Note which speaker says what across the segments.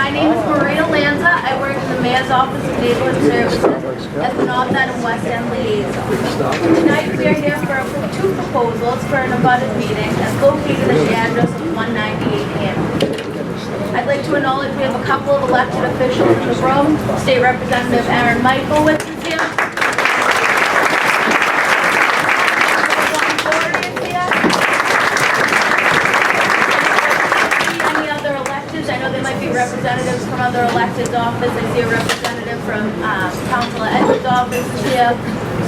Speaker 1: My name is Maria Lanza. I work in the Mayor's Office of Neighborhood Services as the North End and West End Liaison. Tonight we are here for two proposals for an abutters meeting that's located at the address of 198 Hanover. I'd like to acknowledge we have a couple of elected officials in the room. State Representative Aaron Michaelwitz is here. Representatives from other elected office. I see a representative from Councilor Edwards' office here.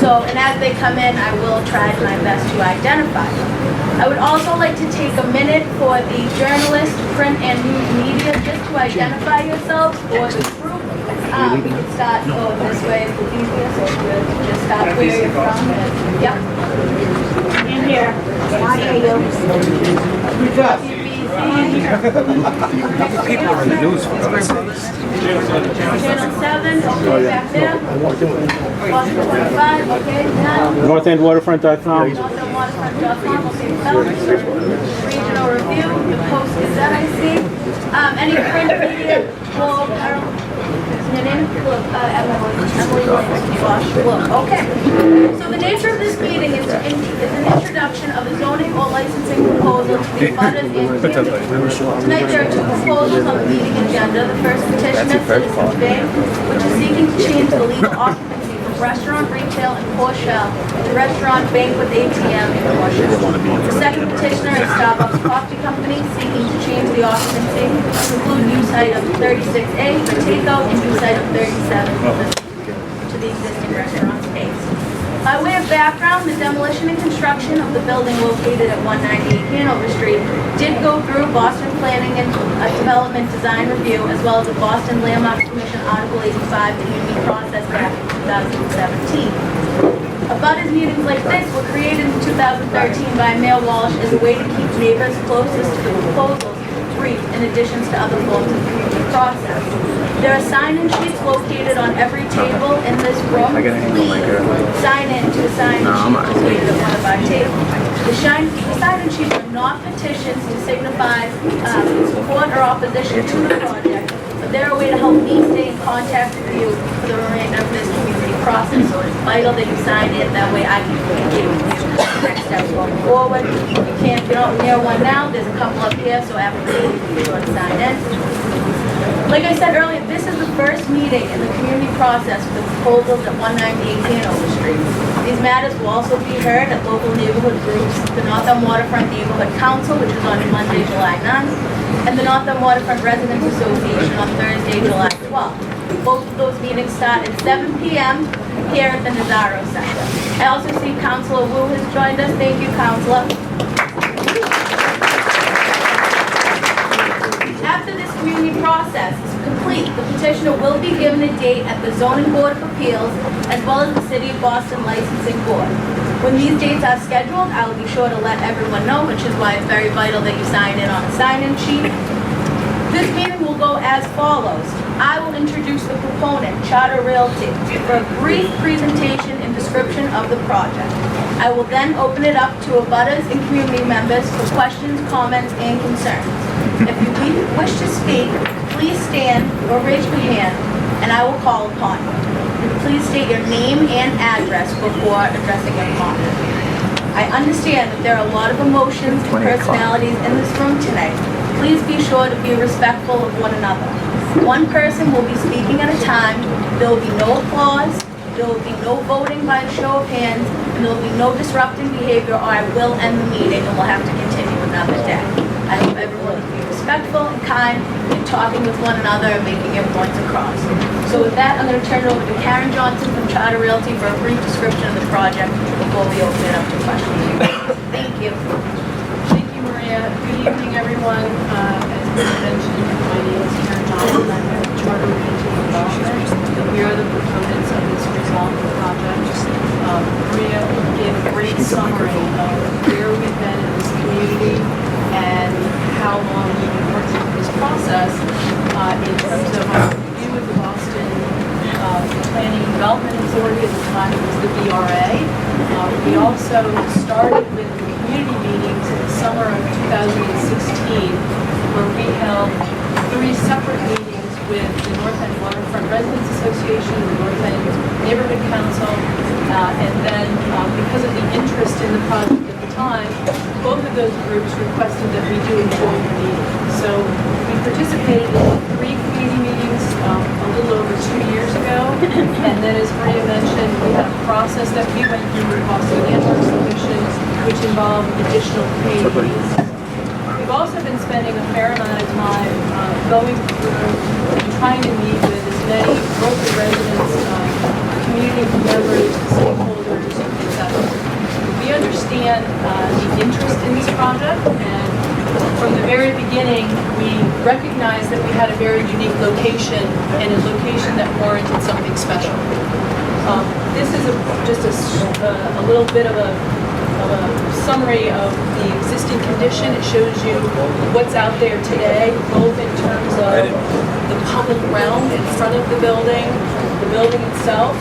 Speaker 1: So, and as they come in, I will try my best to identify them. I would also like to take a minute for the journalists, print and news media, just to identify yourselves for the group. We can start going this way if it's easier, so we'll just start where you're from. Yep. In here. I hear you. Good job.
Speaker 2: People are in the news for God's sakes.
Speaker 1: Channel 7, okay, back there. Boston 25, okay, now.
Speaker 3: NorthEndWaterfront.com.
Speaker 1: NorthEndWaterfront.com, okay, Regional Review, the Post Gazette, I see. Any print media, well, your name? Emily Williams. Okay. So the nature of this meeting is an introduction of a zoning or licensing proposal to be abutters and communities. Tonight there are two proposals on the meeting agenda. The first petition is Citizens Bank, which is seeking to change the legal occupancy from restaurant, retail, and Porchel to restaurant, banquet, ATM, and Porchel. The second petitioner is Starbucks Coffee Company, seeking to change the occupancy to include use item 36A for takeout and use item 37 to the existing restaurant space. By way of background, the demolition and construction of the building located at 198 Hanover Street did go through Boston Planning and Development Design Review, as well as the Boston Landmarks Commission Article 85 community process back in 2017. Abutters meetings like this were created in 2013 by Mayor Walsh as a way to keep neighbors closest to the proposals brief in addition to other forms of community process. There are sign-in sheets located on every table in this room. Please sign in to a sign-in sheet located at one of our tables. The sign-in sheets are not petitions to signify support or opposition to the project, but they're a way to help me stay in contact with you for the remainder of this community process. So it's vital that you sign in, that way I can communicate with you next steps going forward. If you don't near one now, there's a couple up here, so after the meeting, you can go and sign in. Like I said earlier, this is the first meeting in the community process for the proposals at 198 Hanover Street. These matters will also be heard at local neighborhood groups, the North End Waterfront Neighborhood Council, which is on Monday, July 9th, and the North End Waterfront Residents Association on Thursday, July 12th. Both of those meetings start at 7 p.m. here at the Nazaro Center. I also see Councilor Wu has joined us. Thank you, Councilor. After this community process is complete, the petitioner will be given a date at the Zoning Board of Appeals as well as the City of Boston Licensing Board. When these dates are scheduled, I will be sure to let everyone know, which is why it's very vital that you sign in on a sign-in sheet. This meeting will go as follows. I will introduce the proponent, Charter Realty, for a brief presentation and description of the project. I will then open it up to abutters and community members for questions, comments, and concerns. If you wish to speak, please stand or raise your hand, and I will call upon you. And please state your name and address before addressing your comment. I understand that there are a lot of emotions and personalities in this room tonight. Please be sure to be respectful of one another. One person will be speaking at a time. There will be no applause. There will be no voting by a show of hands, and there will be no disrupting behavior, or I will end the meeting and we'll have to continue another day. I hope everyone will be respectful and kind in talking with one another and making your points across. So with that, I'm going to turn it over to Karen Johnson from Charter Realty for a brief description of the project before we open it up to questions. Thank you.
Speaker 4: Thank you, Maria. Good evening, everyone. As Maria mentioned, my name is Karen Johnson. I'm with Charter Realty Development. We are the proponents of this resolving project. Maria gave a great summary of where we've been in this community and how long we've been working through this process in terms of our review with the Boston Planning and Development Authority. At the time it was the BRA. We also started with the community meetings in the summer of 2016, where we held 3 separate meetings with the North End Waterfront Residents Association, the North End Neighborhood Council, and then because of the interest in the project at the time, both of those groups requested that we do a joint meeting. So we participated in 3 committee meetings a little over 2 years ago, and then as Maria mentioned, we had a process that we went through with Boston Landmarks Commission, which involved additional committee meetings. We've also been spending a fair amount of time going through and trying to meet with as many local residents, community members, stakeholders, etc. We understand the interest in this project, and from the very beginning, we recognized that we had a very unique location and a location that warranted something special. This is just a little bit of a summary of the existing condition. It shows you what's out there today, both in terms of the public realm in front of the building itself,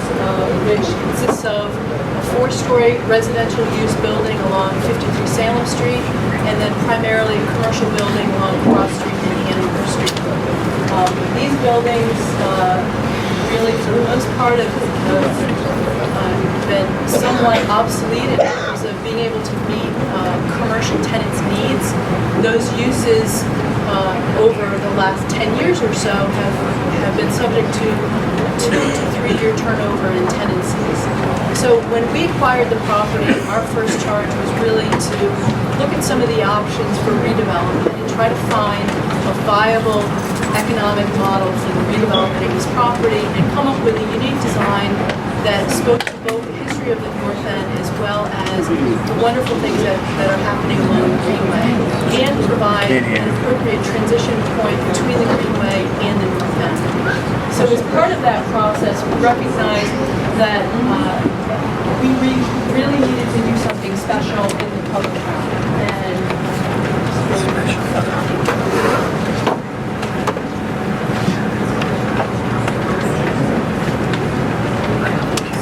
Speaker 4: which consists of a 4-story residential use building along 53 Salem Street, and then primarily a commercial building along Cross Street and Hanover Street. These buildings really, for the most part, have been somewhat obsolete in terms of being able to meet commercial tenants' needs. Those uses over the last 10 years or so have been subject to 2 to 3 year turnover in tenancies. So when we acquired the property, our first charge was really to look at some of the options for redevelopment and try to find a viable economic model for the redevelopment of this property and come up with a unique design that spoke to both the history of the North End as well as the wonderful things that are happening along the Greenway, and provide an appropriate transition point between the Greenway and the North End. So as part of that process, we recognized that we really needed to do something special in the public realm.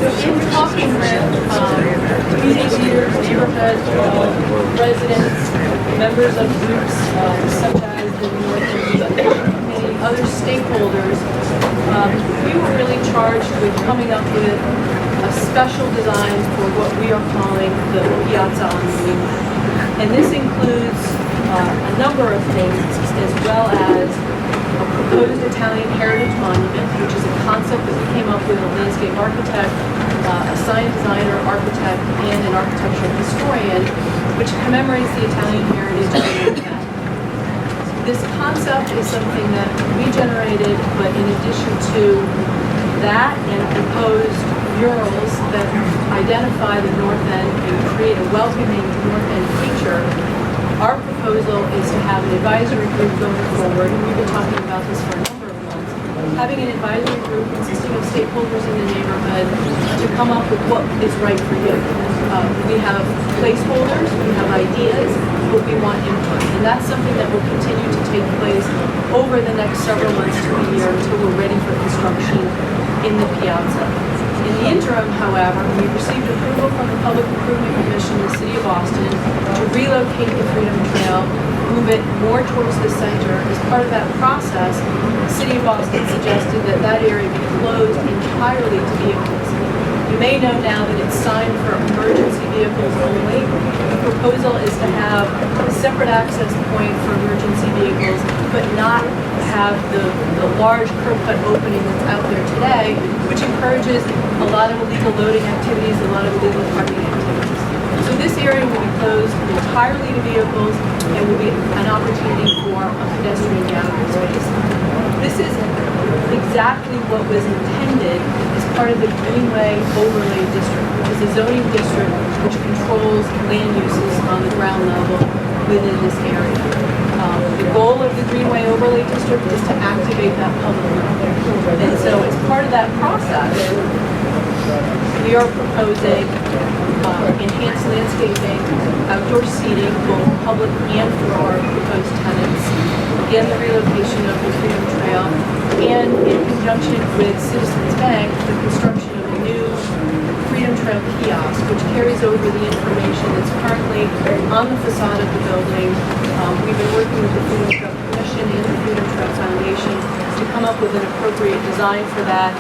Speaker 4: So in talking with community leaders, neighborhood residents, members of groups such as the North End Committee, other stakeholders, we were really charged with coming up with a special design for what we are calling the piazza on the Greenway. And this includes a number of things, as well as a proposed Italian heritage monument, which is a concept that we came up with a landscape architect, a sign designer, architect, and an architectural historian, which commemorates the Italian heritage of the North End. This concept is something that we generated, but in addition to that and proposed murals that identify the North End and create a welcoming North End feature, our proposal is to have an advisory group going forward, and we've been talking about this for a number of months, having an advisory group consisting of stakeholders in the neighborhood to come up with what is right for you. We have placeholders, we have ideas, but we want input, and that's something that will continue to take place over the next several months to a year until we're ready for construction in the piazza. In the interim, however, we received approval from the Public Improvement Commission in the City of Boston to relocate the Freedom Trail, move it more towards the center. As part of that process, the City of Boston suggested that that area be closed entirely to vehicles. You may know now that it's signed for emergency vehicles only. The proposal is to have a separate access point for emergency vehicles, but not have the large curb cut opening that's out there today, which encourages a lot of illegal loading activities, a lot of illegal parking activities. So this area will be closed entirely to vehicles and will be an opportunity for a pedestrian gathering space. This is exactly what was intended as part of the Greenway Overlay District, which is a zoning district which controls land uses on the ground level within this area. The goal of the Greenway Overlay District is to activate that public realm. And so as part of that process, we are proposing enhanced landscaping, outdoor seating, both public and for our proposed tenants, again, the relocation of the Freedom Trail, and in conjunction with Citizens Bank, the construction of a new Freedom Trail kiosk, which carries over the information that's currently on the facade of the building. We've been working with the Freedom Trail Commission and the Freedom Trail Foundation to to come up with an appropriate design for that.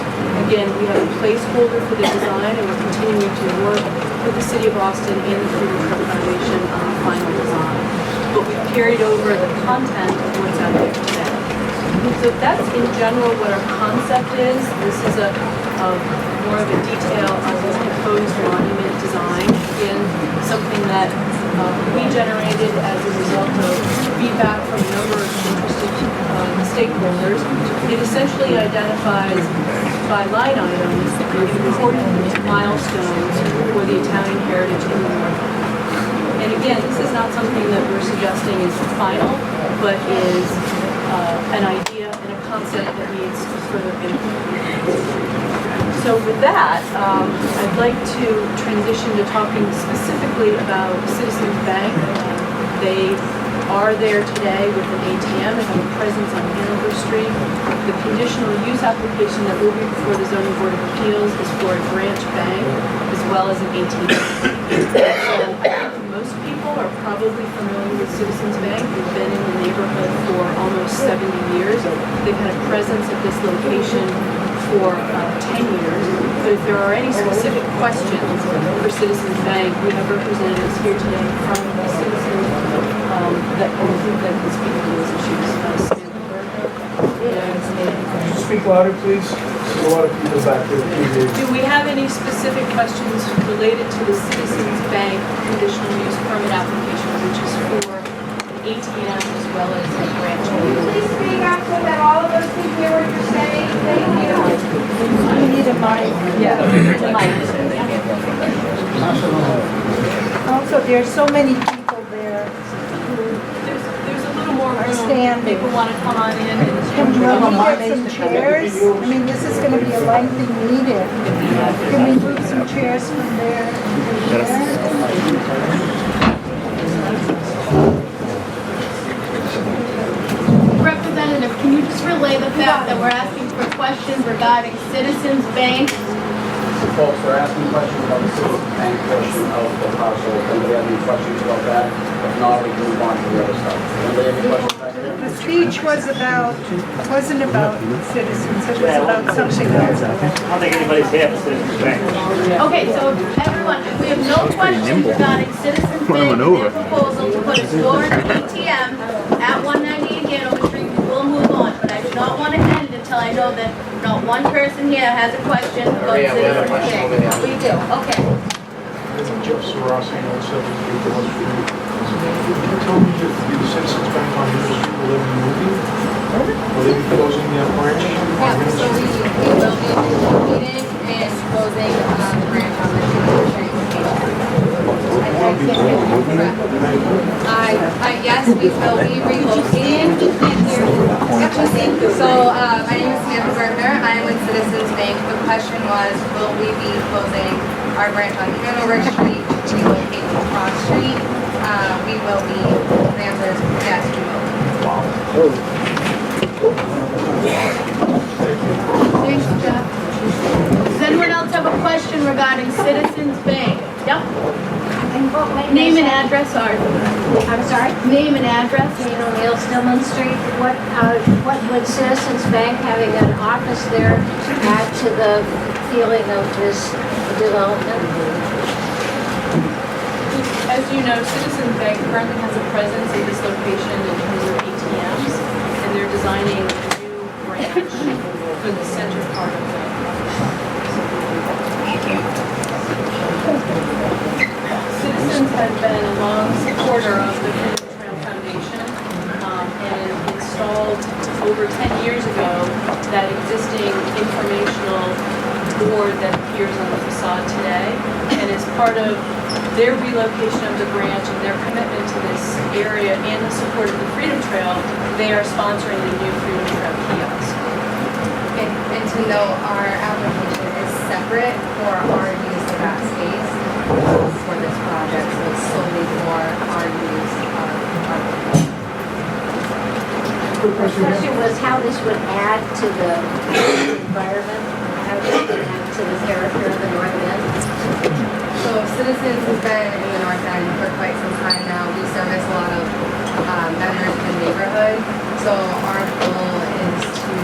Speaker 4: Again, we have a placeholder for the design, and we're continuing to work with the City of Boston and the Freedom Trail Foundation on the final design. But we've carried over the content of what's out there today. So that's in general what our concept is. This is a more of a detail on the proposed monument design. Again, something that we generated as a result of feedback from a number of interested stakeholders. It essentially identifies by line items important milestones for the Italian heritage in the North. And again, this is not something that we're suggesting is final, but is an idea and a concept that needs further input. So with that, I'd like to transition to talking specifically about Citizens Bank. They are there today with an ATM and have a presence on Hanover Street. The conditional use application that will be before the Zoning Board of Appeals is for a branch bank as well as an ATM. So most people are probably familiar with Citizens Bank. They've been in the neighborhood for almost 70 years. They've had a presence at this location for 10 years. But if there are any specific questions for Citizens Bank, we have representatives here today from the Citizens that can speak to those issues.
Speaker 3: Could you speak louder, please? There's a lot of people back there.
Speaker 4: Do we have any specific questions related to the Citizens Bank conditional use permit application, which is for an ATM as well as a branch?
Speaker 5: Please speak up so that all of us can hear what you're saying. Thank you.
Speaker 6: You need a mic.
Speaker 4: Yeah, the mic.
Speaker 6: Also, there's so many people there who
Speaker 4: There's a little more
Speaker 6: are
Speaker 4: room.
Speaker 6: standing.
Speaker 4: People want to come on in and
Speaker 6: Can we get some chairs? I mean, this is going to be a lengthy meeting. Can we move some chairs from there to there?
Speaker 1: Representative, can you just relay the fact that we're asking for questions regarding Citizens Bank?
Speaker 7: So folks, we're asking questions about the Citizens Bank portion of the parcel. If anybody have any questions about that? If not, we can move on to the other stuff. Anybody have any questions back there?
Speaker 6: The speech wasn't about citizens, it was about something else.
Speaker 8: I don't think anybody's here for Citizens Bank.
Speaker 1: Okay, so everyone, if we have no questions regarding Citizens Bank and their proposal to put a store in the ATM at 198 Hanover Street, we will move on. But I do not want to end until I know that not one person here has a question about
Speaker 7: Maria, we have a
Speaker 1: Citizens
Speaker 7: question
Speaker 1: Bank.
Speaker 7: over there.
Speaker 1: We do, okay.
Speaker 3: Jeff Sarossi, and also Can you tell me if the Citizens Bank on Hanover Street will ever be moving? Will they be closing their branch?
Speaker 5: Yeah, so we will be meeting and closing the branch on the Hanover Street yes, we will be relocating. So, my name is Samantha Gardner. I am with Citizens Bank. The question was, will we be closing our branch on Hanover Street to relocate to Cross Street? We will be. The answer is yes, we will.
Speaker 1: Thanks, Jeff. Does anyone else have a question regarding Citizens Bank? Yep. Name and address, sorry.
Speaker 9: I'm sorry?
Speaker 1: Name and address.
Speaker 9: Jane O'Neill, Stillman Street. What would Citizens Bank having an office there add to the feeling of this development?
Speaker 4: As you know, Citizens Bank currently has a presence in this location in terms of ATMs, and they're designing a new branch for the center part of the Citizens has been a long supporter of the Freedom Trail Foundation and installed over 10 years ago that existing informational board that appears on the facade today. And as part of their relocation of the branch and their commitment to this area and the support of the Freedom Trail, they are sponsoring the new Freedom Trail kiosk.
Speaker 5: And to note, our application is separate for our use of that space for this project, so it's solely for our use of our location.
Speaker 9: The question was how this would add to the environment, how this would add to the character of the North End.
Speaker 5: So Citizens has been in the North End for quite some time now. We service a lot of vendors in the neighborhood. So our goal is to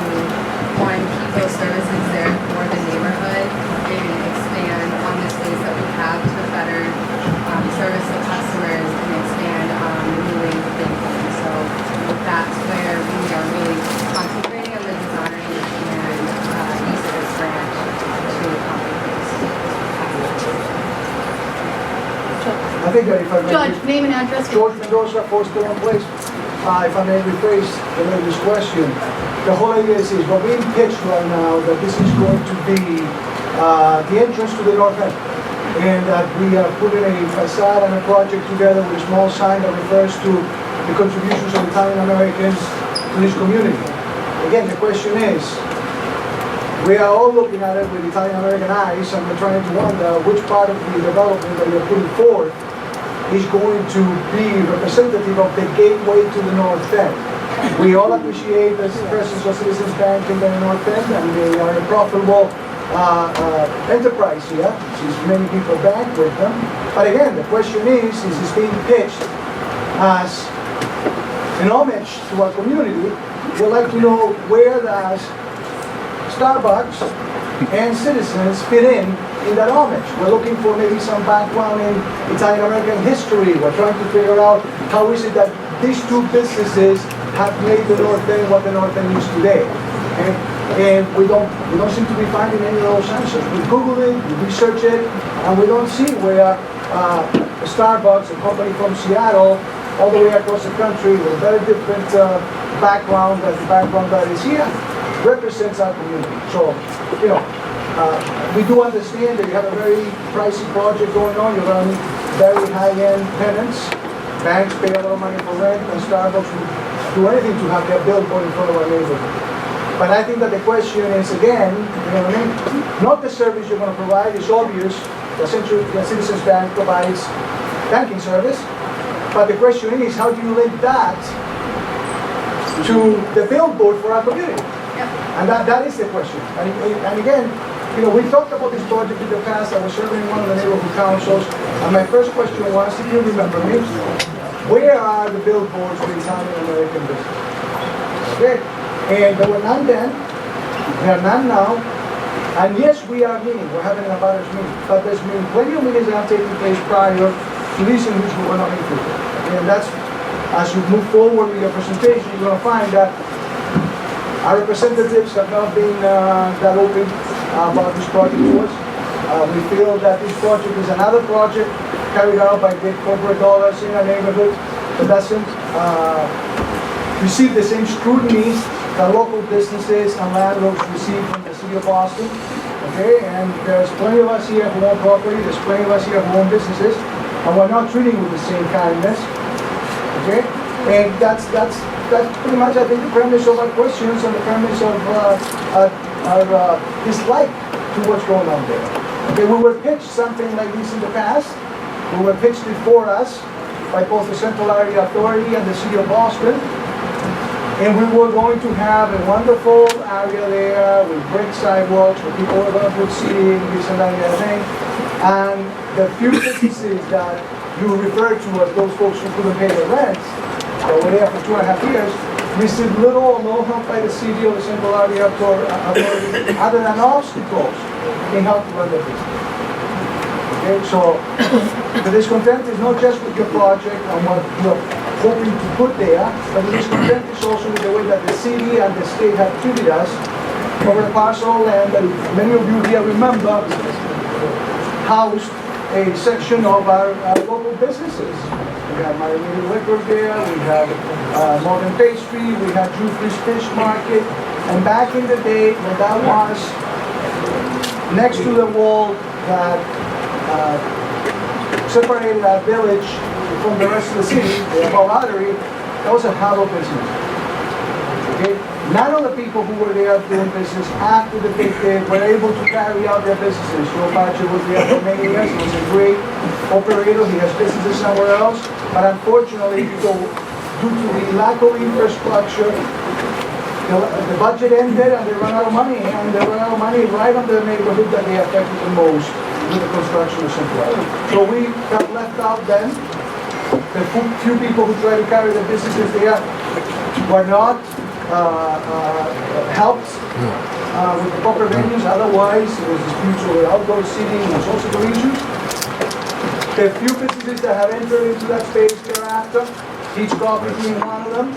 Speaker 10: I think that if I may...
Speaker 1: George, name and address.
Speaker 10: George Mendoza, 4 Stone Place. If I may rephrase the lady's question, the whole idea is we're being pitched right now that this is going to be the entrance to the north end. And that we are putting a facade and a project together with a small sign that refers to the contributions of Italian Americans to this community. Again, the question is, we are all looking at it with Italian American eyes, and we're trying to wonder which part of the development that you're putting forth is going to be representative of the gateway to the north end. We all appreciate the presence of Citizens Bank in the north end, and they are a profitable enterprise here, since many people bank with them. But again, the question is this being pitched as an homage to our community? We'd like to know where does Starbucks and Citizens fit in that homage. We're looking for maybe some background in Italian American history. We're trying to figure out how is it that these two businesses have made the North End what the North End is today. Okay? And we don't seem to be finding any of those answers. We Google it, we research it, and we don't see where Starbucks, a company from Seattle, all the way across the country with a very different background than the background that is here, represents our community. So, you know, we do understand that you have a very pricey project going on. You run very high-end tenants. Banks pay a lot of money for rent, and Starbucks would do anything to have their billboard in front of our neighborhood. But I think that the question is, again, you know what I mean? Not the service you're going to provide. It's obvious that Citizens Bank provides banking service. But the question is, how do you link that to the billboard for our community? And that is the question. And again, you know, we talked about this project in the past. I was serving one of the neighborhood councils. And my first question was, if you remember me, where are the billboards for Italian American business? Okay. And there were none then, there are none now, and yes, we are meeting, we're having an abutters meeting, but there's been plenty of meetings that have taken place prior to these in which we were not included. And that's, as you move forward with your presentation, you're going to find that our representatives have not been that open about this project to us. We feel that this project is another project carried out by big corporate dollars in our neighborhood that doesn't receive the same scrutiny that local businesses and landlords receive from the city of Boston. Okay, and there's plenty of us here who own property, there's plenty of us here who own businesses, and we're not treating with the same kindness. Okay, and that's pretty much, I think, the premise of our questions and the premise of our dislike to what's going on there. Okay, we were pitched something like this in the past. We were pitched it for us by both the Central Area Authority and the city of Boston. And we were going to have a wonderful area there with brick sidewalks where people were going to put seating, this and that and the other thing. And the few businesses that you referred to as those folks who couldn't pay their rent, that were there for 2.5 years, received little or no help by the city or the Central Area Authority other than obstacles in how to run their business. Okay, so the discontent is not just with your project and what you're hoping to put there, but the discontent is also with the way that the city and the state have treated us over a parcel of land that many of you here remember housed a section of our local businesses. We have Miami Liquor there, we have Morgan Pastry, we have Jufrey's Fish Market, and back in the day when that was next to the wall that separated our village from the rest of the city, the lottery, that was a hollow business. Okay? None of the people who were there doing business after the big day were able to carry out their businesses. Joe Pacho was there for many years. He was a great operator. He has businesses somewhere else. But unfortunately, due to the lack of infrastructure, the budget ended and they ran out of money. And they ran out of money right on the neighborhood that they affected the most with the construction of Central. So we got left out then. The few people who tried to carry the businesses there were not helped with the proper venues. Otherwise, there was disputes over outdoor seating and all sorts of issues. The few businesses that have entered into that space thereafter, Peach Coffee being one of them,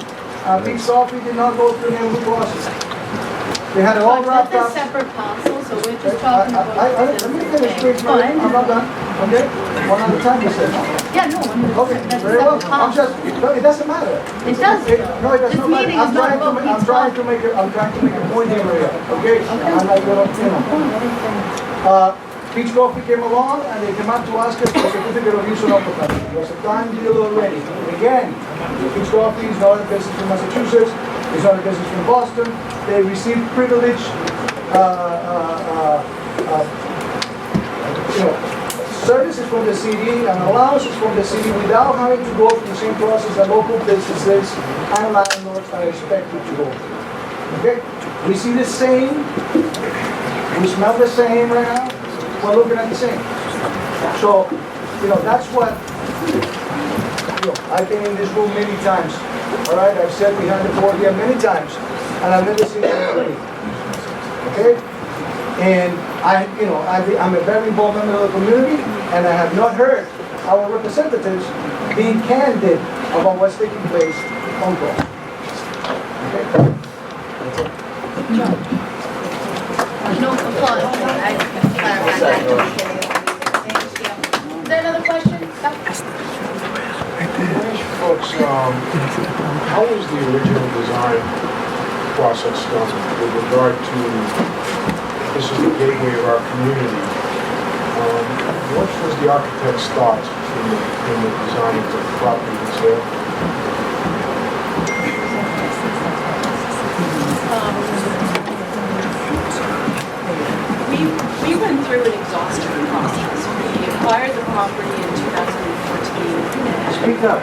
Speaker 10: Peach Coffee did not go through the neighborhood process. They had it all wrapped up.
Speaker 1: That's a separate parcel, so we're just talking about.
Speaker 10: Let me finish, please, I'm not done. Okay? One at a time, you said.
Speaker 1: Yeah, no,
Speaker 10: Okay,
Speaker 1: that's
Speaker 10: very well.
Speaker 1: separate
Speaker 10: I'm just, no, it doesn't matter.
Speaker 1: It does.
Speaker 10: No, it does
Speaker 1: This
Speaker 10: not matter.
Speaker 1: meeting is not about
Speaker 10: I'm trying to make a point here, Maria, okay? I'm not gonna, Peach Coffee came along and they came up to ask us for a certificate of use and occupancy. It was a done deal already. Again, Peach Coffee is not a business from Massachusetts, it's not a business from Boston. They received privilege, services from the city and allowances from the city without having to go through the same process that local businesses and landlords are expected to go through. Okay? We see the same, we smell the same right now, we're looking at the same. So, that's what, I've been in this room many times, all right? I've said behind the board here many times, and I've never seen anybody. Okay? And I'm a very involved member of the community, and I have not heard our representatives being candid about what's taking place on call. Okay?
Speaker 1: No applause. I clarified that. Thank you. Is there another question?
Speaker 3: Folks, how was the original design process done with regard to, this is the gateway of our community? What was the architect's thought in the design of the property that's there?
Speaker 4: We went through an exhaustive process. We acquired the property in 2014.
Speaker 10: Speak up.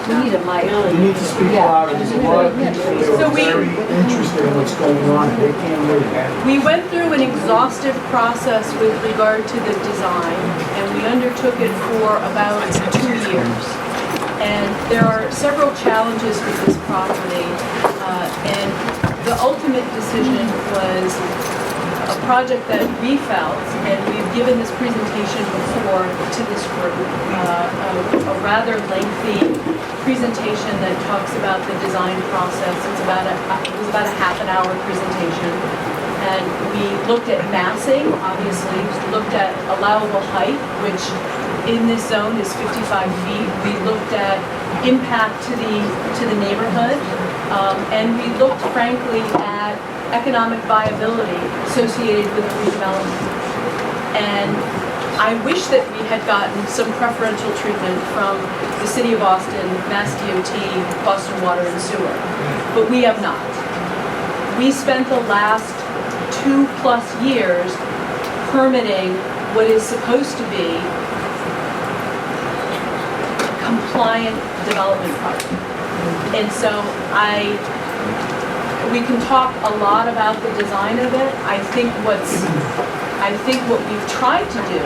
Speaker 9: We need a mic.
Speaker 10: You need to speak louder. There's a lot of people that
Speaker 4: So
Speaker 10: are very interested in what's going on, and they can't wait.
Speaker 4: We went through an exhaustive process with regard to the design, and we undertook it for about 2 years. And there are several challenges with this property, and the ultimate decision was a project that we felt, and we've given this presentation before to this group, a rather lengthy presentation that talks about the design process. It was about a half an hour presentation. And we looked at massing, obviously, looked at allowable height, which in this zone is 55 feet. We looked at impact to the neighborhood, and we looked, frankly, at economic viability associated with redevelopment. And I wish that we had gotten some preferential treatment from the City of Boston, Mass DOT, Boston Water and Sewer, but we have not. We spent the last 2+ years permitting what is supposed to be compliant development project. And so we can talk a lot about the design of it. I think what we've tried to do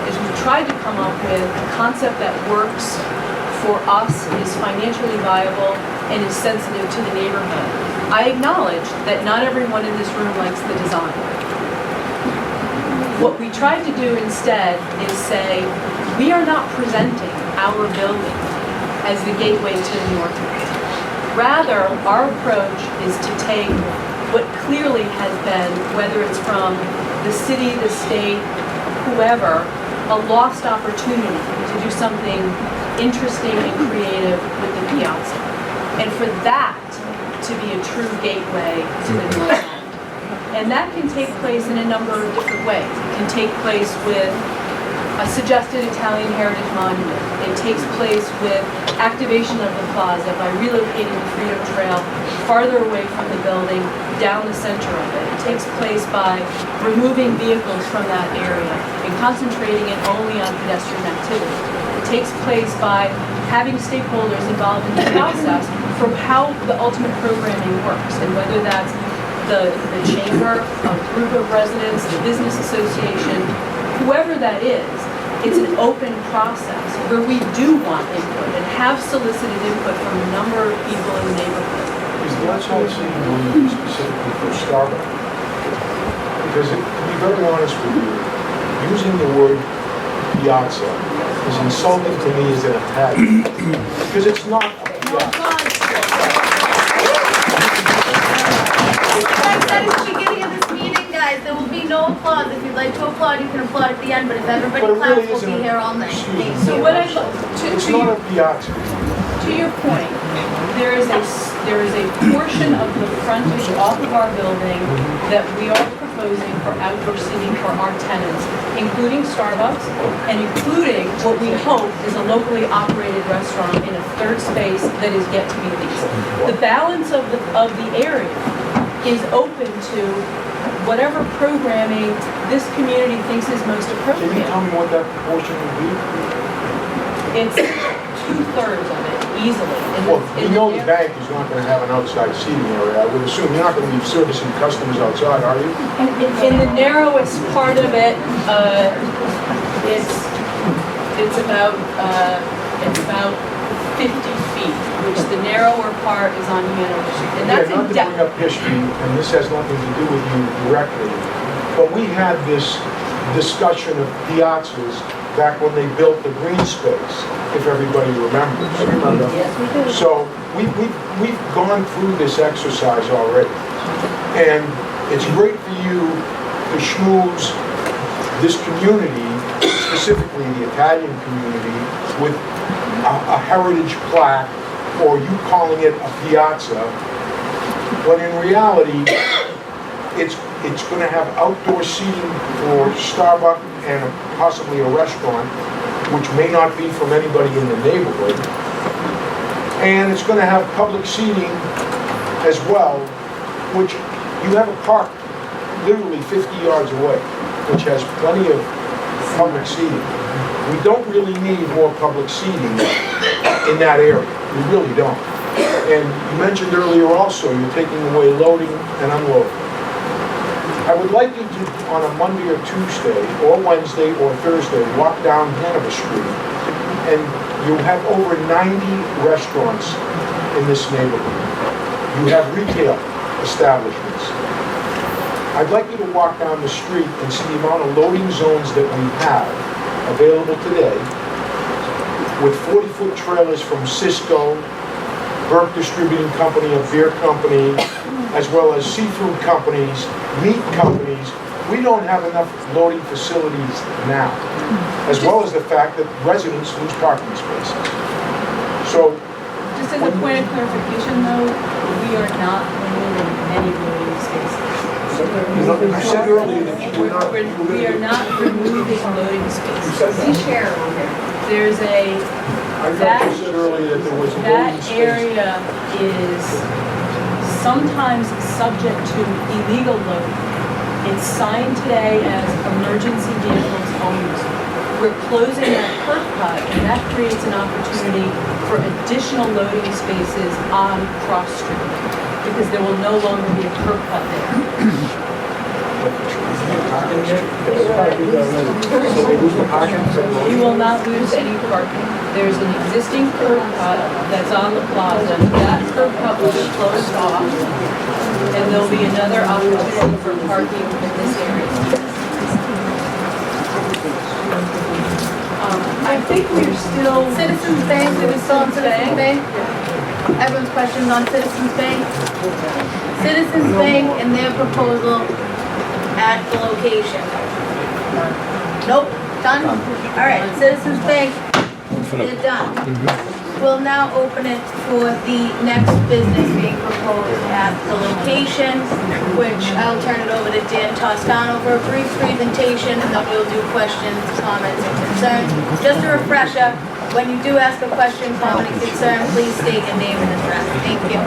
Speaker 4: is we've tried to come up with a concept that works for us, is financially viable, and is sensitive to the neighborhood. I acknowledge that not everyone in this room likes the design. What we tried to do instead is say, we are not presenting our building as the gateway to the north. Rather, our approach is to take what clearly has been, whether it's from the city, the state, whoever, a lost opportunity to do something interesting and creative with the piazza. And for that to be a true gateway to the north end. And that can take place in a number of different ways. It can take place with a suggested Italian heritage monument. It takes place with activation of the plaza by relocating the Freedom Trail farther away from the building, down the center of it. It takes place by removing vehicles from that area and concentrating it only on pedestrian activity. It takes place by having stakeholders involved in the process for how the ultimate programming works, and whether that's the chamber, a group of residents, the business association, whoever that is. It's an open process where we do want input and have solicited input from a number of people in the neighborhood.
Speaker 3: Is the outside seating room specifically for Starbucks? Because to be very honest with you, using the word piazza is insulting to me as an attack. Because it's not a piazza.
Speaker 1: Like I said at the beginning of this meeting, guys, guys, there will be no applause. If you'd like to applaud, you can applaud at the end, but if everybody
Speaker 3: But it
Speaker 1: claps,
Speaker 3: really
Speaker 1: we'll
Speaker 3: isn't
Speaker 1: be
Speaker 3: a-
Speaker 1: here all night.
Speaker 3: excuse me.
Speaker 1: Thank
Speaker 4: So
Speaker 1: you.
Speaker 4: what I,
Speaker 3: It's not a piazza.
Speaker 4: to your point, there is a portion of the frontage off of our building that we are proposing for outdoor seating for our tenants, including Starbucks and including what we hope is a locally operated restaurant in a third space that is yet to be leased. The balance of the area is open to whatever programming this community thinks is most
Speaker 3: Can you
Speaker 4: appropriate.
Speaker 3: tell me what that proportion would be?
Speaker 4: It's 2/3 of it, easily.
Speaker 3: Well, you know the bank is not gonna have an outside seating area. I would assume you're not gonna be servicing customers outside, are you?
Speaker 4: In the narrowest part of it, it's about 50 feet, which the narrower part is on Hanover Street. And that's
Speaker 3: Yeah, not
Speaker 4: in
Speaker 3: to
Speaker 4: depth.
Speaker 3: bring up history, and this has nothing to do with you directly, but we had this discussion of piazzas back when they built the green space, if everybody remembers. I remember.
Speaker 1: Yes, we do.
Speaker 3: So we've gone through this exercise already. And it's great for you to schmooze this community, specifically the Italian community, with a heritage plaque, or you calling it a piazza, when in reality, it's going to have outdoor seating for Starbucks and possibly a restaurant, which may not be from anybody in the neighborhood. And it's going to have public seating as well, which you have a park literally 50 yards away, which has plenty of public seating. We don't really need more public seating in that area. We really don't. And you mentioned earlier also, you're taking away loading and unloading. I would like you to, on a Monday or Tuesday, or Wednesday or Thursday, walk down Hanover Street, and you'll have over 90 restaurants in this neighborhood. You have retail establishments. I'd like you to walk down the street and see the amount of loading zones that we have available today, with 40-foot trailers from Cisco, Burke Distributing Company, a beer company, as well as seafood companies, meat companies. We don't have enough loading facilities now, as well as the fact that residents lose parking spaces. So,
Speaker 4: Just as a point of clarification though, we are not removing any loading spaces.
Speaker 3: I said earlier that you were not...
Speaker 4: We are not removing loading spaces.
Speaker 5: We share over here.
Speaker 4: There's
Speaker 3: I thought you said earlier that there was a
Speaker 4: that
Speaker 3: loading space.
Speaker 4: area is sometimes subject to illegal loading. It's signed today as emergency vehicles only. We're closing that curb cut, and that creates an opportunity for additional loading spaces on Cross Street, because there will no longer be a curb cut there. You will not lose any parking. There's an existing curb cut that's on the plaza. That curb cut will be closed off, and there'll be another opportunity for parking in this area. I think we're still...
Speaker 1: Citizens Bank, do we still on Citizens Bank? Everyone's questions on Citizens Bank? Citizens Bank and their proposal at the location. Nope, done? All right, Citizens Bank, they're done. We'll now open it for the next business being proposed at the location, which I'll turn it over to Dan Toscano for a brief presentation, and then we'll do questions, comments, and concerns. Just a refresher, when you do ask a question, comment, and concern, please state your name and address. Thank you.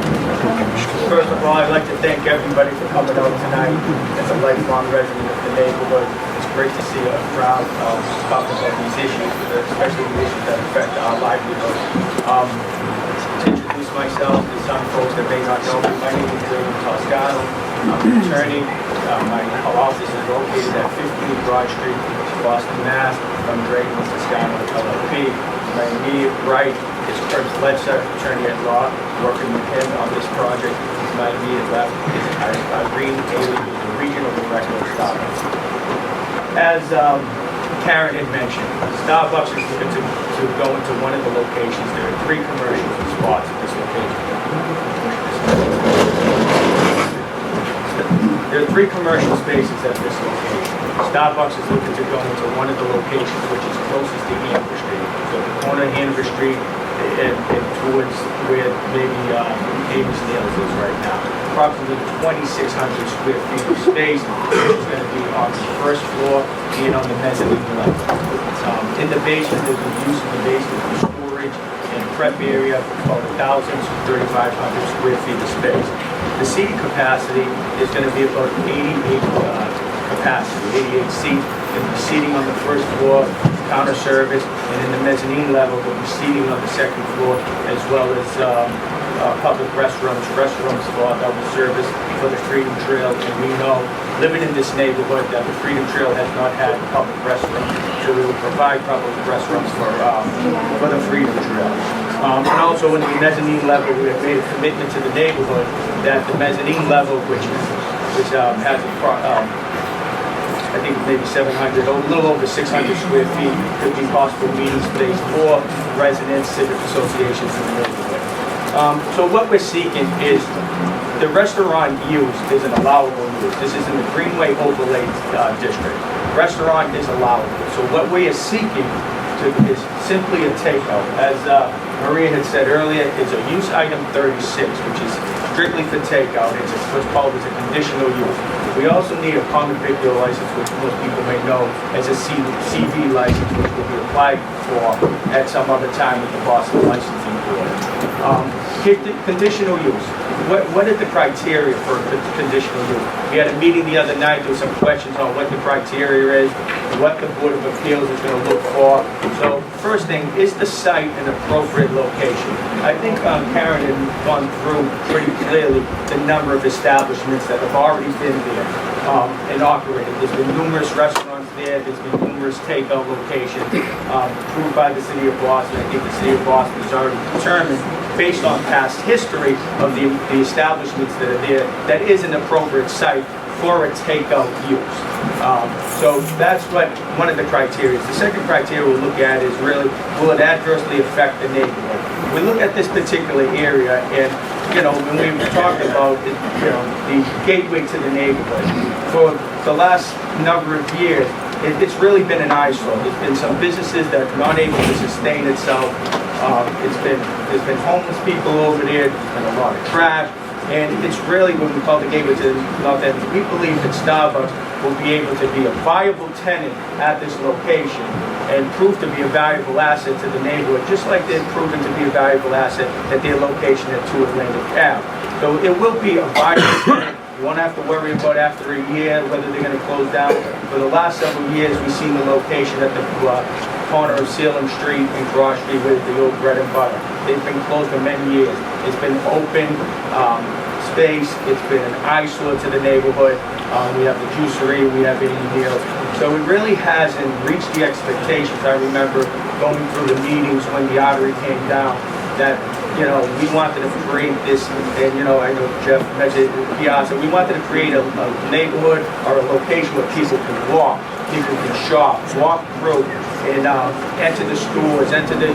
Speaker 11: First of all, I'd like to thank everybody for coming out tonight. As a lifelong resident of the neighborhood, it's great to see a crowd talk about these issues, especially the issues that affect our livelihood. To introduce myself to some folks that may not know me, my name is William Toscano. I'm an attorney. Our office is located at 15 Broad Street, Boston, Mass. I'm Drayton Toscano, LLP. My immediate right is Kurt Fletcher, attorney at law, working with him on this project. My immediate left is Irene Haley, who's the regional director of Starbucks. As Karen had mentioned, Starbucks is looking to go into one of the locations. There are 3 commercial spots at this location. There are 3 commercial spaces at this location. Starbucks is looking to go into one of the locations which is closest to Hanover Street. So the corner of Hanover Street and towards where maybe Amy's Nails is right now. Approximately 2,600 square feet of space, which is going to be on the first floor and on the mezzanine level. In the basement, there's a use of the basement for storage and prep area for about 1,000 to 3,500 square feet of space. The seating capacity is going to be about 88 capacity, 88 seats. There'll be seating on the first floor, counter service, and in the mezzanine level, there'll be seating on the second floor, as well as public restrooms for double service for the Freedom Trail. And we know, living in this neighborhood, that the Freedom Trail has not had public restrooms, so we will provide public restrooms for the Freedom Trail. And also in the mezzanine level, we have made a commitment to the neighborhood that the mezzanine level, which has I think maybe 700, a little over 600 square feet, could be possible meeting space for residents, civic associations in the neighborhood. So what we're seeking is the restaurant use is an allowable use. This is in the Greenway Overlay District. Restaurant is allowable. So what we are seeking is simply a takeout. As Maria had said earlier, it's a use item 36, which is strictly for takeout. It's what's called as a conditional use. We also need a common vicular license, which most people may know as a CV license, which will be applied for at some other time with the Boston Licensing Board. Conditional use. What are the criteria for conditional use? We had a meeting the other night. There were some questions on what the criteria is, what the Board of Appeals is going to look for. So first thing, is the site an appropriate location? I think Karen had gone through pretty clearly the number of establishments that have already been there and operated. There's been numerous restaurants there. There's been numerous takeout locations approved by the City of Boston. I think the City of Boston has already determined, based on past history of the establishments that are there, that is an appropriate site for a takeout use. So that's one of the criteria. The second criteria we'll look at is really, will it adversely affect the neighborhood? We look at this particular area, and when we talked about the gateway to the neighborhood, for the last number of years, it's really been an eyesore. There's been some businesses that are not able to sustain itself. There's been homeless people over there. There's been a lot of trash. And it's really what we call the gateway to the North End. We believe that Starbucks will be able to be a viable tenant at this location and prove to be a valuable asset to the neighborhood, just like they've proven to be a valuable asset at their location at 2 Atlantic Ave. So it will be a viable tenant. You won't have to worry about after a year whether they're going to close down. For the last several years, we've seen the location at the corner of Salem Street and Cross Street with the old bread and butter. They've been closed for many years. It's been open space. It's been an eyesore to the neighborhood. We have the juicery, we have Amy Nails. So it really hasn't reached the expectations. I remember going through the meetings when the artery came down that, we wanted to create this, and I know Jeff mentioned Piazza, we wanted to create a neighborhood or a location where people can walk, people can shop, walk through, and enter the stores, enter the,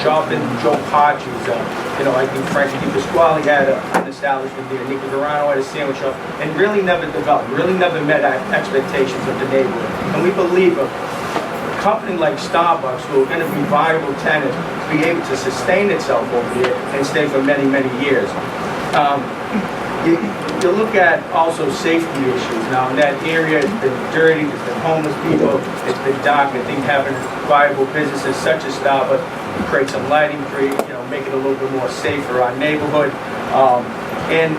Speaker 11: shop in Joe Pachi's. I think Frankie DiPasquale had an establishment there, Nico Verano had a sandwich shop, and really never developed, really never met expectations of the neighborhood. And we believe a company like Starbucks, who are going to be viable tenants, be able to sustain itself over here and stay for many, many years. You look at also safety issues. Now in that area, it's been dirty, there's been homeless people, it's been dark. I think having viable businesses such as Starbucks create some lighting, make it a little bit more safe for our neighborhood. And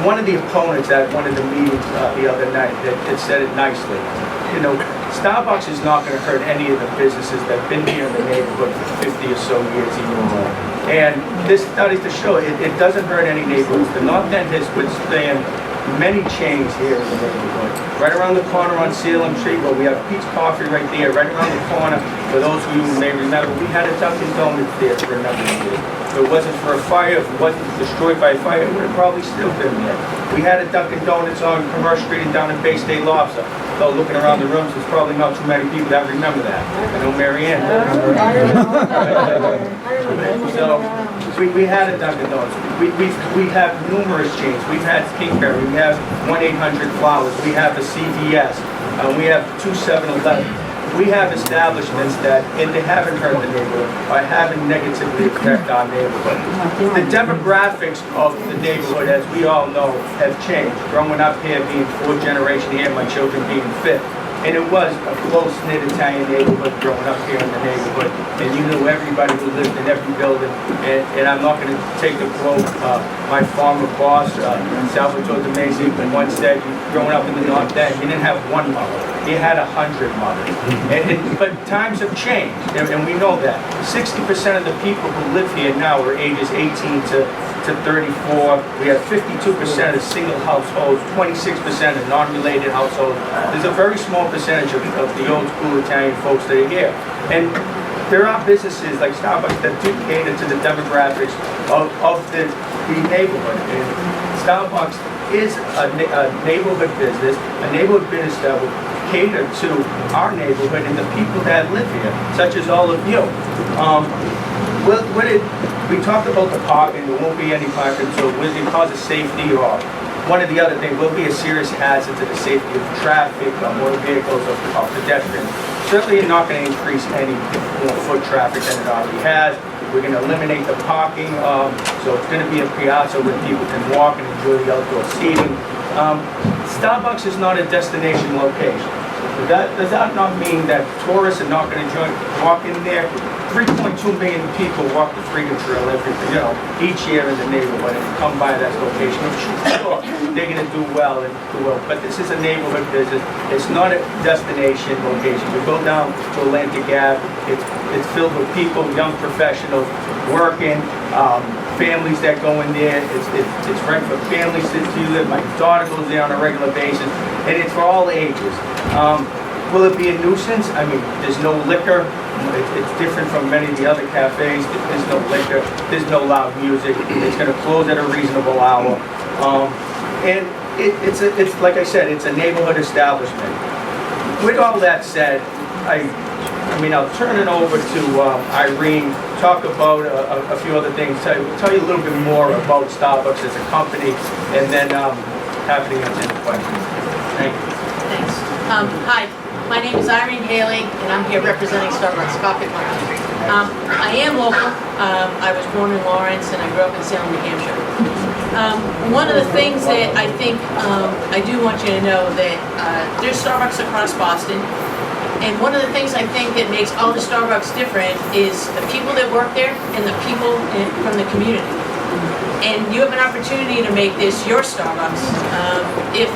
Speaker 11: one of the opponents at one of the meetings the other night that said it nicely. Starbucks is not going to hurt any of the businesses that have been here in the neighborhood for 50 or so years even more. And this studies to show it doesn't hurt any neighborhoods. The North End has withstand many chains here in the neighborhood. Right around the corner on Salem Street, where we have Pete's Coffee right there, right around the corner, for those of you who may remember, we had a Dunkin' Donuts there for a number of years. If it wasn't for a fire, if it wasn't destroyed by a fire, it would have probably still been there. We had a Dunkin' Donuts on Commercial Street and down in Bay State Lobster. though looking around the rooms, there's probably not too many people that remember that. I know Mary Ann. So, we had a Dunkin' Donuts. We have numerous chains. We've had Kingsbury. We have 1-800-Flowers. We have a CVS. We have 2 7-Eleven. We have establishments that, and they haven't hurt the neighborhood, or haven't negatively affected our neighborhood. The demographics of the neighborhood, as we all know, have changed. Growing up here, being 4th generation here, my children being 5th. And it was a close-knit Italian neighborhood growing up here in the neighborhood. And you knew everybody who lived in every building. And I'm not going to take the quote, my former boss, Salvatore De Masi, once said, growing up in the North End, you didn't have one mother. You had 100 mothers. But times have changed, and we know that. 60% of the people who live here now are ages 18 to 34. We have 52% of single households, 26% of non-related households. There's a very small percentage of the old school Italian folks that are here. And there are businesses like Starbucks that do cater to the demographics of the neighborhood. And Starbucks is a neighborhood business, that will cater to our neighborhood and the people that live here, such as all of you. We talked about the parking. There won't be any parking, so will it cause a safety, or one of the other things will be a serious hazard to the safety of traffic, motor vehicles, or pedestrians. Certainly not going to increase any more foot traffic than it already has. We're going to eliminate the parking, so it's going to be a piazza where people can walk and enjoy the outdoor seating. Starbucks is not a destination location. Does that not mean that tourists are not going to walk in there? 3.2 million people walk the Freedom Trail each year in the neighborhood and come by that location. I'm sure they're going to do well and do well. But this is a neighborhood business. It's not a destination location. You go down to Atlantic Ave, it's filled with people, young professionals, working, families that go in there. It's right for families to live. My daughter goes there on a regular basis, and it's for all ages. Will it be a nuisance? I mean, there's no liquor. It's different from many of the other cafes. There's no liquor. There's no loud music. It's going to close at a reasonable hour. And it's like I said, it's a neighborhood establishment. With all that said, I'll turn it over to Irene, talk about a few other things, tell you a little bit more about Starbucks as a company, and then happy to answer any questions. Thank you.
Speaker 12: Thanks. Hi, my name is Irene Haley, and I'm here representing Starbucks Coffee Company. I am local. I was born in Lawrence, and I grew up in Salem, New Hampshire. One of the things that I think I do want you to know that there's Starbucks across Boston. And one of the things I think that makes all the Starbucks different is the people that work there and the people from the community. And you have an opportunity to make this your Starbucks if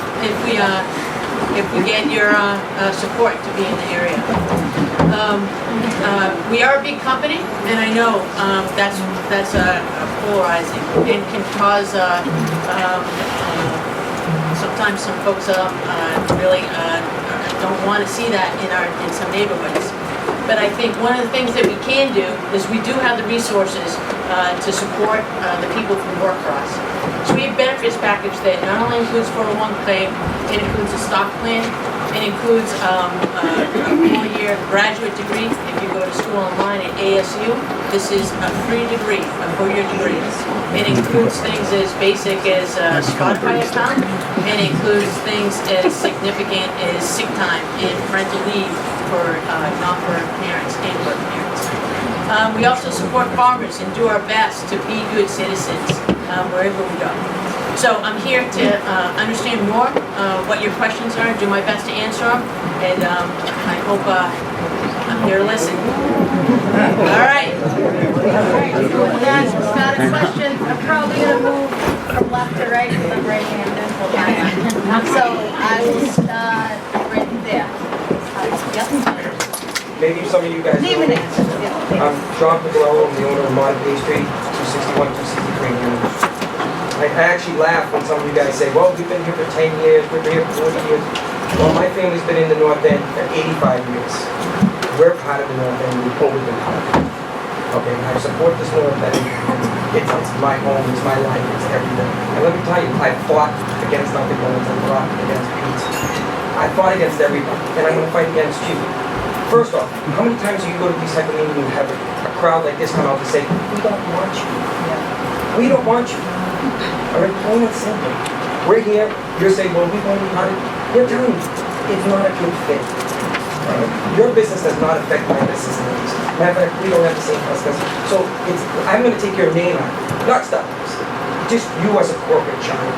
Speaker 12: we get your support to be in the area. We are a big company, and I know that's polarizing and can cause sometimes some folks really don't want to see that in some neighborhoods. But I think one of the things that we can do is we do have the resources to support the people who work for us. So we have benefits package that not only includes 401k, it includes a stock plan, it includes a 4-year graduate degree. If you go to school online at ASU, this is a free degree, a 4-year degree. It includes things as basic as a Spotify account, and it includes things as significant as sick time and parental leave for non-work parents and work parents. We also support farmers and do our best to be good citizens wherever we go. So I'm here to understand more what your questions are, do my best to answer them, and I hope I'm here to listen. All right.
Speaker 1: Got a question. I'm probably going to move from left to right because I'm right-handed. So I will start right there. Yep.
Speaker 13: Maybe some of you guys know me. I'm John Piccolo, I'm the owner of Modern Bay Street, 261, 263 units. I actually laugh when some of you guys say, well, we've been here for 10 years, we've been here for 40 years. Well, my family's been in the North End for 85 years. We're part of the North End, we've always been part of it. Okay, I support this North End. It's my home, it's my life, it's everything. And let me tell you, I fought against Dunkin' Donuts, I fought against pizza. I fought against everybody, and I'm gonna fight against you. First off, how many times do you go to these type of meetings and have a crowd like this come out to say, we don't want you. We don't want you. All right, plain and simple. We're here, you're saying, well, we want you hired. They're telling you, it's not a good fit. All right? Your business does not affect my business needs. Matter of fact, we don't have the same customers. So I'm gonna take your name out, not Starbucks. Just you as a corporate giant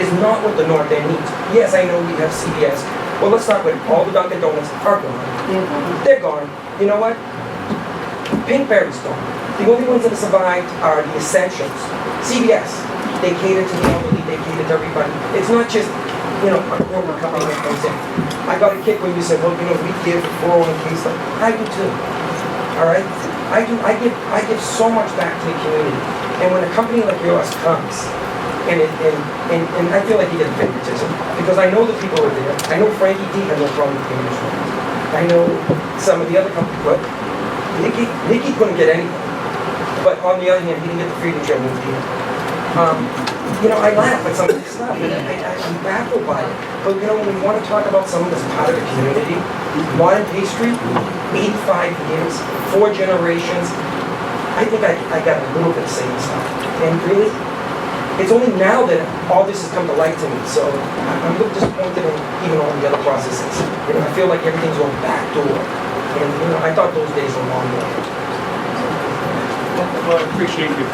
Speaker 13: is not what the North End needs. Yes, I know we have CVS. Well, let's start with all the Dunkin' Donuts are gone. They're gone. You know what? Pinkberry's gone. The only ones that have survived are the essentials. CVS, they cater to the elderly, they cater to everybody. It's not just, you know, a corporate company that comes in. I got a kick when you said, well, you know, we give 401k stuff. I do too. All right? I give so much back to the community. And when a company like yours comes, and I feel like you get favoritism, because I know the people are there. I know Frankie D had no problem with the industry. I know some of the other companies, but Nicky couldn't get anything. But on the other hand, he didn't get the freedom trail moved here. You know, I laugh at some of this stuff, and I'm baffled by it. But you know, when we want to talk about someone that's part of the community, modern pastry, 85 years, 4 generations, I think I got a little bit of saying stuff. And really, it's only now that all this has come to light to me, so I'm a little disappointed in even all the other processes. You know, I feel like everything's going backdoor. And you know, I thought those days were long gone.
Speaker 8: Well, I appreciate you.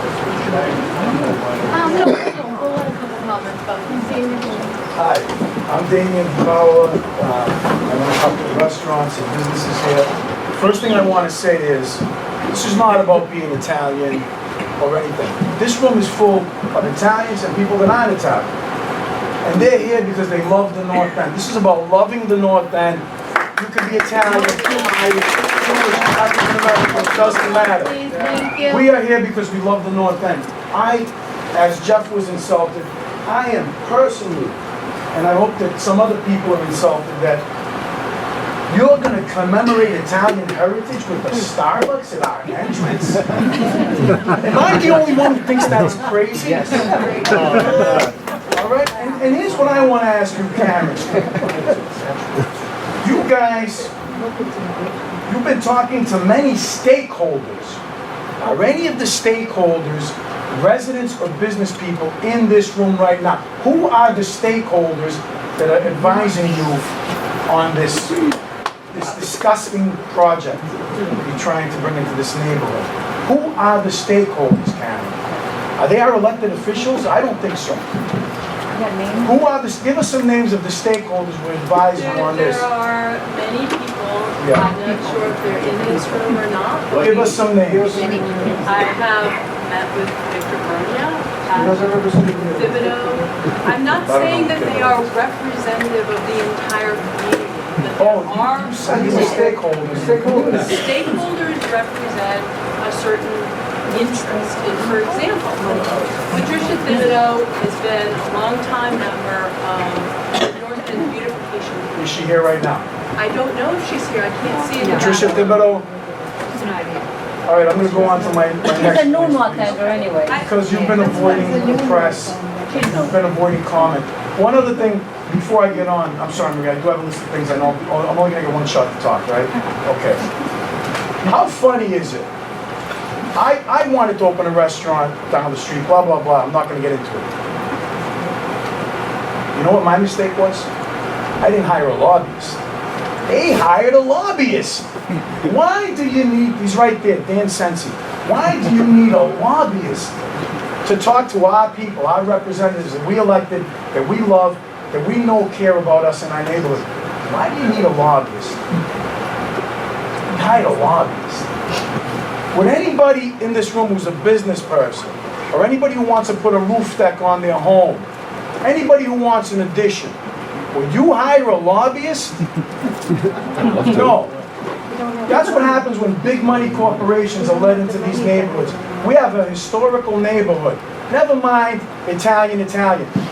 Speaker 10: Hi, I'm Damian Bauer. I run a couple of restaurants and businesses here. First thing I want to say is, this is not about being Italian or anything. This room is full of Italians and people that aren't Italian. And they're here because they love the North End. This is about loving the North End. You can be Italian, Irish, Jewish, African American, it doesn't matter.
Speaker 1: Thank you.
Speaker 10: We are here because we love the North End. As Jeff was insulted, I am personally, and I hope that some other people are insulted, that you're going to commemorate Italian heritage with the Starbucks at our entrance? Am I the only one who thinks that's crazy?
Speaker 2: Yes.
Speaker 10: All right, and here's what I want to ask you, Karen. You guys, you've been talking to many stakeholders. Are any of the stakeholders residents or business people in this room right now? Who are the stakeholders that are advising you on this disgusting project that you're trying to bring into this neighborhood? Who are the stakeholders, Karen? Are they our elected officials? I don't think so. Who are give us some names of the stakeholders who advise you on this.
Speaker 4: There are many people,
Speaker 10: Yeah.
Speaker 4: I'm not sure if they're in this room or not.
Speaker 10: Give us some names.
Speaker 4: I have met with Victor Bernia, Thibodeau. I'm not saying that they are representative of the entire community, but there are
Speaker 10: You said you were stakeholders.
Speaker 4: stakeholders represent a certain interest in, for example, Patricia Thibodeau has been a longtime member of the North End Beautification Committee.
Speaker 10: Is she here right now?
Speaker 4: I don't know if she's here, I can't see it.
Speaker 10: Patricia Thibodeau? All right, I'm going to go on to my next.
Speaker 9: She's a new North Ender anyway.
Speaker 10: Because you've been avoiding the press, you've been avoiding comment. One other thing, before I get on, I'm sorry, Maria, I do have a list of things I know. I'm only going to get one shot to talk, right? Okay. How funny is it? I wanted to open a restaurant down the street, blah, blah, blah. I'm not going to get into it. You know what my mistake was? I didn't hire a lobbyist. They hired a lobbyist. Why do you need, he's right there, Dan Sensi. Why do you need a lobbyist to talk to our people, our representatives that we elected, that we love, that we know care about us in our neighborhood? Why do you need a lobbyist? You hired a lobbyist. Would anybody in this room who's a business person, or anybody who wants to put a roof deck on their home, anybody who wants an addition, would you hire a lobbyist? No. That's what happens when big money corporations are led into these neighborhoods. We have a historical neighborhood. Never mind Italian. It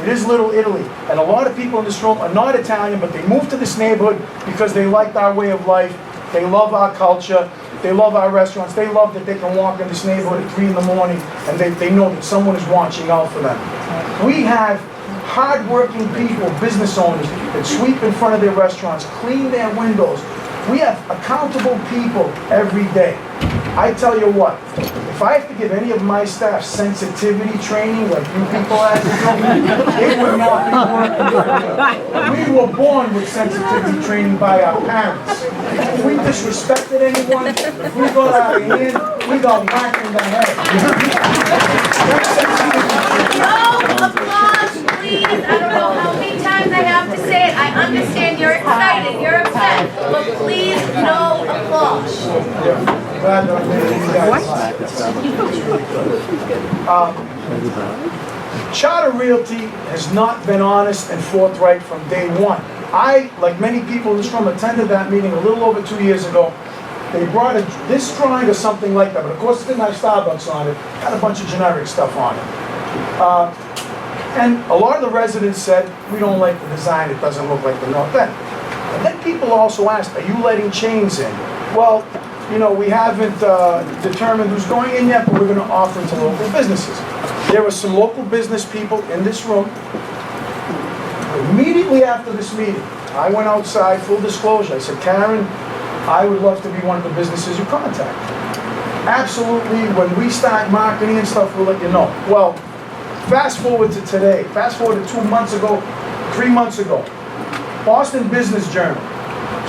Speaker 10: is Little Italy. And a lot of people in this room are not Italian, but they moved to this neighborhood because they liked our way of life. They love our culture. They love our restaurants. They love that they can walk in this neighborhood at 3 in the morning and they know that someone is watching out for them. We have hardworking people, business owners that sweep in front of their restaurants, clean their windows. We have accountable people every day. I tell you what, if I have to give any of my staff sensitivity training like you people have to do, it would not be working. We were born with sensitivity training by our parents. If we disrespected anyone, if we got out of hand, we got whacked in the head.
Speaker 1: No applause, please. I don't know how many times I have to say it. I understand you're excited, you're upset, but please, no applause.
Speaker 10: Glad that I made you guys laugh. Charter Realty has not been honest and forthright from day one. I, like many people in this room, attended that meeting a little over 2 years ago. They brought this drawing or something like that, but of course it didn't have Starbucks on it. It had a bunch of generic stuff on it. And a lot of the residents said, we don't like the design, it doesn't look like the North End. And then people also asked, are you letting chains in? Well, you know, we haven't determined who's going in yet, but we're going to offer it to local businesses. There were some local business people in this room. Immediately after this meeting, I went outside, full disclosure. I said, Karen, I would love to be one of the businesses you contact. Absolutely, when we start marketing and stuff, we'll let you know. Well, fast forward to today. Fast forward to 2 months ago, 3 months ago. Boston Business Journal,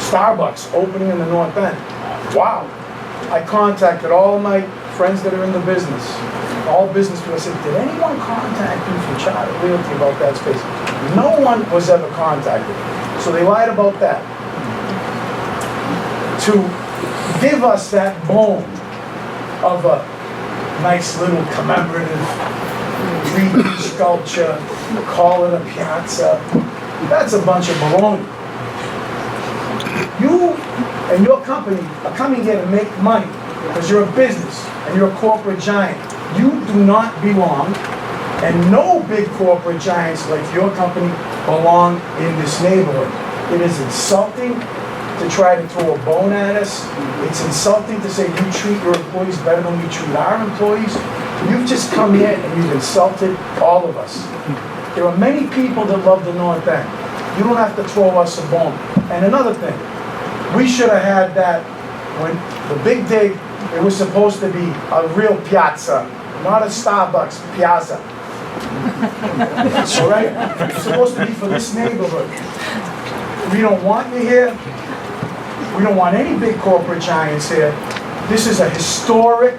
Speaker 10: Starbucks opening in the North End. Wow. I contacted all my friends that are in the business, all business people. I said, did anyone contact you from Charter Realty about that space? No one was ever contacted. So they lied about that. To give us that bone of a nice little commemorative 3D sculpture, call it a piazza, that's a bunch of baloney. You and your company are coming here to make money because you're a business and you're a corporate giant. You do not belong, and no big corporate giants like your company belong in this neighborhood. It is insulting to try to throw a bone at us. It's insulting to say you treat your employees better than we treat our employees. You've just come here and you've insulted all of us. There are many people that love the North End. You don't have to throw us a bone. And another thing, we should have had that when the big day, it was supposed to be a real piazza, not a Starbucks piazza. All right? It's supposed to be for this neighborhood. We don't want you here. We don't want any big corporate giants here. This is a historic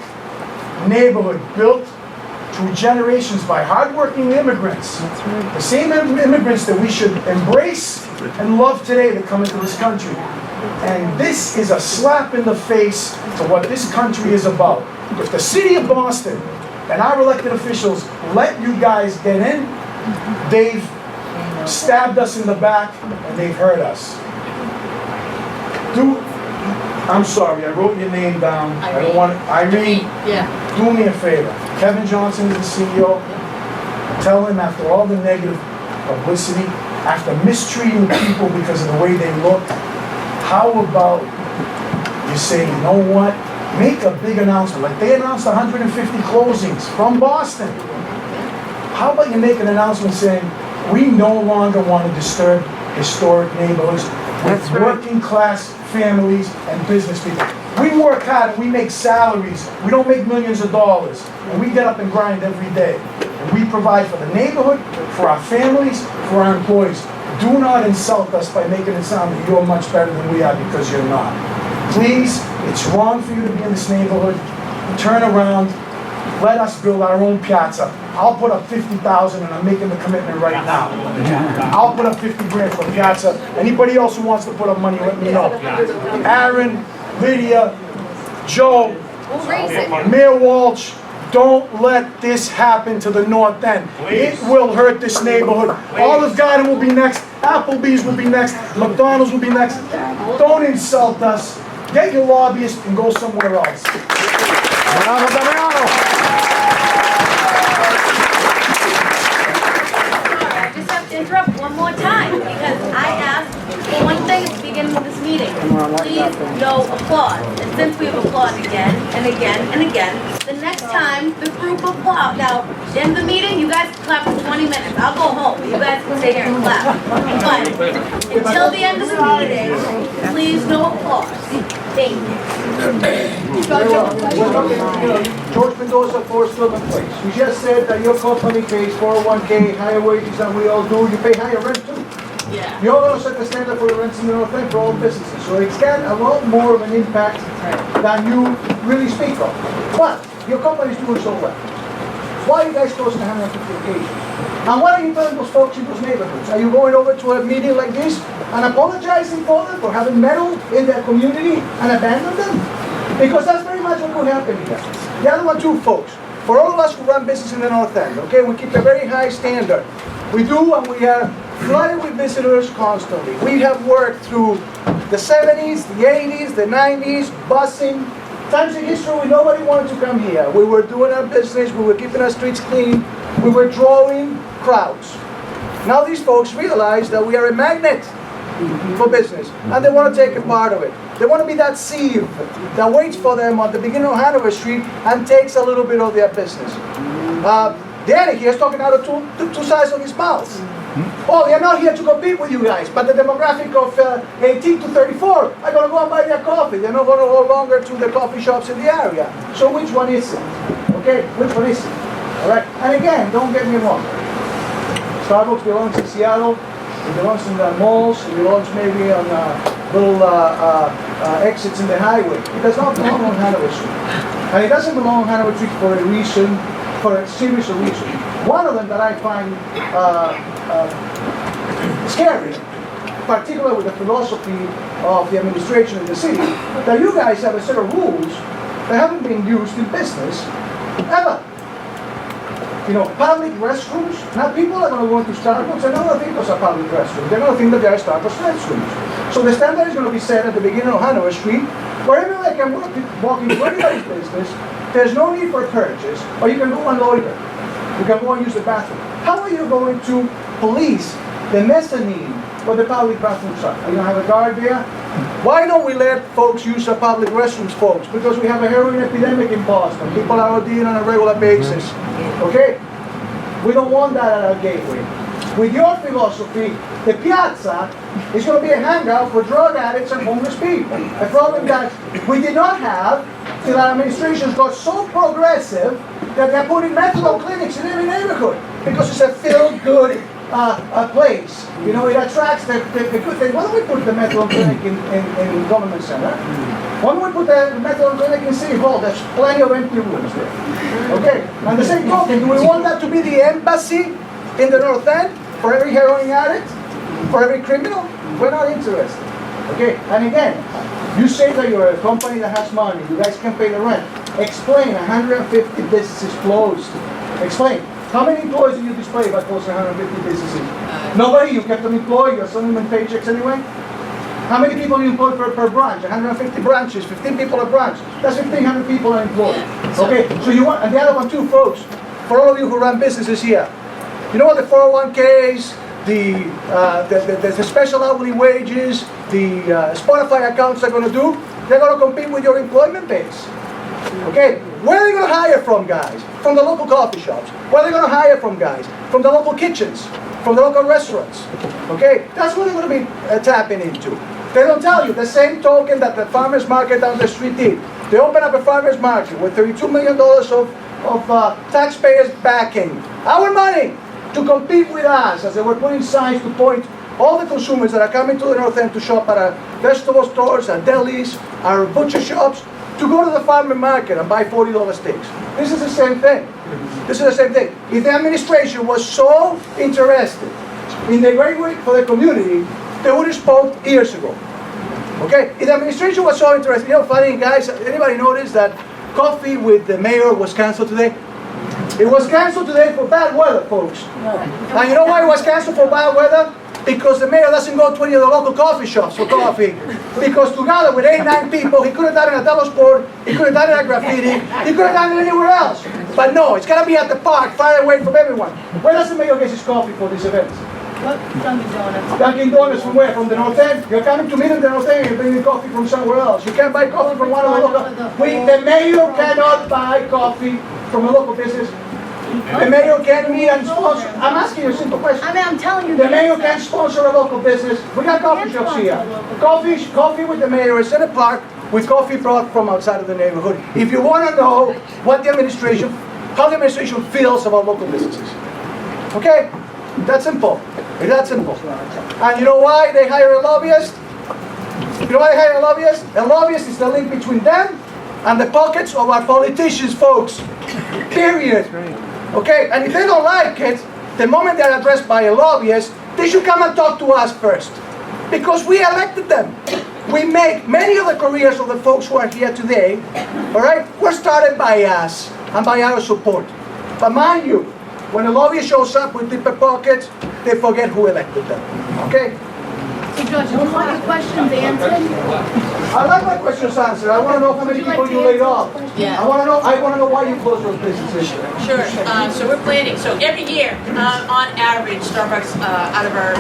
Speaker 10: neighborhood built through generations by hardworking immigrants. The same immigrants that we should embrace and love today that come into this country. And this is a slap in the face to what this country is about. If the city of Boston and our elected officials let you guys get in, they've stabbed us in the back and they've hurt us. I'm sorry, I wrote your name down. I don't want Irene.
Speaker 12: Yeah.
Speaker 10: Do me a favor. Kevin Johnson is the CEO. Tell him after all the negative publicity, after mistreating people because of the way they look, how about you say, you know what? Make a big announcement. Like they announced 150 closings from Boston. How about you make an announcement saying, we no longer want to disturb historic neighborhoods with working class families and business people. We work hard and we make salaries. We don't make millions of dollars. And we get up and grind every day. And we provide for the neighborhood, for our families, for our employees. Do not insult us by making it sound that you're much better than we are, because you're not. Please, it's wrong for you to be in this neighborhood. Turn around. Let us build our own piazza. I'll put up $50,000 and I'm making the commitment right now. I'll put up 50 grand for a piazza. Anybody else who wants to put up money, let me know. Aaron, Lydia, Joe, Mayor Walsh, don't let this happen to the North End. It will hurt this neighborhood. Olive Garden will be next. Applebee's will be next. McDonald's will be next. Don't insult us. Get your lobbyists and go somewhere else.
Speaker 1: I just have to interrupt one more time because I asked for one thing at the beginning of this meeting. Please, no applause. And since we have applauded again and again and again, the next time, the group will clap. Now, at the end of the meeting, you guys can clap for 20 minutes. I'll go home, but you guys can stay here and clap. But until the end of the meeting, please no applause. Thank you.
Speaker 10: George Mendoza, Forest Stillman Place. You just said that your company pays 401k, higher wages than we all do. You pay higher rent too.
Speaker 12: Yeah.
Speaker 10: You all set the standard for the rents in the North End for all businesses. So it's got a lot more of an impact than you really speak of. But your company's doing so well. Why are you guys closing 150 occasions? And what are you telling those folks in those neighborhoods? Are you going over to a meeting like this and apologizing for them for having meddled in their community and abandoned them? Because that's very much what could happen here. The other one too, folks. For all of us who run business in the North End, okay, we keep a very high standard. We do, and we are flooded with visitors constantly. We have worked through the 70s, the 80s, the 90s, busing. Times in history when nobody wanted to come here. We were doing our business, we were keeping our streets clean, we were drawing crowds. Now these folks realize that we are a magnet for business, and they want to take a part of it. They want to be that sieve that waits for them at the beginning of Hanover Street and takes a little bit of their business. Danny here is talking out of two sides of his mouth. Oh, they're not here to compete with you guys, but the demographic of 18 to 34 are going to go and buy their coffee. They're not going to go longer to the coffee shops in the area. So which one is it? Okay, which one is it? All right, and again, don't get me wrong. Starbucks belongs in Seattle. It belongs in the malls. It belongs maybe on little exits in the highway. It does not belong on Hanover Street. And it doesn't belong on Hanover Street for a reason, for a series of reasons. One of them that I find scary, particularly with the philosophy of the administration in the city, that you guys have a set of rules that haven't been used in business ever. You know, public restrooms. Now people are going to go into Starbucks and they're going to think those are public restrooms. They're going to think that they are Starbucks restrooms. So the standard is going to be set at the beginning of Hanover Street, where everybody can walk into anybody's business. There's no need for a purchase, or you can go and loiter. You can go and use the bathroom. How are you going to police the mezzanine where the public bathrooms are? Are you going to have a guard there? Why don't we let folks use the public restrooms, folks? Because we have a heroin epidemic in Boston. People are ODing on a regular basis. Okay? We don't want that at our gateway. With your philosophy, the piazza is going to be a hangout for drug addicts and homeless people. A problem that we did not have till our administrations got so progressive that they're putting methadone clinics in every neighborhood because it's a feel-good place. You know, it attracts the good thing. Why don't we put the methadone clinic in Government Center? Why don't we put the methadone clinic in City Hall? There's plenty of empty rooms there. Okay? And the same token, do we want that to be the embassy in the North End for every heroin addict? For every criminal? We're not interested. Okay? And again, you say that you're a company that has money. You guys can pay the rent. Explain 150 businesses closed. Explain. How many employees do you display by closing 150 businesses? Nobody? You kept them employed? You're sending them paychecks anyway? How many people do you employ per branch? 150 branches, 15 people a branch. That's 1,500 people are employed. Okay, so you want, and the other one too, folks, for all of you who run businesses here, you know what the 401ks, the special hourly wages, the Spotify accounts are going to do? They're going to compete with your employment base. Okay, where are they going to hire from, guys? From the local coffee shops. Where are they going to hire from, guys? From the local kitchens, from the local restaurants. Okay, that's what they're going to be tapping into. They don't tell you the same token that the farmers market down the street did. They opened up a farmers market with $32 million of taxpayers backing our money to compete with us, as they were putting signs to point all the consumers that are coming to the North End to shop at our vegetable stores, our delis, our butcher shops, to go to the farmer market and buy $40 steaks. This is the same thing. This is the same thing. If the administration was so interested in the great work for the community, they would have spoke years ago. Okay? If the administration was so interested, you know, funny guys, anybody notice that coffee with the mayor was canceled today? It was canceled today for bad weather, folks. And you know why it was canceled for bad weather? Because the mayor doesn't go to any of the local coffee shops for coffee. Because together with 8, 9 people, he could have done it at Double Sport, he could have done it at Graffiti, he could have done it anywhere else. But no, it's got to be at the park, far away from everyone. Where does the mayor get his coffee for these events?
Speaker 1: Dunkin' Donuts.
Speaker 10: Dunkin' Donuts from where? From the North End? You're coming to meet in the North End, you're bringing coffee from somewhere else. You can't buy coffee from one of the local. The mayor cannot buy coffee from a local business? The mayor can meet and sponsor, I'm asking you a simple question.
Speaker 1: I'm telling you.
Speaker 10: The mayor can sponsor a local business. We got coffee shops here. Coffee with the mayor is in a park with coffee brought from outside of the neighborhood. If you want to know what how the administration feels about local businesses. Okay? That's simple. It's that simple. And you know why they hire a lobbyist? You know why they hire a lobbyist? A lobbyist is the link between them and the pockets of our politicians, folks. Period. Okay? And if they don't like it, the moment they're addressed by a lobbyist, they should come and talk to us first. Because we elected them. We make many of the careers of the folks who are here today, all right, were started by us and by our support. But mind you, when a lobbyist shows up with deeper pockets, they forget who elected them. Okay?
Speaker 1: So George, do you want your questions answered?
Speaker 10: I like my questions answered. I want to know how many people you laid off.
Speaker 12: Yeah.
Speaker 10: I want to know why you closed those businesses.
Speaker 12: Sure, so we're planning, so every year, on average, Starbucks, out of our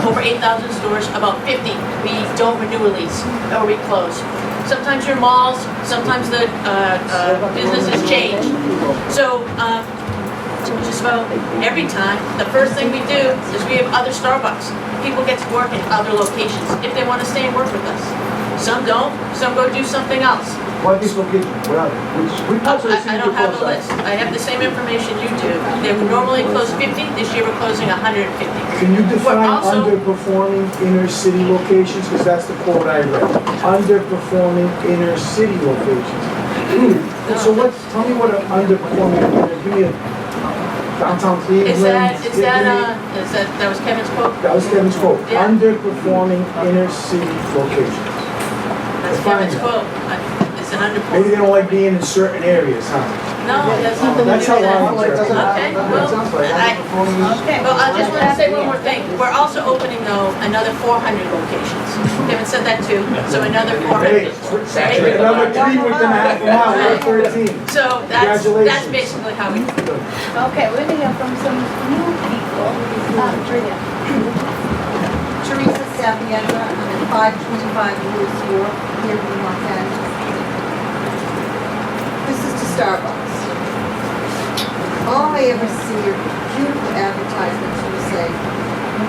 Speaker 12: over 8,000 stores, about 50, we don't renew a lease, or we close. Sometimes your malls, sometimes the businesses change. So, just about every time, the first thing we do is we have other Starbucks. People get to work in other locations if they want to stay and work with us. Some don't, some go do something else.
Speaker 10: What is location? What are they?
Speaker 12: I don't have a list. I have the same information you do. They would normally close 50, this year we're closing 150.
Speaker 10: Can you define
Speaker 12: also-
Speaker 10: underperforming inner city locations? Because that's the quote I read. Underperforming inner city locations. So tell me what an underperforming, give me a downtown Cleveland.
Speaker 12: That was Kevin's quote?
Speaker 10: That was Kevin's quote.
Speaker 12: Yeah.
Speaker 10: Underperforming inner city locations.
Speaker 12: That's Kevin's quote. It's an
Speaker 10: Maybe
Speaker 12: underperforming.
Speaker 10: they don't like being in certain areas, huh?
Speaker 12: No, that's nothing to do
Speaker 10: That's
Speaker 12: with
Speaker 10: how
Speaker 12: that.
Speaker 10: I interpret it.
Speaker 12: Okay, well, I just want to say one more thing. We're also opening though another 400 locations. Kevin said that too, so another 400.
Speaker 10: Hey, another 3 within half an hour, we're 13.
Speaker 12: So that's basically how we do it.
Speaker 1: Okay, we're gonna hear from some new people.
Speaker 6: Teresa Sapienza, I'm at 525 Lewis Wharf, here in North End. This is to Starbucks. All I ever see are beautiful advertisements who say,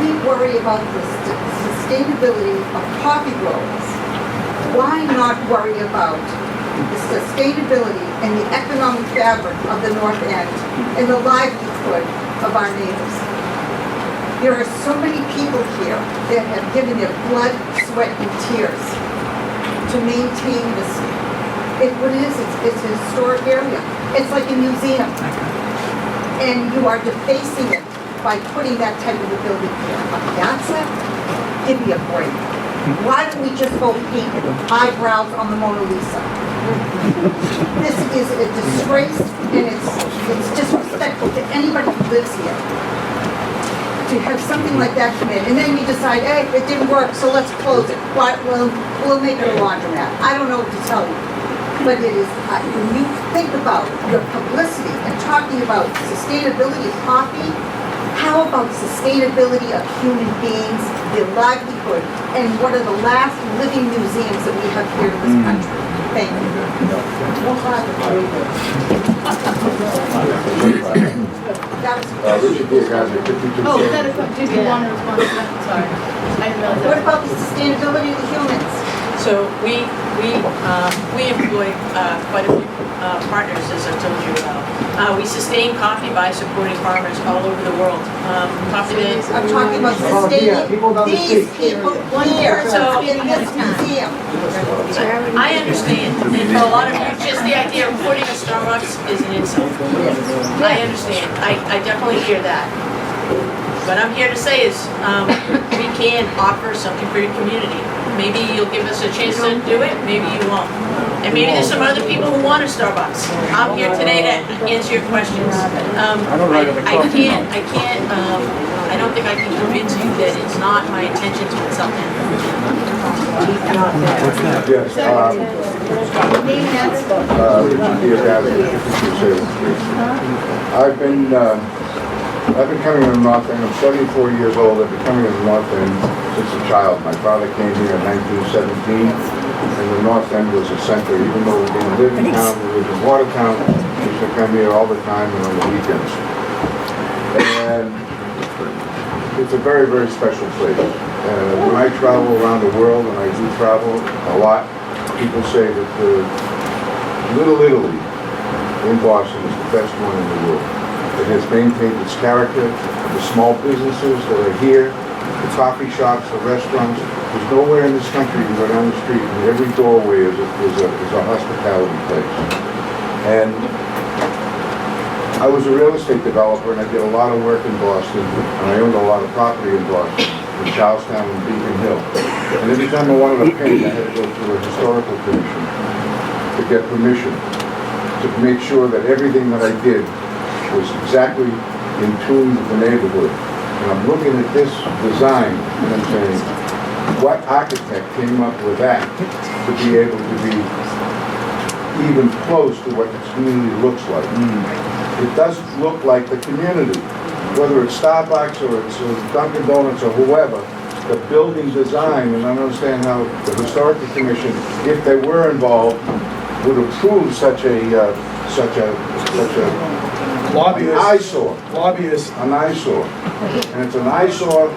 Speaker 6: we worry about the sustainability of coffee growers. Why not worry about the sustainability and the economic fabric of the North End and the livelihood of our neighbors? There are so many people here that have given their blood, sweat, and tears to maintain this. What it is, it's a historic area. It's like a museum. And you are defacing it by putting that type of a building here. A piazza? Give me a break. Why don't we just go paint eyebrows on the Mona Lisa? This is a disgrace, and it's disrespectful to anybody who lives here. To have something like that come in, and then you decide, hey, it didn't work, so let's close it. Why, we'll make it a laundromat. I don't know what to tell you. But it is, when you think about your publicity and talking about sustainability of coffee, how about sustainability of human beings, their livelihood, and one of the last living museums that we have here in this country? Thank you.
Speaker 1: Did you want to respond to that? Sorry. I didn't realize that.
Speaker 6: What about the sustainability of the humans?
Speaker 12: So we employ quite a few partners, as I told you about. We sustain coffee by supporting farmers all over the world. Coffee Day.
Speaker 6: I'm talking about sustaining these people here,
Speaker 12: So-
Speaker 6: in this museum.
Speaker 12: I understand, and for a lot of you, just the idea of putting a Starbucks is an insult. I understand, I definitely hear that. What I'm here to say is, we can offer something for your community. Maybe you'll give us a chance to do it, maybe you won't. And maybe there's some other people who want a Starbucks. I'm here today to answer your questions. I don't think I can convince you that it's not my intention to insult anyone.
Speaker 14: I've been coming to the North End. I'm 74 years old. I've been coming to the North End since a child. My father came here in 1917, and the North End was a center. Even though we didn't live in town, we lived in Watertown. used to come here all the time and on the weekends. And it's a very, very special place. When I travel around the world, and I do travel a lot, people say that Little Italy in Boston is the best one in the world. It has maintained its character, the small businesses that are here, the coffee shops, the restaurants. There's nowhere in this country you can go down the street and every doorway is a hospitality place. And I was a real estate developer and I did a lot of work in Boston, and I owned a lot of property in Boston, in Charlestown and Beacon Hill. And every time I wanted to paint, I had to go through a historical commission to get permission to make sure that everything that I did was exactly in tune with the neighborhood. And I'm looking at this design and I'm saying, what architect came up with that to be able to be even close to what this community looks like? It doesn't look like the community. Whether it's Starbucks or it's Dunkin' Donuts or whoever, the building design, and I don't understand how the Historical Commission, if they were involved, would approve such a eyesore. An eyesore. And it's an eyesore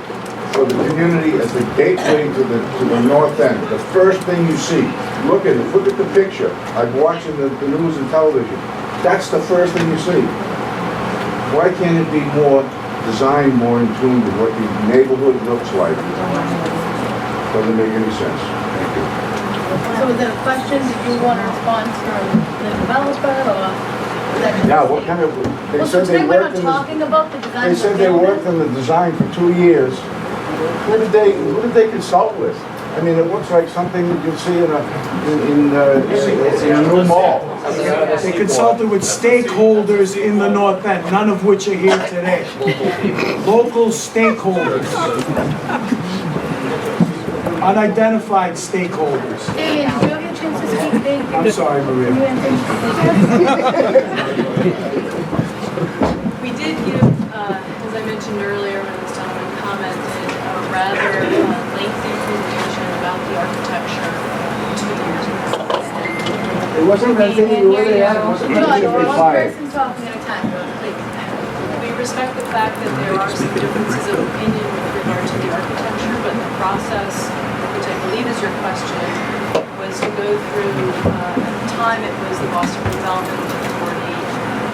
Speaker 14: for the community as the gateway to the north end. The first thing you see, look at it, look at the picture. I'm watching the news and television. That's the first thing you see. Why can't it be more designed, more in tune with what the neighborhood looks like? Doesn't make any sense. Thank you.
Speaker 1: So is it a question, did you want a response from the developer, or?
Speaker 14: Yeah, what kind of, they
Speaker 1: Well, so
Speaker 14: said they
Speaker 1: today we're
Speaker 14: worked
Speaker 1: not
Speaker 14: in
Speaker 1: talking about the design.
Speaker 14: they said they worked on the design for 2 years. Who did they consult with? I mean, it looks like something that you'd see in a new mall.
Speaker 10: They consulted with stakeholders in the North End, none of which are here today. Local stakeholders. Unidentified stakeholders.
Speaker 1: Damien, did you have a chance to speak? Thank you.
Speaker 10: I'm sorry, Maria.
Speaker 4: We did give, as I mentioned earlier when this gentleman commented, a rather lengthy presentation about the architecture 2 years ago.
Speaker 10: It wasn't anything you really had, it wasn't
Speaker 1: No,
Speaker 10: anything
Speaker 1: one
Speaker 10: required.
Speaker 1: person talking at a time, please.
Speaker 4: We respect the fact that there are some differences of opinion with regard to the architecture, but the process, which I believe is your question, was to go through, at the time it was the Boston Redevelopment Authority.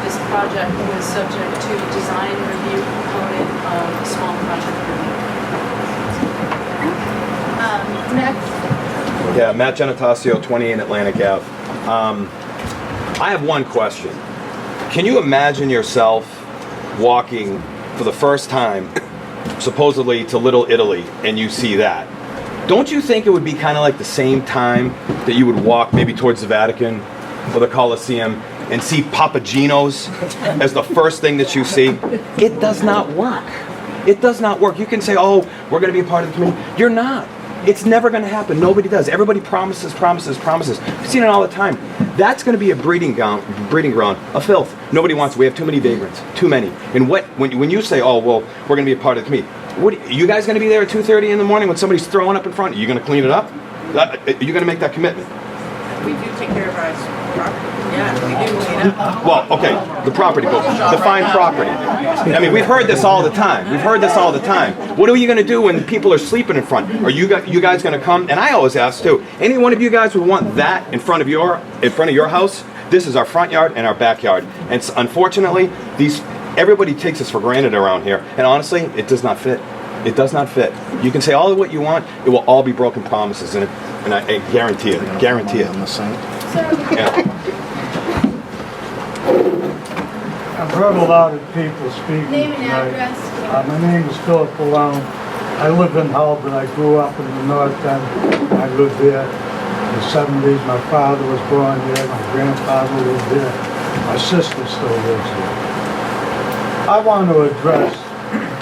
Speaker 4: This project was subject to a design review component of a small project review.
Speaker 1: Next.
Speaker 15: Yeah, Matt Genotasio, 28 Atlantic Ave. I have one question. Can you imagine yourself walking for the first time, supposedly to Little Italy, and you see that? Don't you think it would be kind of like the same time that you would walk maybe towards the Vatican or the Colosseum and see Papagino's as the first thing that you see? It does not work. It does not work. You can say, oh, we're going to be a part of the community. You're not. It's never going to happen. Nobody does. Everybody promises, promises, promises. We've seen it all the time. That's going to be a breeding ground of filth. Nobody wants. We have too many vagrants. Too many. And when you say, oh, well, we're going to be a part of the community, what, you guys going to be there at 2:30 in the morning when somebody's throwing up in front? Are you going to clean it up? Are you going to make that commitment?
Speaker 12: We do take care of our property. Yeah, we do clean up.
Speaker 15: Well, okay, the property, but define property. I mean, we've heard this all the time. We've heard this all the time. What are you going to do when people are sleeping in front? Are you guys going to come? And I always ask too. Any one of you guys would want that in front of your house? This is our front yard and our backyard. And unfortunately, everybody takes this for granted around here. And honestly, it does not fit. It does not fit. You can say all of what you want. It will all be broken promises, and I guarantee it. Guarantee it. Yeah.
Speaker 10: I've heard a lot of people speaking
Speaker 1: Name and
Speaker 10: tonight.
Speaker 1: address.
Speaker 10: My name is Philip Malone. I live in Hull, but I grew up in the North End. I lived there in the 70s. My father was born here. My grandfather lived here. My sister still lives here. I want to address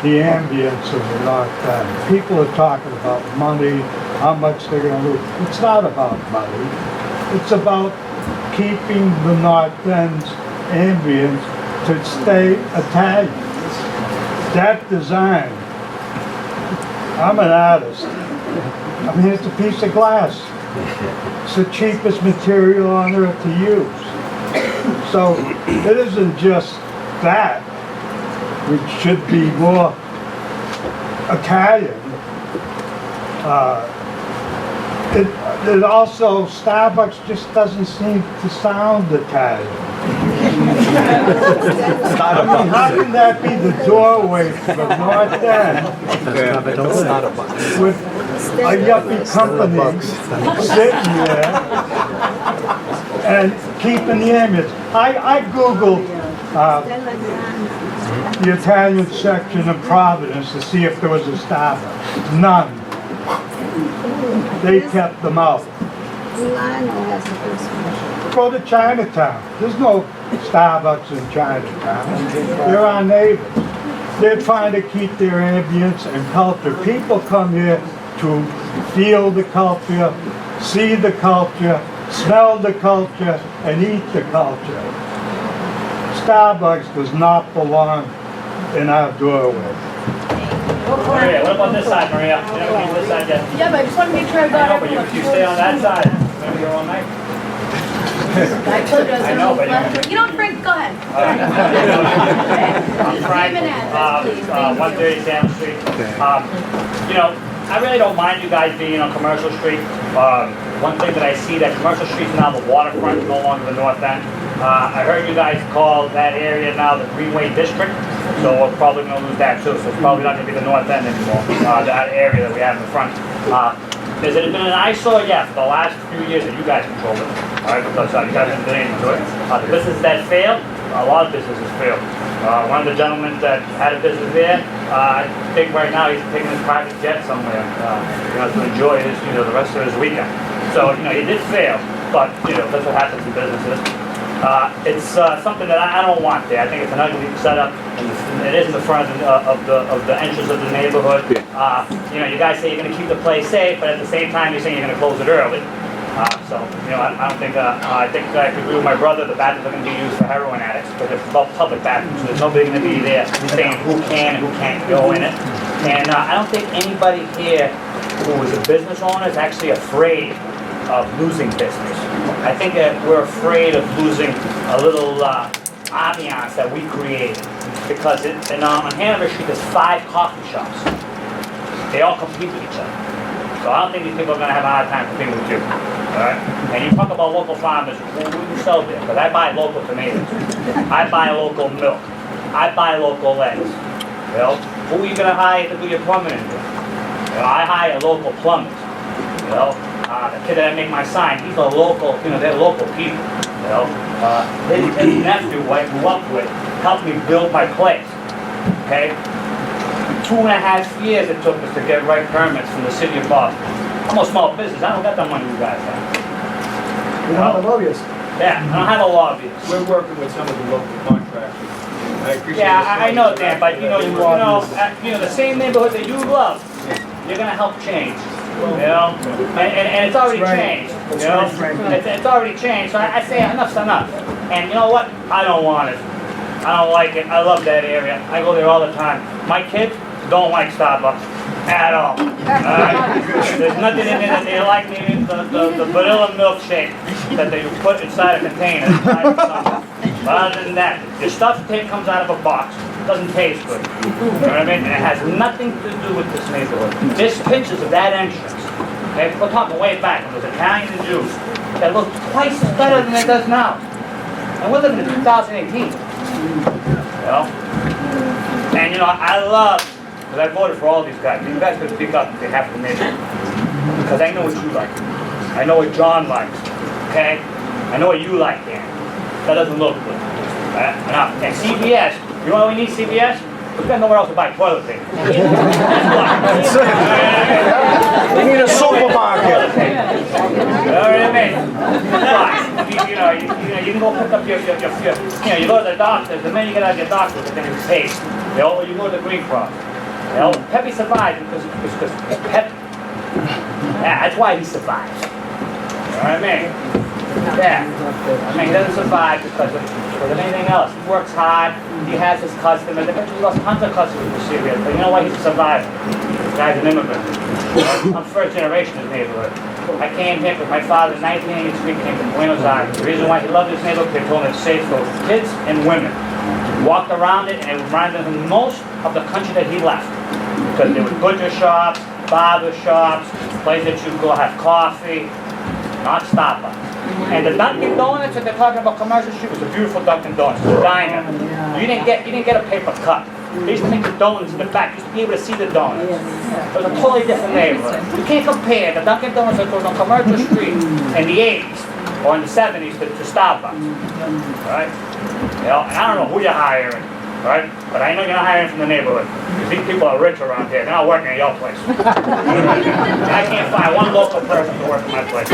Speaker 10: the ambience of the North End. People are talking about money, how much they're going to lose. It's not about money. It's about keeping the North End's ambience to stay Italian. That design, I'm an artist. I mean, it's a piece of glass. It's the cheapest material on earth to use. So it isn't just that, which should be more Italian. It also, Starbucks just doesn't seem to sound Italian. How can that be the doorway to the North End with a yuppie company sitting there and keeping the image? I Googled the Italian section of Providence to see if there was a Starbucks. None. They kept them out. Go to Chinatown. There's no Starbucks in Chinatown. They're our neighbors. They're trying to keep their ambience and culture. People come here to feel the culture, see the culture, smell the culture, and eat the culture. Starbucks does not belong in our doorway.
Speaker 8: Maria, what about this side, Maria? You never been this side yet?
Speaker 1: Yeah, but I just want to make sure I
Speaker 8: I
Speaker 1: got
Speaker 8: know, but
Speaker 1: everyone.
Speaker 8: you stay on that side. You're gonna be here all night.
Speaker 1: I told you I was
Speaker 8: I know, but
Speaker 1: left. You know, Frank, go ahead.
Speaker 8: I'm Frank,
Speaker 1: Name and address, please. Thank you.
Speaker 8: 130 Salem Street. You know, I really don't mind you guys being on Commercial Street. One thing that I see that Commercial Street's now the waterfront, no longer the North End. I heard you guys call that area now the Greenway District, so we're probably going to lose that too. So it's probably not going to be the North End anymore, that area that we have in the front. Has it been an eyesore? Yeah, for the last few years that you guys control it. All right, because you guys have been into it. The businesses that failed, a lot of businesses failed. One of the gentlemen that had a business there, I think right now he's taking his private jet somewhere, to enjoy his, the rest of his weekend. So, he did fail, but, that's what happens in businesses. It's something that I don't want there. I think it's an ugly setup, and it is in the front of the entrance of the neighborhood. You guys say you're going to keep the place safe, but at the same time you're saying you're going to close it early. I don't think, I think I could agree with my brother, the bathrooms are going to be used for heroin addicts, but they're public bathrooms, so there's nobody going to be there saying who can and who can't go in it. And I don't think anybody here who is a business owner is actually afraid of losing business. I think that we're afraid of losing a little ambiance that we created, because on Hanover Street there's 5 coffee shops. They all compete with each other. So I don't think these people are going to have a hard time competing with you. All right? And you talk about local farmers, who do you sell there? Because I buy local tomatoes. I buy local milk. I buy local eggs. Who are you going to hire to do your plumbing in here? I hire local plumbers. The kid that I make my sign, he's a local, they're local people. His nephew, who I grew up with, helped me build my place. Okay? 2.5 years it took us to get right permits from the city of Boston. I'm a small business. I don't got that money you guys have.
Speaker 10: You don't have a lobbyist?
Speaker 8: Yeah, I don't have a lobbyist.
Speaker 11: We're working with some of the local contractors. I appreciate
Speaker 8: I know that, but the same neighborhood that you love, you're gonna help change. And it's already changed. It's already changed. So I say enough's enough. And you know what? I don't want it. I don't like it. I love that area. I go there all the time. My kids don't like Starbucks at all. There's nothing in there that they like. The vanilla milkshake that they put inside a container. But other than that, your stuff comes out of a box. Doesn't taste good. You know what I mean? And it has nothing to do with this neighborhood. There's pictures of that entrance. Okay, we're talking way back when it was Italian and Jews. That looked twice as better than it does now. And we're living in 2018. And I love, because I voted for all these guys. These guys could speak up on behalf of the neighborhood. Because I know what you like. I know what John likes. Okay? I know what you like, Dan. That doesn't look good. And CVS, you know why we need CVS? We've got nowhere else to buy toilet paper.
Speaker 10: We need a supermarket.
Speaker 8: You know what I mean? You can go pick up your you go to the doctor, the minute you get out of your doctor, then you pay. You go to the Green Cross. Pepe survived because Pepe. Yeah, that's why he survives. You know what I mean? Yeah. He doesn't survive because of anything else. He works hard, he has his customers. He lost tons of customers for serious, but you know what? He's a survivor. This guy's an immigrant. I'm first generation in his neighborhood. I came here because my father in 1983 came from Buenos Aires. The reason why he loved this neighborhood, he told me it's safe for kids and women. He walked around it and it reminded him most of the country that he left. Because there were butcher shops, barber shops, places that you go have coffee, not Starbucks. And the Dunkin' Donuts that they're talking about Commercial Street was a beautiful Dunkin' Donuts, a diner. You didn't get a paper cup. They used to make the donuts in the back. You used to be able to see the donuts. It was a totally different neighborhood. You can't compare the Dunkin' Donuts that was on Commercial Street in the 80s or in the 70s to Starbucks. All right? You know, and I don't know who you're hiring, right? But I know you're not hiring from the neighborhood. Because these people are rich around here. They're not working at your place. And I can't find one local person to work at my place.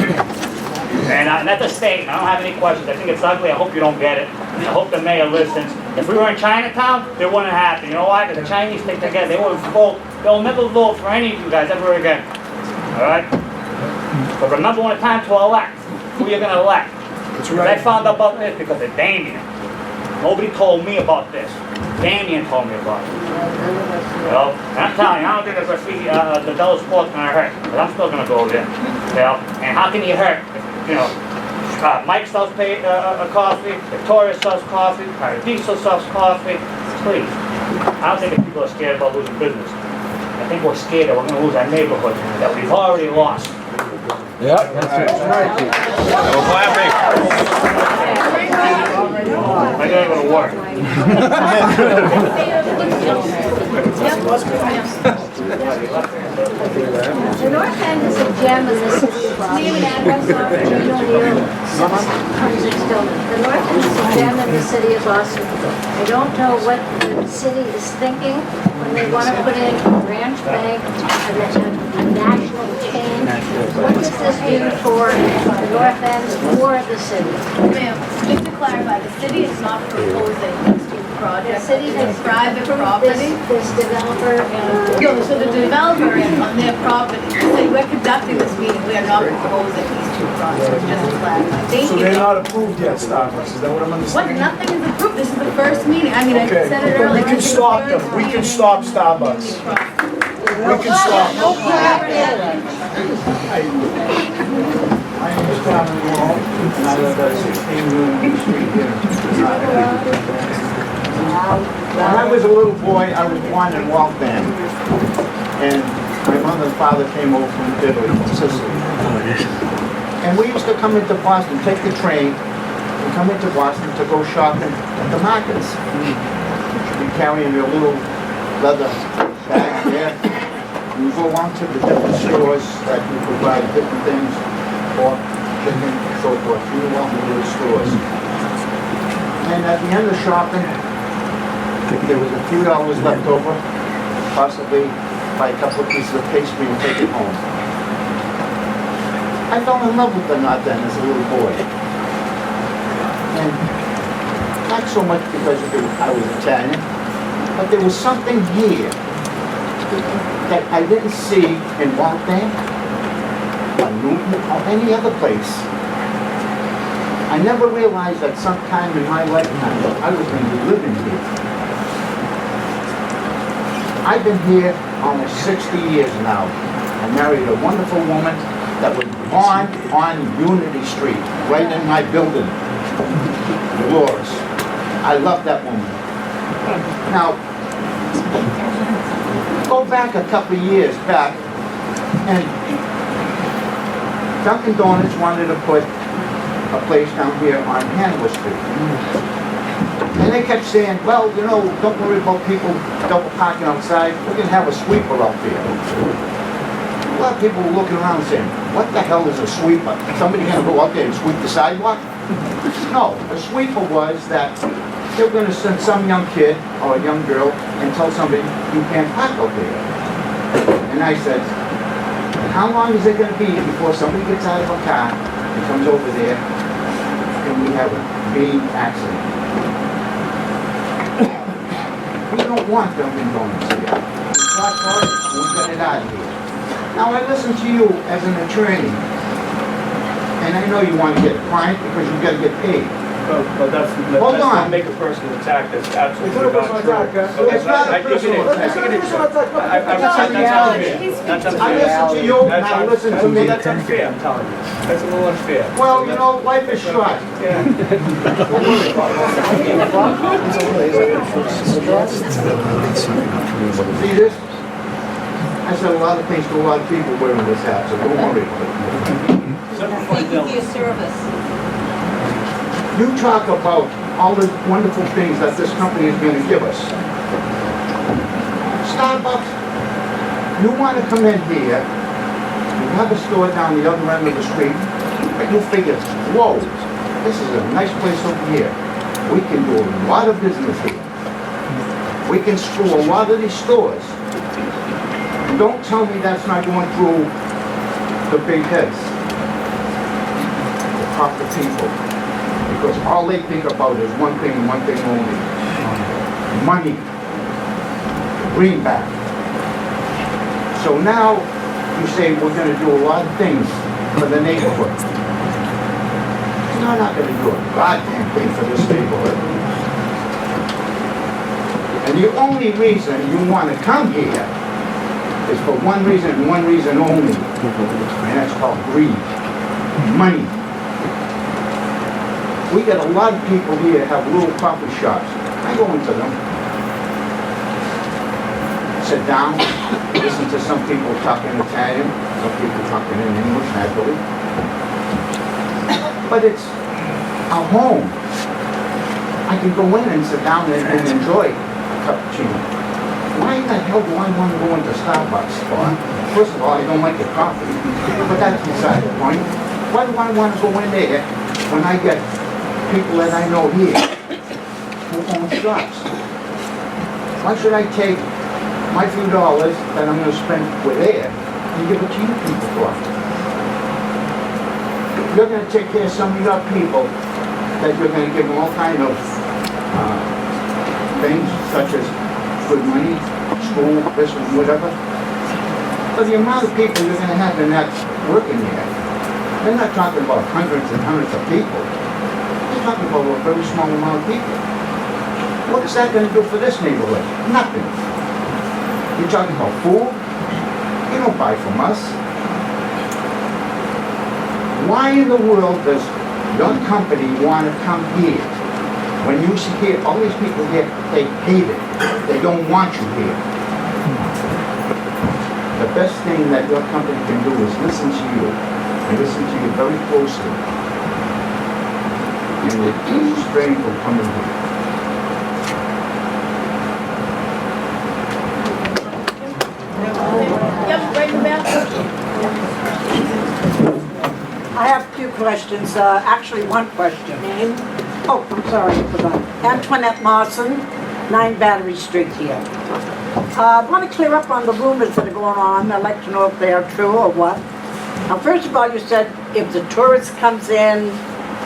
Speaker 8: And that's a statement. I don't have any questions. I think it's ugly. I hope you don't get it. I hope the mayor listens. If we were in Chinatown, it wouldn't happen. You know why? Because the Chinese stick together. They won't vote. They'll never vote for any of you guys ever again. All right? But remember when it's time to elect, who you're going to elect.
Speaker 3: That's right.
Speaker 8: I found out about this because of Damien. Nobody told me about this. Damien told me about it. You know? And I'm telling you, I don't think the graffiti, the Dulles Sport's going to hurt. But I'm still going to go there. You know? And how can you hurt? You know, Mike sells coffee, Victoria sells coffee, Paradiso sells coffee. Please. I don't think that people are scared about losing business. I think we're scared that we're going to lose our neighborhood that we've already lost.
Speaker 2: Yep, that's right.
Speaker 15: No clapping.
Speaker 8: I gotta go to work.
Speaker 9: The North End is a gem in the city of Boston. The North End is a gem in the city of Boston. I don't know what the city is thinking when they want to put in a branch bank, a national chain. What does this do for the North End or the city?
Speaker 1: Ma'am, just to clarify, the city is not proposing these two projects.
Speaker 9: The city has
Speaker 1: It's private property.
Speaker 9: This developer and...
Speaker 1: No, so the developer is on their property. So we're conducting this meeting, we are not proposing these two projects, just to clarify. Thank
Speaker 3: So
Speaker 1: you.
Speaker 3: they're not approved yet, Starbucks, is that what I'm
Speaker 1: What,
Speaker 3: understanding?
Speaker 1: nothing is approved, this is the first meeting, I mean, I
Speaker 3: Okay,
Speaker 1: said it
Speaker 3: but we
Speaker 1: earlier.
Speaker 3: can
Speaker 1: this is the
Speaker 3: stop
Speaker 1: first
Speaker 3: them, we can
Speaker 1: meeting.
Speaker 3: stop Starbucks. We can stop them.
Speaker 16: My name is Calvin Wall, and I live at 16 Union Street here. When I was a little boy, I was born in Waltham, and my mother and father came over from Italy, from Sicily. And we used to come into Boston, take the train, and come into Boston to go shopping at the markets. You'd be carrying your little leather bag there. You go on to the different stores that you could buy different things, pork, chicken, and so forth. You walk into the stores. And at the end of shopping, there was a few dollars left over, possibly buy a couple of pieces of pastry and take it home. I fell in love with the North End as a little boy. And not so much because I was Italian, but there was something here that I didn't see in Waltham, or Newton, or any other place. I never realized that sometime in my lifetime I was going to be living here. I've been here almost 60 years now. I married a wonderful woman that was born on Unity Street, right in my building. Dolores. I love that woman. Now, go back a couple of years back, and Dunkin' Donuts wanted to put a place down here on Hanover Street. And they kept saying, well, you know, don't worry about people double parking outside. We're going to have a sweeper out there. A lot of people were looking around saying, what the hell is a sweeper? Somebody going to go out there and sweep the sidewalk? No, a sweeper was that they were going to send some young kid or a young girl and tell somebody, you can't park out there. And I said, how long is it going to be before somebody gets out of a car and comes over there and we have a big accident? We don't want Dunkin' Donuts here. We fought for it, and we got it out of here. Now I listen to you as an attorney, and I know you want to get a client because you've got to get paid.
Speaker 11: But let's
Speaker 10: Hold on.
Speaker 11: not make a personal attack, that's absolutely
Speaker 10: It's not a
Speaker 11: not
Speaker 10: personal
Speaker 11: true.
Speaker 10: attack,
Speaker 11: Okay,
Speaker 10: it's not a
Speaker 11: I think it
Speaker 10: personal
Speaker 11: is.
Speaker 10: attack.
Speaker 11: I think it is.
Speaker 10: It's not a personal attack.
Speaker 11: That's unfair.
Speaker 10: I listen to you, now listen to me.
Speaker 11: That's unfair, I'm telling you. That's a little unfair.
Speaker 10: Well, you know, life is short.
Speaker 11: Yeah.
Speaker 10: See this? I said a lot of things to a lot of people wearing this hat, so don't worry about it.
Speaker 6: Thank you for your service.
Speaker 10: You talk about all the wonderful things that this company is going to give us. Starbucks, you want to come in here, you have a store down the other end of the street, but you figure, whoa, this is a nice place over here. We can do a lot of business here. We can screw a lot of these stores. Don't tell me that's not going through the big heads, the proper people. Because all they think about is one thing and one thing only. Money. Greenback. So now you say we're going to do a lot of things for the neighborhood. You're not going to do a goddamn thing for this neighborhood. And the only reason you want to come here is for one reason and one reason only. And that's called greed. Money. We got a lot of people here that have little coffee shops. I go into them. Sit down, listen to some people talking Italian, some people talking in English, naturally. But it's a home. I can go in and sit down and enjoy a cappuccino. Why in the hell do I want to go into Starbucks for? First of all, I don't like the coffee, but that's beside the point. Why do I want to go in there when I get people that I know here who own shops? Why should I take my few dollars that I'm going to spend with there and give it to you people for? You're going to take care of some of your people that you're going to give them all kind of things such as good money, school, business, whatever. But the amount of people you're going to have in that working there, they're not talking about hundreds and hundreds of people. They're talking about a very small amount of people. What is that going to do for this neighborhood? Nothing. You're talking about food? You don't buy from us. Why in the world does your company want to come here? When you see here, all these people here, they hate it. They don't want you here. The best thing that your company can do is listen to you, and listen to you very closely. And refrain from coming here.
Speaker 1: Yep, right in the back.
Speaker 17: I have a few questions, actually one question. Name? Oh, I'm sorry, I forgot. Antoinette Mawson, 9 Battery Street here. I want to clear up on the rumors that are going on. I'd like to know if they are true or what. Now, first of all, you said if the tourist comes in,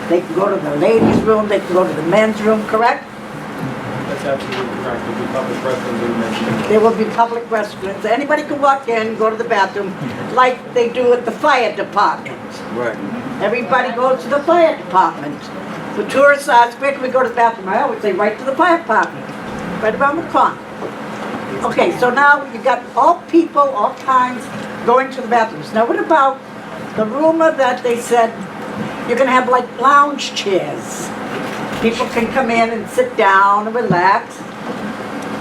Speaker 17: they can go to the ladies' room, they can go to the men's room, correct?
Speaker 11: That's absolutely correct. There'll be public restrooms in there.
Speaker 17: There will be public restrooms. Anybody can walk in, go to the bathroom, like they do at the fire department.
Speaker 2: Right.
Speaker 17: Everybody goes to the fire department. The tourists ask, where can we go to the bathroom? I always say, right to the fire department, right around the corner. Okay, so now you got all people, all kinds, going to the bathrooms. Now what about the rumor that they said you're gonna have like lounge chairs? People can come in and sit down and relax.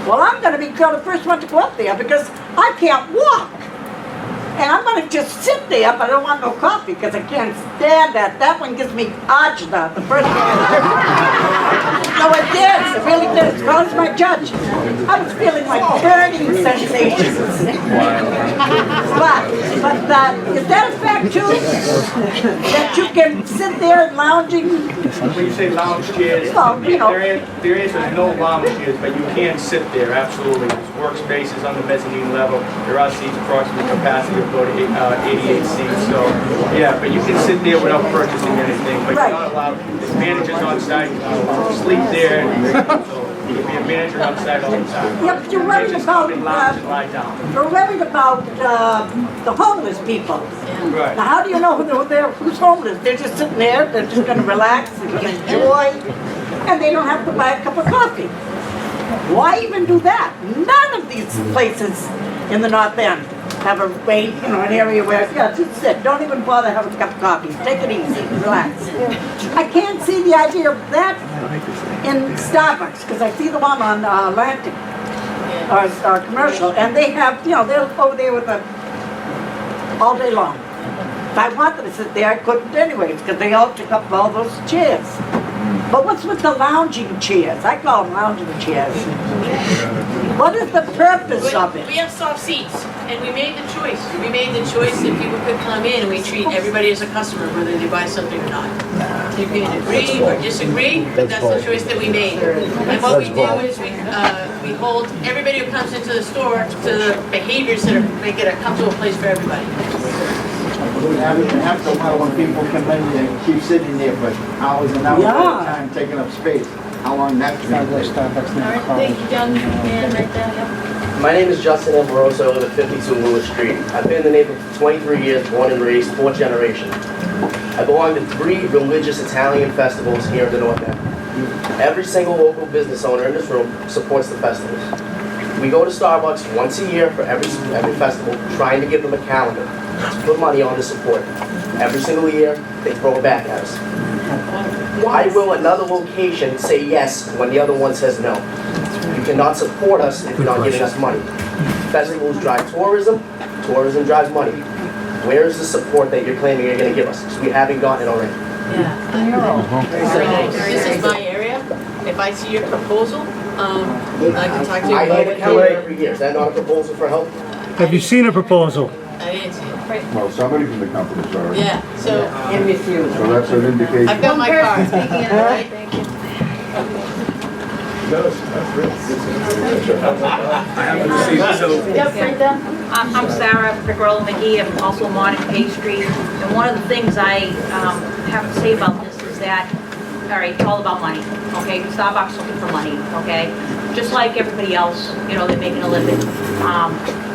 Speaker 17: Well, I'm gonna be the first one to go up there because I can't walk. And I'm gonna just sit there, but I don't want no coffee because I can't stand that. That one gives me agita, the first one. No, it did, it really did. As well as my judge. I was feeling like burning sensations. But is that a fact too? That you can sit there lounging?
Speaker 11: When you say lounge chairs,
Speaker 17: Well, you know.
Speaker 11: there is no lounge chairs, but you can sit there, absolutely. There's workspaces on the mezzanine level. There are seats approximately capacity of about 88 seats. So, yeah, but you can sit there without purchasing anything, but you're not allowed. There's managers on site, sleep there. So there'll be a manager on site all the time.
Speaker 17: Yeah, but you're worried about, you're worried about the homeless people.
Speaker 11: Right.
Speaker 17: Now, how do you know who's homeless? They're just sitting there, they're just gonna relax and enjoy, and they don't have to buy a cup of coffee. Why even do that? None of these places in the North End have a way, an area where, yeah, just sit, don't even bother having a cup of coffee, take it easy, relax. I can't see the idea of that in Starbucks, because I see the one on Atlantic, or Commercial, and they have, they're over there with a, all day long. If I wanted to sit there, I couldn't anyways, because they all took up all those chairs. But what's with the lounging chairs? I call them lounging chairs. What is the purpose of it?
Speaker 12: We have soft seats, and we made the choice. We made the choice that people could come in, and we treat everybody as a customer, whether they buy something or not. You can agree or disagree, but that's the choice that we made. And what we do is we hold everybody who comes into the store to the behaviors that make it a comfortable place for everybody.
Speaker 16: We have to allow when people come in and keep sitting there for hours and hours at a time, taking up space. How long that's going to take.
Speaker 12: All right, thank you, young man right there. Yep.
Speaker 18: My name is Justin Amoroso. I live at 52 Lewis Street. I've been in the neighborhood for 23 years, born and raised, 4th generation. I belong to 3 religious Italian festivals here in the North End. Every single local business owner in this room supports the festivals. We go to Starbucks once a year for every festival, trying to give them a calendar to put money on to support. Every single year, they throw it back at us. Why will another location say yes when the other one says no? You cannot support us if you're not giving us money. Festivals drive tourism, tourism drives money. Where is the support that you're claiming you're going to give us? Because we haven't gotten it already.
Speaker 12: Yeah. This is my area. If I see your proposal, I'd like to talk to you
Speaker 18: I
Speaker 12: about
Speaker 18: hand a
Speaker 12: it.
Speaker 18: calendar every year. Is that not a proposal for help?
Speaker 19: Have you seen a proposal?
Speaker 12: I didn't see it.
Speaker 14: Well, somebody from the company's already.
Speaker 12: Yeah, so
Speaker 14: So that's an indication.
Speaker 12: I've got my card. Right?
Speaker 4: Thank you.
Speaker 1: Yep, right there.
Speaker 20: I'm Sarah Pickrell McGee. I'm also on K Street. And one of the things I have to say about this is that, all right, it's all about money, okay? Starbucks looking for money, okay? Just like everybody else, they're making a living.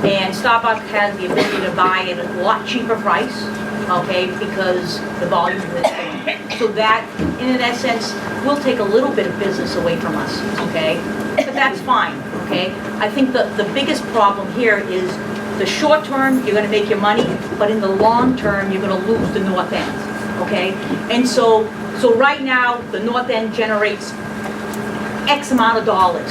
Speaker 20: And Starbucks has the ability to buy at a lot cheaper price, okay, because the volume is there. So that, in essence, will take a little bit of business away from us, okay? But that's fine, okay? I think the biggest problem here is the short term, you're gonna make your money, but in the long term, you're gonna lose the North End, okay? And so right now, the North End generates X amount of dollars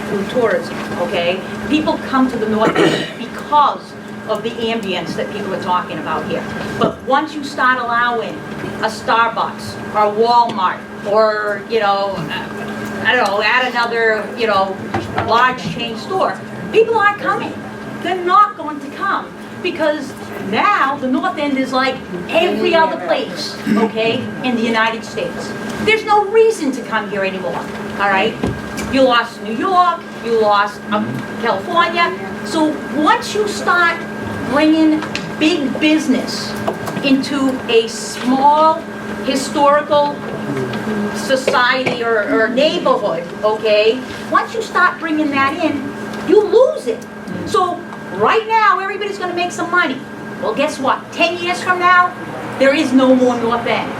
Speaker 20: through tourism, okay? People come to the North End because of the ambience that people are talking about here. But once you start allowing a Starbucks or Walmart or, I don't know, add another, large chain store, people aren't coming. They're not going to come because now the North End is like every other place, okay, in the United States. There's no reason to come here anymore, all right? You lost New York, you lost California. So once you start bringing big business into a small historical society or neighborhood, okay, once you start bringing that in, you lose it. So right now, everybody's going to make some money. Well, guess what? 10 years from now, there is no more North End,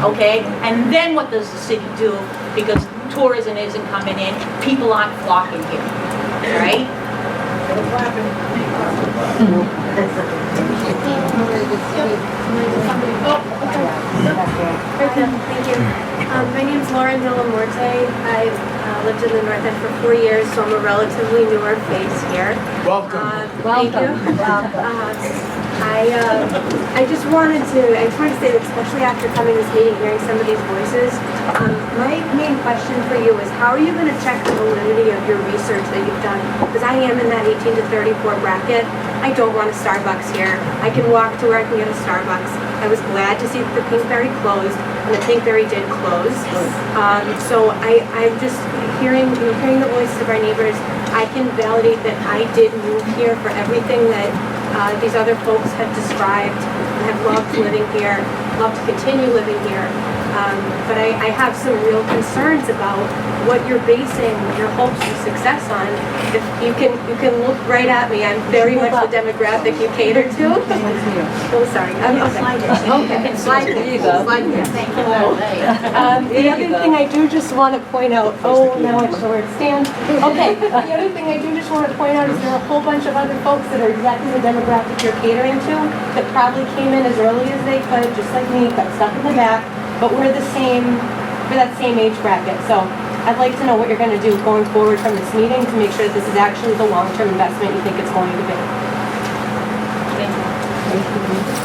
Speaker 20: okay? And then what does the city do? Because tourism isn't coming in, people aren't flocking here, all right?
Speaker 4: Thank you. My name's Lauren Villamorte. I've lived in the North End for 4 years, so I'm a relatively newer face here.
Speaker 3: Welcome.
Speaker 4: Thank you. I just wanted to say that, especially after coming to this meeting, hearing some of these voices, my main question for you is how are you going to check the validity of your research that you've done? Because I am in that 18 to 34 bracket. I don't want a Starbucks here. I can walk to where I can get a Starbucks. I was glad to see that the Pinkberry closed, and the Pinkberry did close. So I'm just hearing the voices of our neighbors. I can validate that I did move here for everything that these other folks have described and have loved living here, love to continue living here. But I have some real concerns about what you're basing your hopes of success on. If you can look right at me, I'm very much the demographic you cater to. Oh, sorry. Okay. Slide there. There you go. Thank you. The other thing I do just want to point out, now I know where it stands. Okay, the other thing I do just want to point out is there are a whole bunch of other folks that are exactly the demographic you're catering to that probably came in as early as they could, just like me, got stuck in the back, but we're that same age bracket. So I'd like to know what you're going to do going forward from this meeting to make sure that this is actually the long-term investment you think it's going to be. Thank you.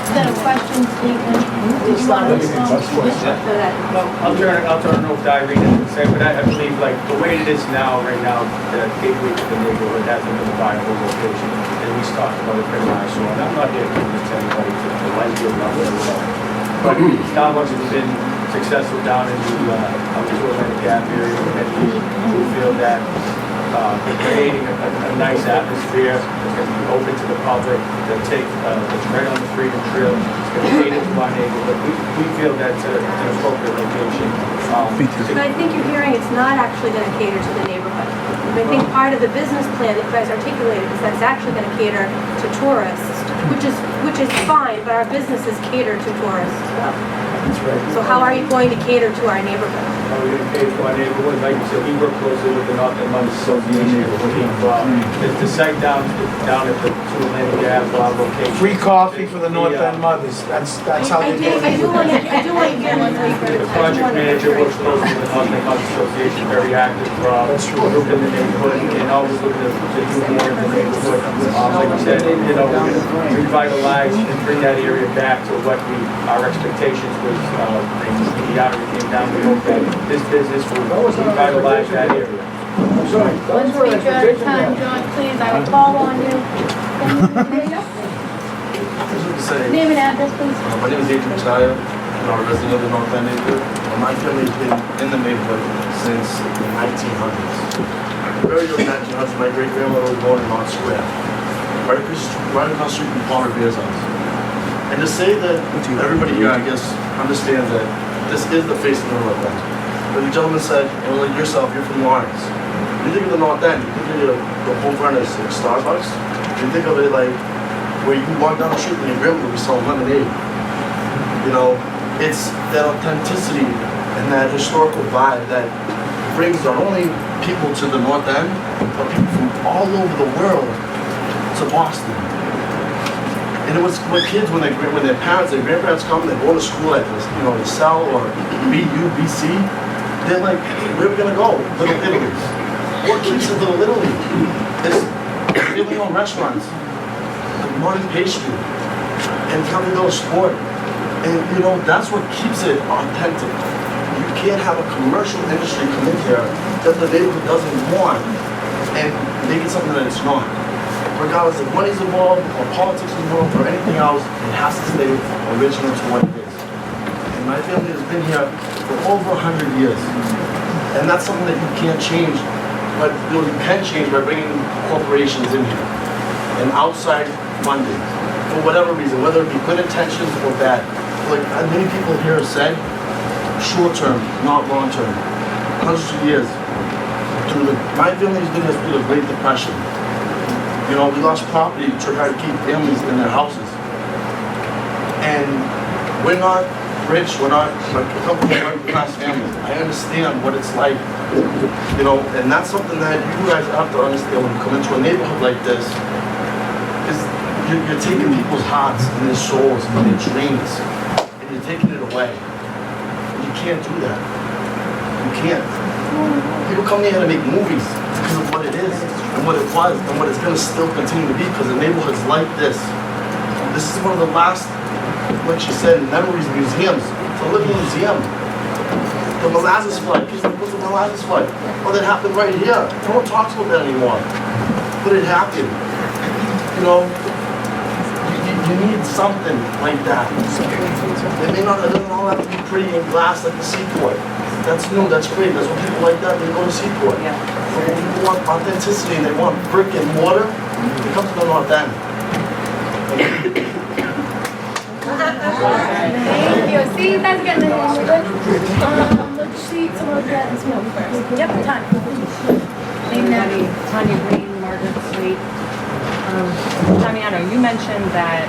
Speaker 4: Is that a question, Stephen? Did you want to respond?
Speaker 11: I'll turn it over to Irene and say, but I believe like the way it is now, right now, the gateway to the neighborhood hasn't been a viable location. And we talked about it pretty much, so I'm not here to convince anybody to like it or not. But Starbucks has been successful down in the Atlantic Gap area, and we feel that creating a nice atmosphere that's going to be open to the public, that's right on the Freedom Trail, it's going to cater to our neighborhood. We feel that's an appropriate location.
Speaker 4: But I think you're hearing it's not actually going to cater to the neighborhood. I think part of the business plan that you guys articulated is that it's actually going to cater to tourists, which is fine, but our businesses cater to tourists as well.
Speaker 11: That's right.
Speaker 4: So how are you going to cater to our neighborhood?
Speaker 11: How are we going to cater to our neighborhood? Like you said, we work closely with the North End Month Association. The site down at the 2 Atlantic Ave location.
Speaker 10: Free coffee for the North End mothers. That's how they do it.
Speaker 4: I do want to hear one thing.
Speaker 11: The project manager works closely with the North End Month Association, very active, group in the neighborhood, and always looking to do more in the neighborhood. Like you said, we're going to revitalize and bring that area back to what our expectations was. The outer came down, we hope that this business will revitalize that area.
Speaker 4: One speaker at a time, John, please, I will call on you. Name and address, please.
Speaker 21: My name is Adrian Chaya. I'm a resident of the North End neighborhood. My family's been in the neighborhood since the 1900s. Very early 1900s, my great-grandmother was born in Mount Square, right across the street from Palmer Beer's house. And to say that everybody here, I guess, understands that this is the face of the North End. But the gentleman said, and like yourself, you're from Lawrence. When you think of the North End, you think of the home front as like Starbucks. You think of it like where you walk down the street and your grandmother was selling lemonade. You know, it's that authenticity and that historical vibe that brings not only people to the North End, but people from all over the world to Boston. And it was when kids, when their grandparents come, they go to school at this, LaSalle or BU, BC, they're like, where are we gonna go? Little Italy. What keeps it Little Italy? It's family-owned restaurants, like modern pastry, and family-owned sport. And that's what keeps it authentic. You can't have a commercial industry come in here that the neighborhood doesn't want and make it something that it's not. Regardless if money's involved, or politics involved, or anything else, it has to stay original to what it is. And my family has been here for over 100 years. And that's something that you can't change, but you can change by bringing corporations in here. And outside funding, for whatever reason, whether it be good intentions or bad. Like many people here have said, short term, not long term. Hundreds of years. My family's been here through the Great Depression. We lost property to try to keep families in their houses. And we're not rich, we're not like a couple of working-class families. I understand what it's like, and that's something that you guys have to understand when you come into a neighborhood like this, is you're taking people's hearts and their souls and their dreams, and you're taking it away. You can't do that. You can't. People come here to make movies because of what it is and what it was and what it's going to still continue to be, because the neighborhoods like this. This is one of the last, like she said, memories museums. It's a living museum. The molasses flood. What's the molasses flood? Oh, that happened right here. No one talks about that anymore. But it happened. You need something like that. It doesn't all have to be pretty and glass like the seaport. That's new, that's great. That's what people like that, they go to seaport. But when people want authenticity and they want brick and mortar, they come to the North End.
Speaker 4: Thank you. See, you guys are getting it. Let's see some of that. Yep, time.
Speaker 7: everybody. Tanya Green, Margaret Sweet. Damiano, you mentioned that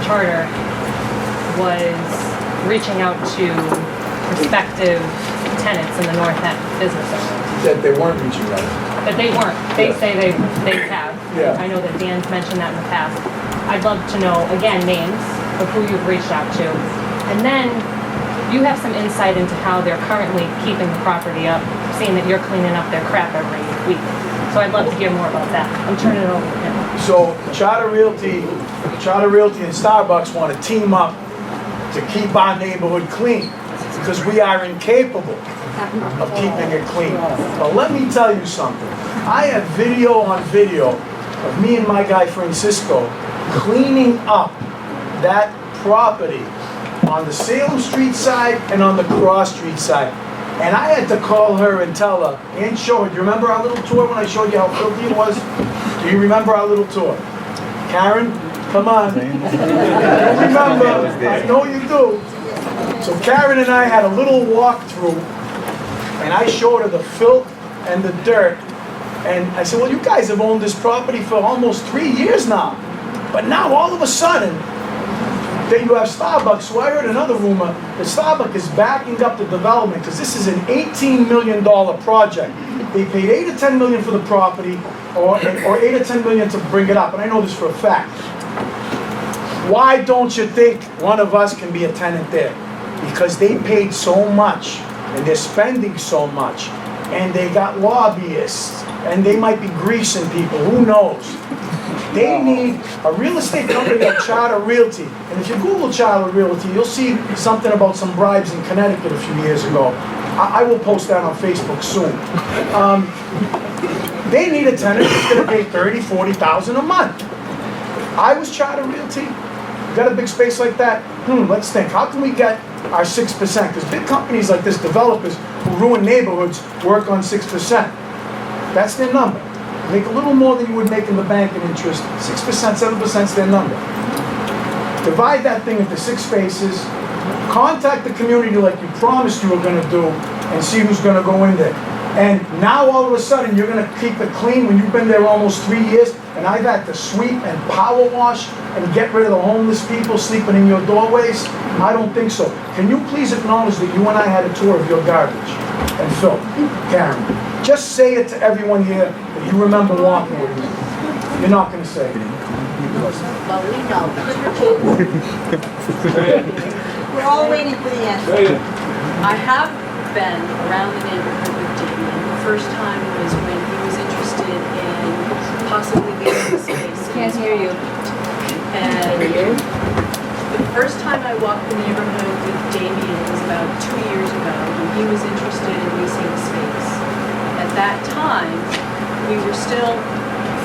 Speaker 7: Charter was reaching out to prospective tenants in the North End business owners.
Speaker 10: That they weren't reaching out.
Speaker 7: But they weren't. They say they have.
Speaker 10: Yeah.
Speaker 7: I know that Dan's mentioned that in the past. I'd love to know, again, names of who you've reached out to. And then you have some insight into how they're currently keeping the property up, seeing that you're cleaning up their crap every week. So I'd love to hear more about that. I'm turning it over to him.
Speaker 10: So Charter Realty and Starbucks want to team up to keep our neighborhood clean because we are incapable of keeping it clean. But let me tell you something. I have video on video of me and my guy Francisco cleaning up that property on the Salem Street side and on the Cross Street side. And I had to call her and tell her and show her. Do you remember our little tour when I showed you how filthy it was? Do you remember our little tour? Karen, come on. You remember? I know you do. So Karen and I had a little walkthrough, and I showed her the filth and the dirt. And I said, well, you guys have owned this property for almost 3 years now. But now all of a sudden, that you have Starbucks. So I heard another rumor that Starbucks is backing up the development because this is an $18 million project. They paid $8 to $10 million for the property, or $8 to $10 million to bring it up, and I know this for a fact. Why don't you think one of us can be a tenant there? Because they paid so much, and they're spending so much, and they got lobbyists, and they might be greasing people, who knows? They need a real estate company like Charter Realty. And if you Google Charter Realty, you'll see something about some bribes in Connecticut a few years ago. I will post that on Facebook soon. They need a tenant that's going to pay $30,000, $40,000 a month. I was Charter Realty. Got a big space like that? Let's think. How can we get our 6%? Because big companies like this, developers who ruin neighborhoods, work on 6%. That's their number. Make a little more than you would make in the bank in interest. 6%, 7% is their number. Divide that thing into 6 spaces. Contact the community like you promised you were going to do and see who's going to go in there. And now all of a sudden you're going to keep it clean when you've been there almost 3 years and I've had to sweep and power wash and get rid of the homeless people sleeping in your doorways? I don't think so. Can you please acknowledge that you and I had a tour of your garbage and filth, Karen? Just say it to everyone here that you remember walking with me. You're not going to say it.
Speaker 1: Well, we know.
Speaker 6: We're all waiting for the answer.
Speaker 4: I have been around the neighborhood with Damien. The first time was when he was interested in possibly leasing the space.
Speaker 1: Can't hear you.
Speaker 4: And the first time I walked the neighborhood with Damien was about 2 years ago when he was interested in leasing the space. At that time, we were still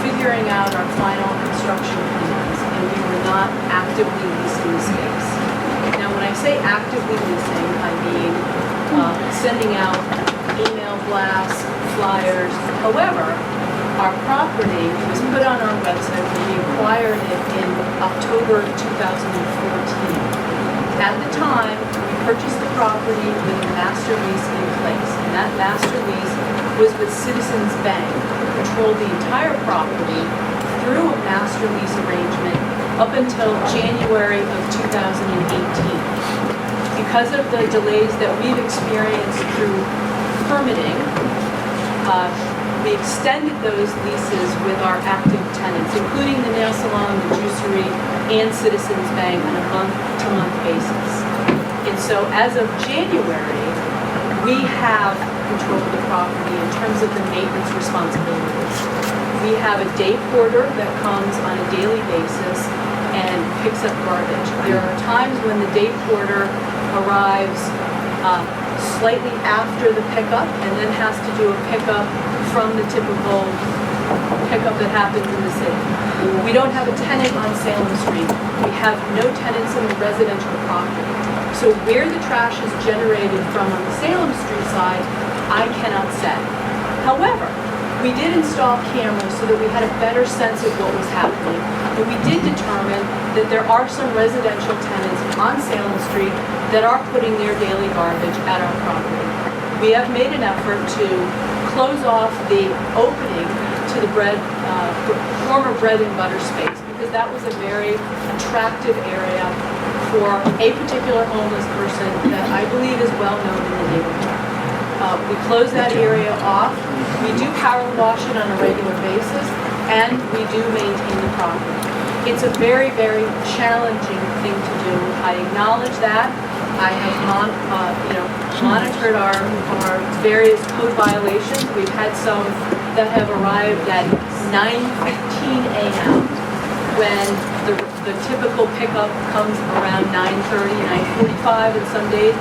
Speaker 4: figuring out our final construction plans and we were not actively leasing the space. Now when I say actively leasing, I mean sending out email blasts, flyers. However, our property was put on our website when we acquired it in October 2014. At the time, we purchased the property with a master lease in place, and that master lease was with Citizens Bank, who controlled the entire property through a master lease arrangement up until January of 2018. Because of the delays that we've experienced through permitting, we extended those leases with our active tenants, including the nail salon, the juicery, and Citizens Bank on a month-to-month basis. And so as of January, we have control of the property in terms of the maintenance responsibilities. We have a day porter that comes on a daily basis and picks up garbage. There are times when the day porter arrives slightly after the pickup and then has to do a pickup from the typical pickup that happens in the city. We don't have a tenant on Salem Street. We have no tenants in the residential property. So where the trash is generated from on the Salem Street side, I cannot say. However, we did install cameras so that we had a better sense of what was happening. And we did determine that there are some residential tenants on Salem Street that are putting their daily garbage at our property. We have made an effort to close off the opening to the former bread and butter space, because that was a very attractive area for a particular homeless person that I believe is well known in the neighborhood. We close that area off. We do power wash it on a regular basis, and we do maintain the property. It's a very, very challenging thing to do. I acknowledge that. I have monitored our various code violations. We've had some that have arrived at 9:15 a.m. when the typical pickup comes around 9:30, 9:45 in some days.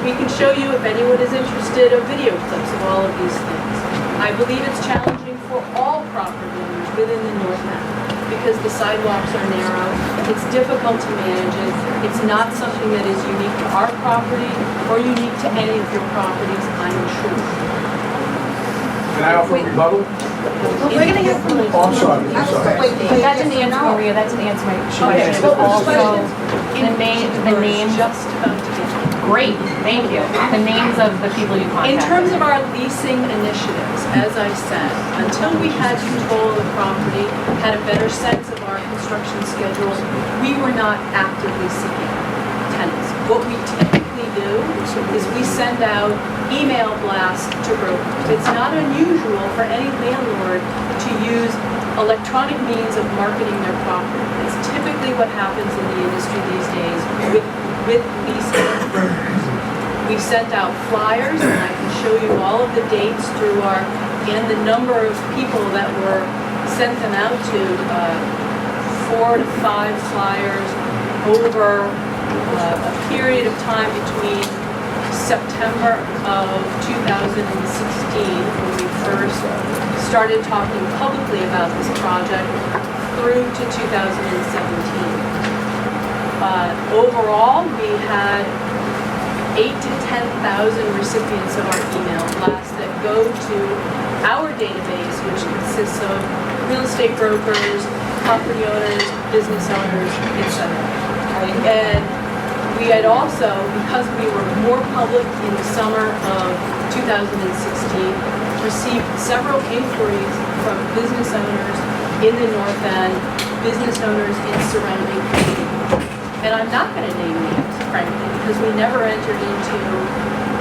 Speaker 4: We can show you, if anyone is interested, of video clips of all of these things. I believe it's challenging for all property owners within the North End because the sidewalks are narrow. It's difficult to manage it. It's not something that is unique to our property or unique to any of your properties, I'm sure.
Speaker 3: Can I offer a rebuttal?
Speaker 17: We're gonna have some.
Speaker 3: Oh, I'm sorry, I'm sorry.
Speaker 7: That didn't answer, Maria, that didn't answer my question. Also, the names,
Speaker 4: Just about to get.
Speaker 7: great, thank you. The names of the people you contacted.
Speaker 4: In terms of our leasing initiatives, as I said, until we had control of the property, had a better sense of our construction schedule, we were not actively seeking tenants. What we typically do is we send out email blasts to brokers. It's not unusual for any landlord to use electronic means of marketing their property. It's typically what happens in the industry these days with leasing brokers. We sent out flyers, and I can show you all of the dates through and the number of people that were sent them out to, 4 to 5 flyers over a period of time between September of 2016, when we first started talking publicly about this project, through to 2017. Overall, we had 8,000 to 10,000 recipients of our email blasts that go to our database, which consists of real estate brokers, property owners, business owners, etc. And we had also, because we were more public in the summer of 2016, received several inquiries from business owners in the North End, business owners in surrounding communities. And I'm not going to name names, frankly, because we never entered into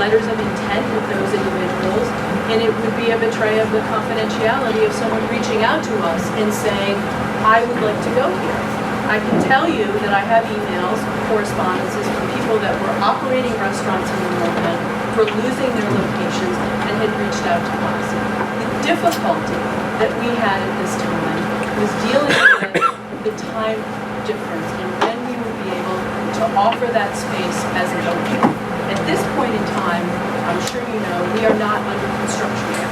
Speaker 4: letters of intent with those individuals, and it would be a betray of the confidentiality of someone reaching out to us and saying, I would like to go here. I can tell you that I have emails, correspondences from people that were operating restaurants in the North End, were losing their locations, and had reached out to us. The difficulty that we had at this time was dealing with the time difference and when we would be able to offer that space as an opening. At this point in time, I'm sure you know, we are not under construction yet.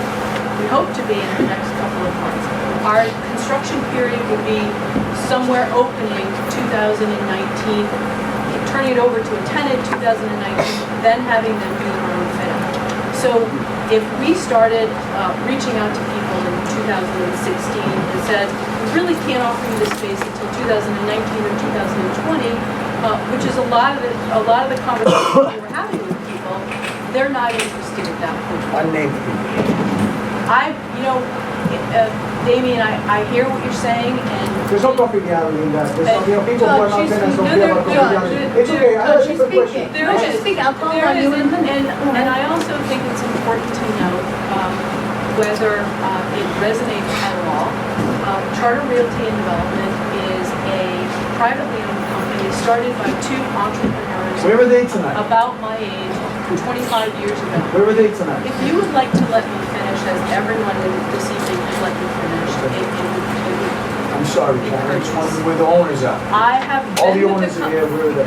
Speaker 4: We hope to be in the next couple of months. Our construction period would be somewhere opening 2019, turning it over to a tenant 2019, then having them do their own fit out. So if we started reaching out to people in 2016 and said, we really can't offer you this space until 2019 or 2020, which is a lot of the conversations we were having with people, they're not interested at that point.
Speaker 10: Unnamed people.
Speaker 4: Damien, I hear what you're saying, and
Speaker 10: There's no confidentiality in that. There's no, people who are not tenants don't care about confidentiality. It's okay, I have a simple question.
Speaker 4: There is, and I also think it's important to note whether it resonates at all. Charter Realty and Development is a privately owned company started by 2 entrepreneurs.
Speaker 10: Where were they tonight?
Speaker 4: About my age, 25 years ago.
Speaker 10: Where were they tonight?
Speaker 4: If you would like to let me finish, as everyone this evening would let me finish, it would
Speaker 10: I'm sorry, Karen, I just wondering where the owners are.
Speaker 4: I have
Speaker 10: All the
Speaker 4: been with
Speaker 10: owners
Speaker 4: the
Speaker 10: are here, where are they?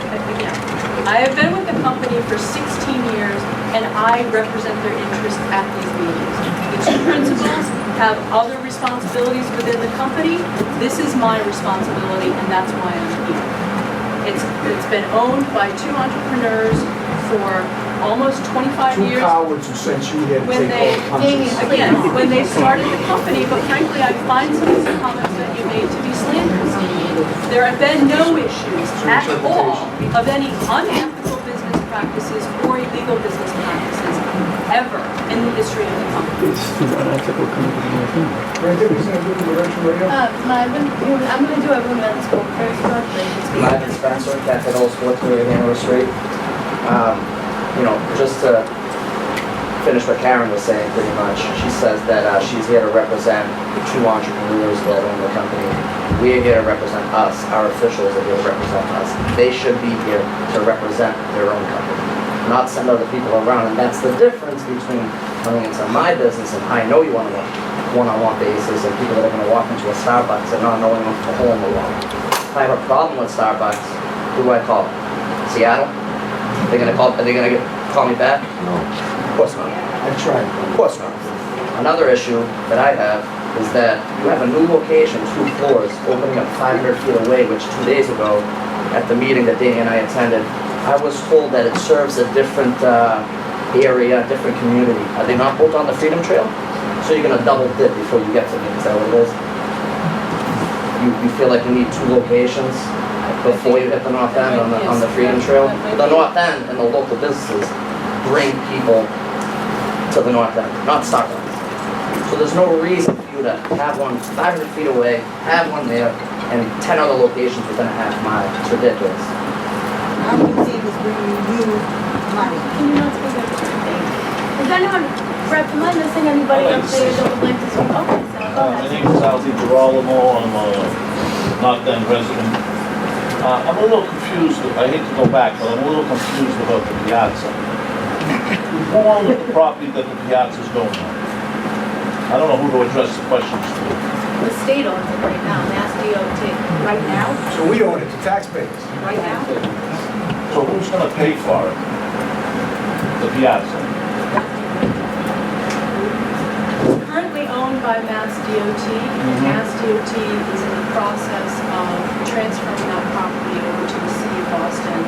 Speaker 4: I have been with the company for 16 years, and I represent their interests at these meetings. The 2 principals have other responsibilities within the company. This is my responsibility, and that's why I'm here. It's been owned by 2 entrepreneurs for almost 25 years.
Speaker 10: 2 cowards who sent you here to
Speaker 4: When
Speaker 10: take all the punches.
Speaker 4: again, when they started the company, but frankly, I find some of the comments that you made to be slanderous. There have been no issues at all of any unethical business practices or illegal business practices ever in the history of the company.
Speaker 10: Brandon, is that good direction, Maria?
Speaker 1: I'm gonna do everyone at school first,
Speaker 18: Ivan Spencer, Capital Sports Media, Hanover Street. You know, just to finish what Karen was saying pretty much, she says that she's here to represent the two entrepreneurs that own the company. We're here to represent us. Our officials are here to represent us. They should be here to represent their own company, not send other people around. And that's the difference between coming into my business and I know you on a one-on-one basis and people that are going to walk into a Starbucks and not knowing what's the hole in the wall. If I have a problem with Starbucks, who do I call? Seattle? Are they going to call me back?
Speaker 14: No.
Speaker 18: Of course not.
Speaker 10: I tried.
Speaker 18: Of course not. Another issue that I have is that you have a new location, 2 floors, opening up 500 feet away, which 2 days ago, at the meeting that Danny and I attended, I was told that it serves a different area, a different community. Are they not both on the Freedom Trail? So you're gonna double dip before you get to me, is that what it is? You feel like you need 2 locations before you hit the north end on the Freedom Trail? The north end and the local businesses bring people to the north end, not Starbucks. So there's no reason for you to have one 500 feet away, have one there, and 10 other locations within a half mile. It's ridiculous.
Speaker 6: How do you see this bringing you money?
Speaker 1: Can you not speak up? Is anyone, Rep, am I missing anybody
Speaker 5: I'd like
Speaker 1: up
Speaker 5: to
Speaker 1: there
Speaker 5: say
Speaker 1: that would like to speak? Okay, so go
Speaker 5: My
Speaker 1: ahead.
Speaker 5: name is Alfie Girolamo, I'm a North End resident. I'm a little confused, I hate to go back, but I'm a little confused about the piazza. Who owns the property that the piazza's going on? I don't know who to address the questions to.
Speaker 1: The state owns it right now, Mass DOT. Right now?
Speaker 10: So we own it, the taxpayers.
Speaker 1: Right now?
Speaker 5: So who's gonna pay for it? The piazza?
Speaker 4: It's currently owned by Mass DOT. Mass DOT is in the process of transferring that property over to the city of Boston,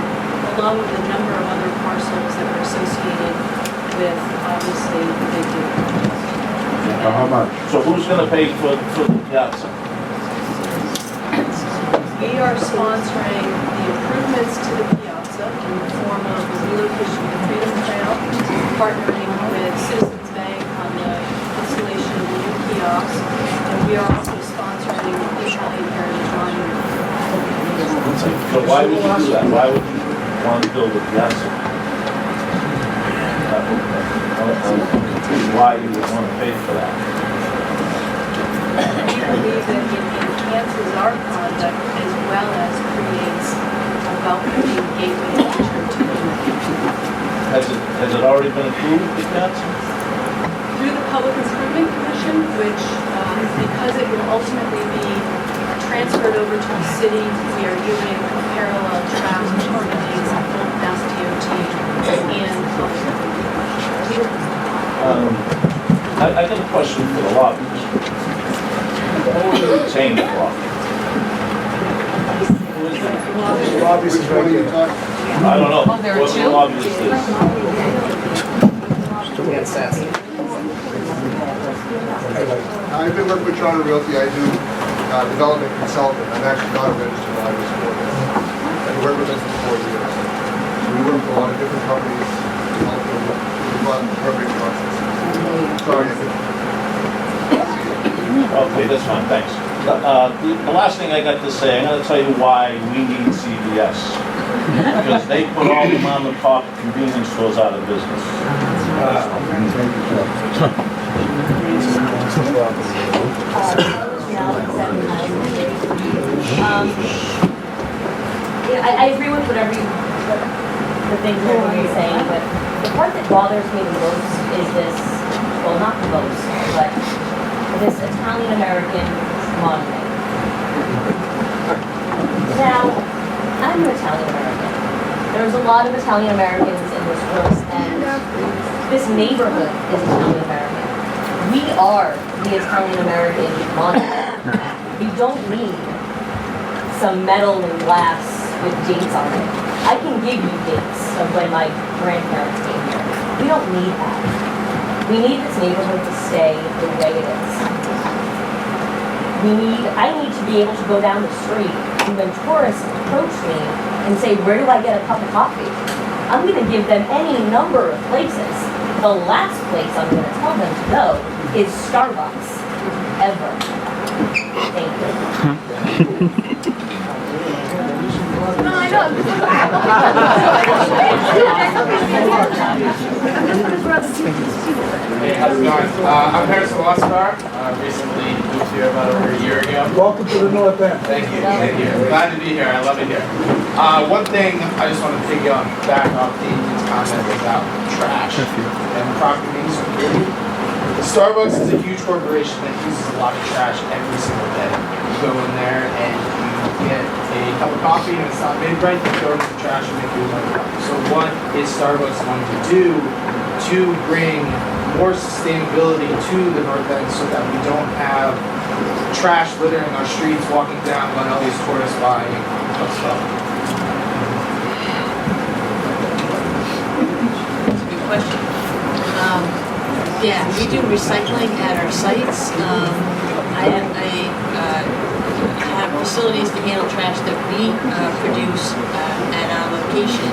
Speaker 4: along with a number of other parcels that are associated with, obviously, the big deal.
Speaker 14: How much?
Speaker 5: So who's gonna pay for the piazza?
Speaker 4: We are sponsoring the improvements to the piazza in the form of the relocation of the Freedom Trail, partnering with Citizens Bank on the installation of the new kiosk, and we are also sponsoring the Italian Heritage Monument.
Speaker 5: So why would you do that? Why would you want to build a piazza? Why you would want to pay for that?
Speaker 4: We believe that it enhances our project as well as creates a welcoming gateway feature to the community.
Speaker 5: Has it already been approved, the piazza?
Speaker 4: Through the Public Improvement Commission, which, because it will ultimately be transferred over to the city, we are doing a parallel track of permitting at both Mass DOT and
Speaker 5: I got a question for the lobbyists. Who is the retained property?
Speaker 10: Lobbyist is right here.
Speaker 5: I don't know.
Speaker 20: Oh, there are
Speaker 5: What the
Speaker 20: two?
Speaker 5: lobbyist is.
Speaker 22: I've been working with Charter Realty. I do development consulting. I'm actually not a registered lobbyist for this. I've been working with them for 4 years. So we work with a lot of different companies to help them with the permitting process. Sorry.
Speaker 5: Okay, that's fine, thanks. The last thing I got to say, I'm gonna tell you why we need CVS. Because they put all the mom and pop convenience stores out of business.
Speaker 7: I agree with whatever the things that you're saying, but the part that bothers me the most is this, well, not the most, but this Italian-American monument. Now, I'm an Italian-American. There's a lot of Italian-Americans in this room, and this neighborhood is Italian-American. We are the Italian-American monument. We don't need some metal and glass with dates on it. I can give you dates of when my grandparents came here. We don't need that. We need this neighborhood to stay the way it is. I need to be able to go down the street and when tourists approach me and say, where do I get a cup of coffee? I'm gonna give them any number of places. The last place I'm gonna tell them to go is Starbucks, ever. Thank you.
Speaker 1: No, I know.
Speaker 13: Hey, how's it going? I'm Harrison Luscar. Recently moved here about over a year ago.
Speaker 10: Welcome to the North End.
Speaker 13: Thank you. Glad to be here. I love it here. One thing I just want to back off David's comment about trash and property being so dirty. Starbucks is a huge corporation that uses a lot of trash every single day. You go in there and you get a cup of coffee and it's not made right, you throw it in the trash and make your own coffee. So what is Starbucks going to do to bring more sustainability to the North End so that we don't have trash littering our streets, walking down when all these tourists buy stuff?
Speaker 12: That's a good question. Yeah, we do recycling at our sites. I have facilities to handle trash that we produce at our location.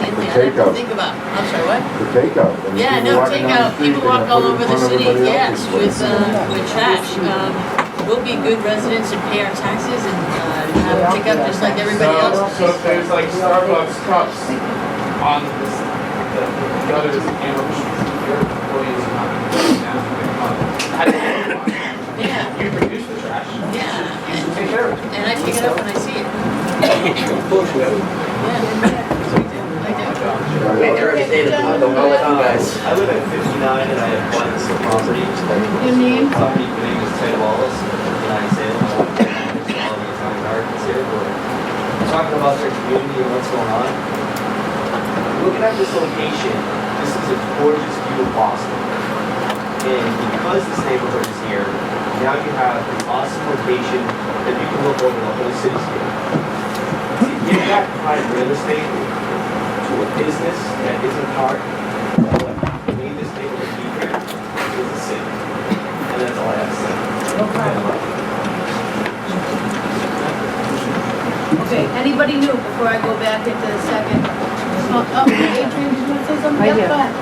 Speaker 12: Mainly, I have to think about. I'm sorry, what?
Speaker 14: The takeout. I mean,
Speaker 12: Yeah,
Speaker 14: people
Speaker 12: no,
Speaker 14: walking down
Speaker 12: takeout.
Speaker 14: the street,
Speaker 12: People
Speaker 14: they
Speaker 12: walk
Speaker 14: can
Speaker 12: all
Speaker 14: put it in
Speaker 12: over the
Speaker 14: front of
Speaker 12: city,
Speaker 14: everybody
Speaker 12: yes,
Speaker 14: else's.
Speaker 12: with trash. We'll be good residents and pay our taxes and have a pickup just like everybody else.
Speaker 13: So if there's like Starbucks cups on the gutters and your employees are not going to go down and
Speaker 12: Yeah.
Speaker 13: you produce the trash.
Speaker 12: Yeah.
Speaker 13: You should take care of it.
Speaker 12: And I pick it up when I see it.
Speaker 18: Hey, Eric, David, I'll let you guys.
Speaker 15: I live at 59 and I have one property.
Speaker 1: Your name?
Speaker 15: Property, my name is Ted Wallace, 59 Salem. I want to manage all the Italian gardens here. We're talking about their community and what's going on. Looking at this location, this is a gorgeous view of Boston. And because this neighborhood is here, now you have an awesome location that you can look over the whole cityscape. To give that prime real estate to a business that isn't part of what made this neighborhood be here is the city. And that's all I have to say.
Speaker 1: Okay, anybody new before I go back into the second? Adrian, did you want to say something?
Speaker 9: Right
Speaker 1: Yep,
Speaker 9: here.
Speaker 1: go ahead.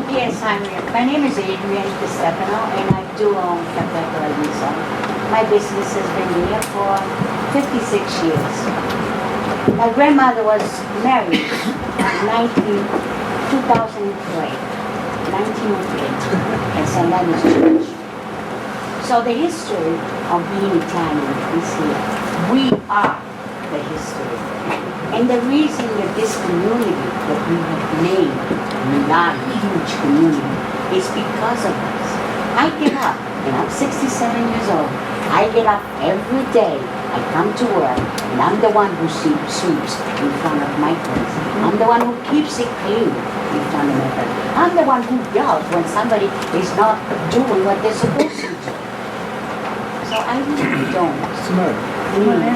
Speaker 9: Yes, my name is Adrian Stefano, and I do own Capital Resort. My business has been here for 56 years. My grandmother was married in 1903, at St. Leonard's Church. So the history of being Italian is here. We are the history. And the reason that this community that we have named not a huge community is because of us. I get up, and I'm 67 years old. I get up every day. I come to work, and I'm the one who sweeps in front of my place. I'm the one who keeps it clean in front of my place. I'm the one who yells when somebody is not doing what they're supposed to do. So I really don't need,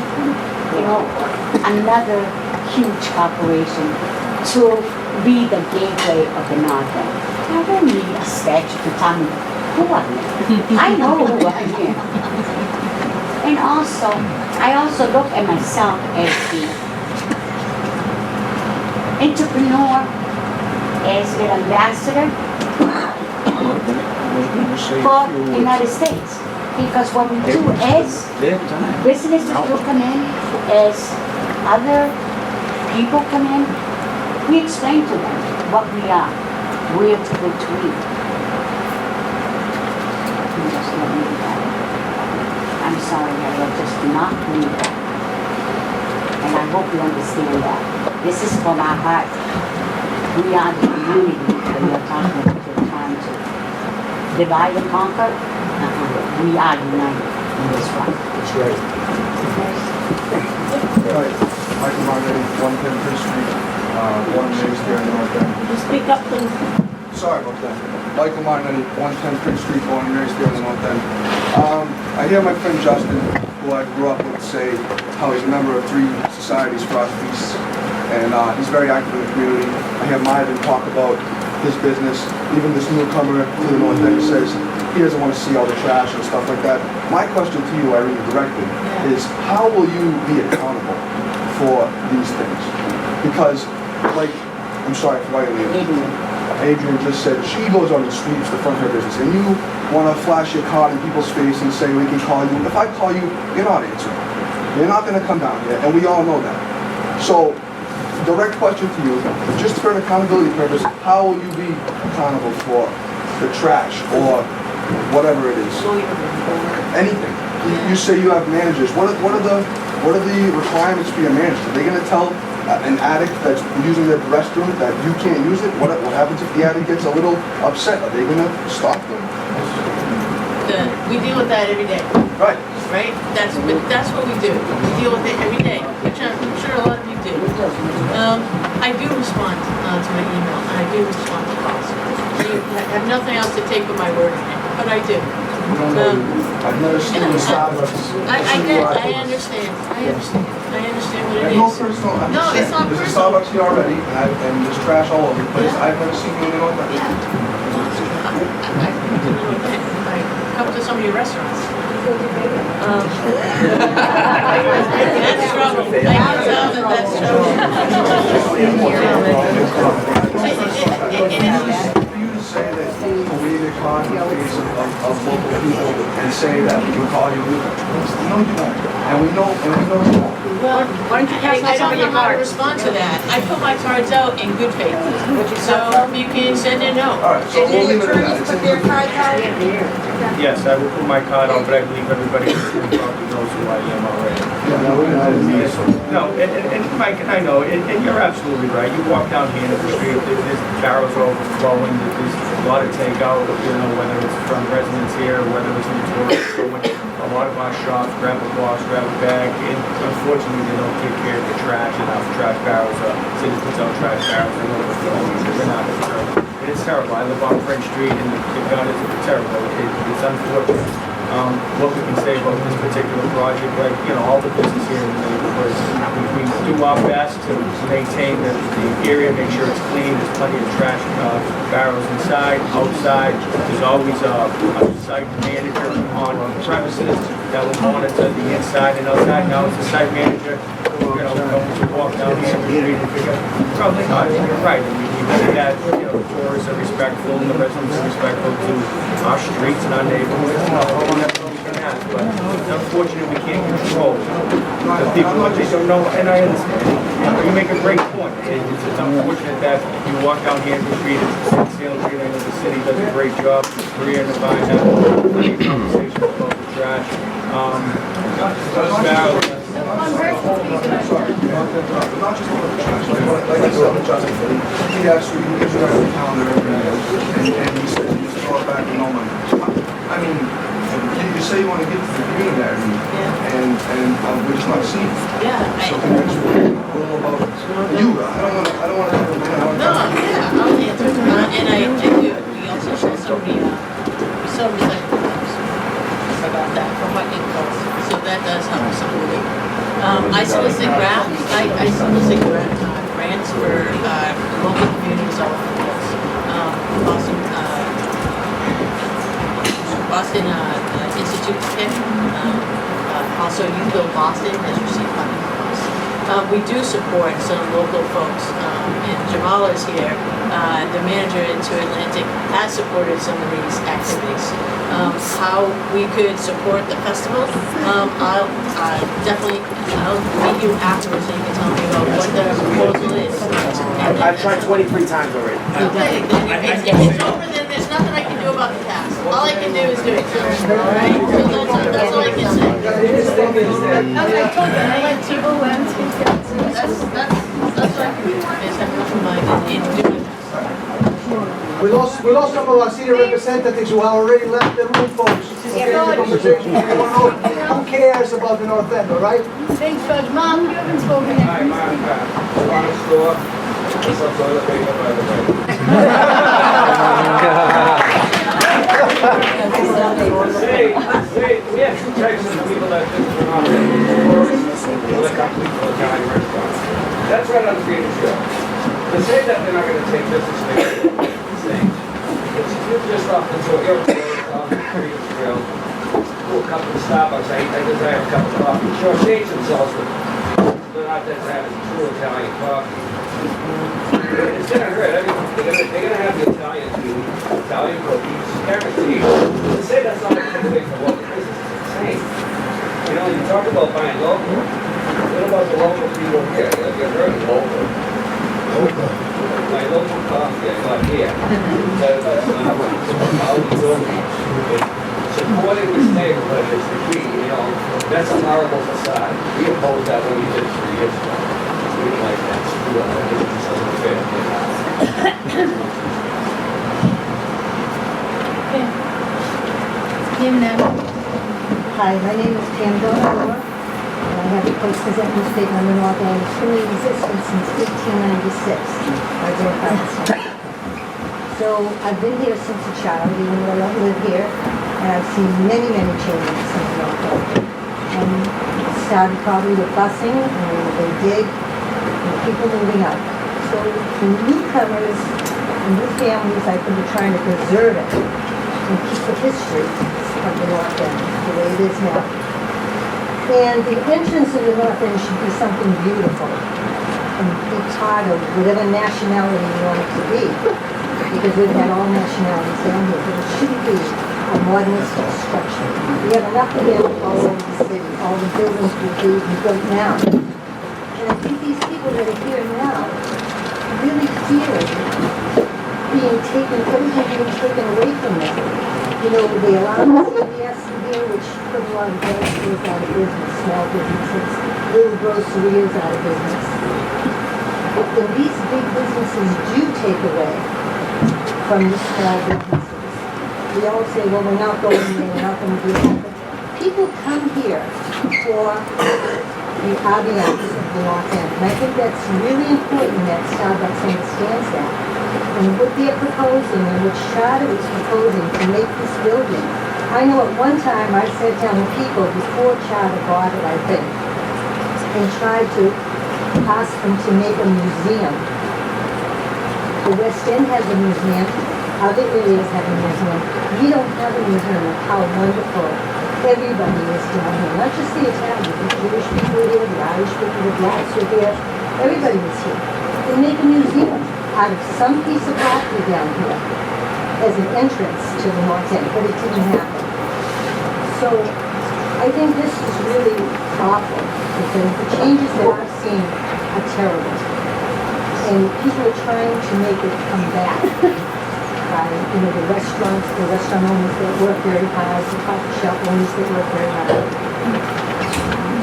Speaker 9: another huge corporation to be the gateway of the North End. I don't need a statue to tell me who I am. I know who I am. And also, I also look at myself as the entrepreneur, as an ambassador for the United States. Because what we do as businesses will come in, as other people come in, we explain to them what we are, where to go to eat. You just don't need that. I'm sorry, I just do not need that. And I hope you understand that. This is from our heart. We are the community that we are talking about, we're trying to divide and conquer. We are united in this one.
Speaker 13: That's right.
Speaker 22: Michael Martin, 110 Prince Street, born and raised here in the North End.
Speaker 1: Just speak up, please.
Speaker 22: Sorry about that. Michael Martin, 110 Prince Street, born and raised here in the North End. I hear my friend Justin, who I grew up with, say how he's a member of 3 societies, Frost Feasts, and he's very active in the community. I hear Marvin talk about his business, even this newcomer to the North End says he doesn't want to see all the trash and stuff like that. My question to you, Irene, directly, is how will you be accountable for these things? Because, like, I'm sorry for writing Adrian. Adrian just said she goes on the streets to front her business, and you want to flash your card in people's face and say we can call you. If I call you, you're not answering. You're not going to come down here, and we all know that. So, direct question to you, just for an accountability purpose, how will you be accountable for the trash or whatever it is? Anything. You say you have managers. What are the requirements for your managers? Are they going to tell an addict that's using their restroom that you can't use it? What happens if the addict gets a little upset? Are they going to stop them?
Speaker 12: We deal with that every day.
Speaker 22: Right.
Speaker 12: Right? That's what we do. We deal with it every day, which I'm sure a lot of you do. I do respond to my email, and I do respond to calls. I have nothing else to take but my word on it, but I do.
Speaker 22: I've never seen the Starbucks.
Speaker 12: I understand. I understand what it is.
Speaker 22: No personal.
Speaker 12: No, it's not
Speaker 22: There's a
Speaker 12: personal.
Speaker 22: Starbucks here already, and there's trash all over the place. I've never seen you in North End.
Speaker 12: I come to so many restaurants. That's trouble. I can tell that that's trouble.
Speaker 22: For you to say that we need to call in the face of local people and say that we can call you, no, you don't. And we know you won't.
Speaker 12: Well, I don't know how to respond to that. I put my cards out in good faith. So you can send a note.
Speaker 22: All right, so we'll leave it at that. It's in good faith.
Speaker 11: Yes, I will put my card on, but I believe everybody probably knows who I am already. No, and Mike, I know, and you're absolutely right. You walk down Hanover Street, there's barrels overflowing, there's a lot of takeout, whether it's from residents here, whether it's from tourists going. A lot of our shops grab a box, grab a bag, and unfortunately they don't take care of the trash enough. Trash barrels, city puts out trash barrels, they're overflowing, they're not terrible. And it's terrible. I live on French Street, and the gut is terrible. It's unfortunate. What we can say about this particular project, like, all the business here in the neighborhood, we do our best to maintain the area, make sure it's clean, there's plenty of trash barrels inside, outside. There's always a site manager on premises that will monitor the inside and outside. Now it's a site manager, going to walk down here and figure, probably not, you're right. I mean, we see that, tourists are respectful and the residents are respectful to our streets and our neighborhoods. But unfortunately, we can't control the people, what they don't know, and I understand. You make a great point. It's unfortunate that you walk down here in the street, it's Salem Street, I know the city does a great job. Maria and I have plenty of conversations about the trash.
Speaker 22: Not just about the trash, like I said, Justin, he actually gives you guys the calendar every day, and he says you just throw it back with no money. I mean, you say you want to give to the community every week, and we're just not seeing it.
Speaker 12: Yeah.
Speaker 22: So can you explain a little about you? I don't want to.
Speaker 12: No, yeah, I'll answer. And I do. We also show somebody, we saw recycling cups about that from what it costs. So that does help somebody. I solicit grants. I solicit grants for local communities all over the place. Boston Institute for Kids. Also, Youth Build Boston has received funding from us. We do support some local folks, and Jamal is here. The manager into Atlantic has supported some of these activities. How we could support the festival, I'll meet you afterwards so you can tell me about what the proposal is.
Speaker 18: I've tried 23 times already.
Speaker 12: Okay, then if it's over, then there's nothing I can do about the past. All I can do is do it. All right? So that's all I can say. As I told you, I like people when that's what I can do. Is have nothing mind and do my best.
Speaker 10: We lost some of our senior representatives who have already left the room, folks. Okay, the conversation. Who cares about the North End, all right?
Speaker 1: Thanks, Judge. Mom, you haven't spoken yet.
Speaker 2: We have two types of people that are not people that come to the county restaurants. That's right on the Green Trail. To say that they're not going to take business things, it's just off the Green Trail. We'll come to the Starbucks. I desire a cup of coffee. Sure, change themselves, but they're not that bad as true Italian coffee. It's gonna hurt, I mean, they're gonna have the Italian food, Italian cookies, guaranteed. To say that's not gonna take for local business is insane. You know, you talk about buying local, what about the local people here? Have you heard of local? Local. My local coffee, I got here. That's not how we do it. Supporting this neighborhood is the key, you know, that's a horrible facade. We opposed that when we did it 3 years ago. We didn't like that, screw up, it just doesn't fit.
Speaker 8: Hi, my name is Pam Donahue, and I have a place presenting state on the North End. It's been in existence since 1896. My grandfather's home. So I've been here since a child, even though I don't live here, and I've seen many, many changes in the North End. And it started probably with busing, and they dig, and people moving up. So for newcomers and new families, I think we're trying to preserve it and keep the history of the North End the way it is now. And the entrance of the North End should be something beautiful and be part of whatever nationality you want it to be. Because we've had all nationalities down here, but it shouldn't be a modernistic structure. We have enough of them all over the city. All the buildings will be built now. And I think these people that are here now really feel everything being taken away from them. You know, they allow CVS in here, which put a lot of drugstores out of business, small businesses, little groceries out of business. If these big businesses do take away from the small businesses, we all say, well, we're not going there, we're not going to do that. But people come here for the ambiance of the North End. And I think that's really important that Starbucks understands that. And what they're proposing, and what Charter is proposing to make this building, I know at one time I sat down with people before Charter bought it, I think, and tried to ask them to make a museum. The West End has a museum, other areas have a museum. We don't have a museum of how wonderful everybody is down here, not just the Italians, the Jewish people are here, the Irish people, the blacks are here, everybody is here. And make a museum out of some piece of property down here as an entrance to the North End, but it didn't happen. So I think this is really awful, because the changes that I've seen are terrible. And people are trying to make it come back by, you know, the restaurant owners that work very hard, the coffee shop owners that work very hard.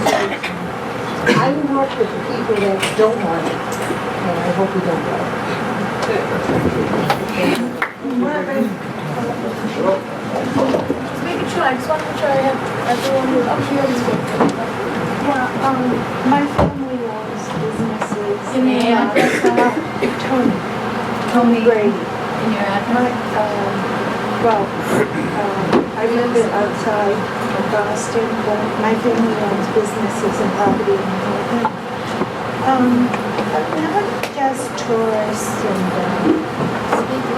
Speaker 8: So I will work with the people that don't want it, and I hope we don't go.
Speaker 16: Just making sure, I just want to make sure I have everyone who's up here to speak. Yeah, my family owns businesses.
Speaker 1: Give me an address.
Speaker 16: Tony Brady.
Speaker 1: In your address?
Speaker 16: I live outside of Boston, but my family owns businesses and property in the North End. Not just tourists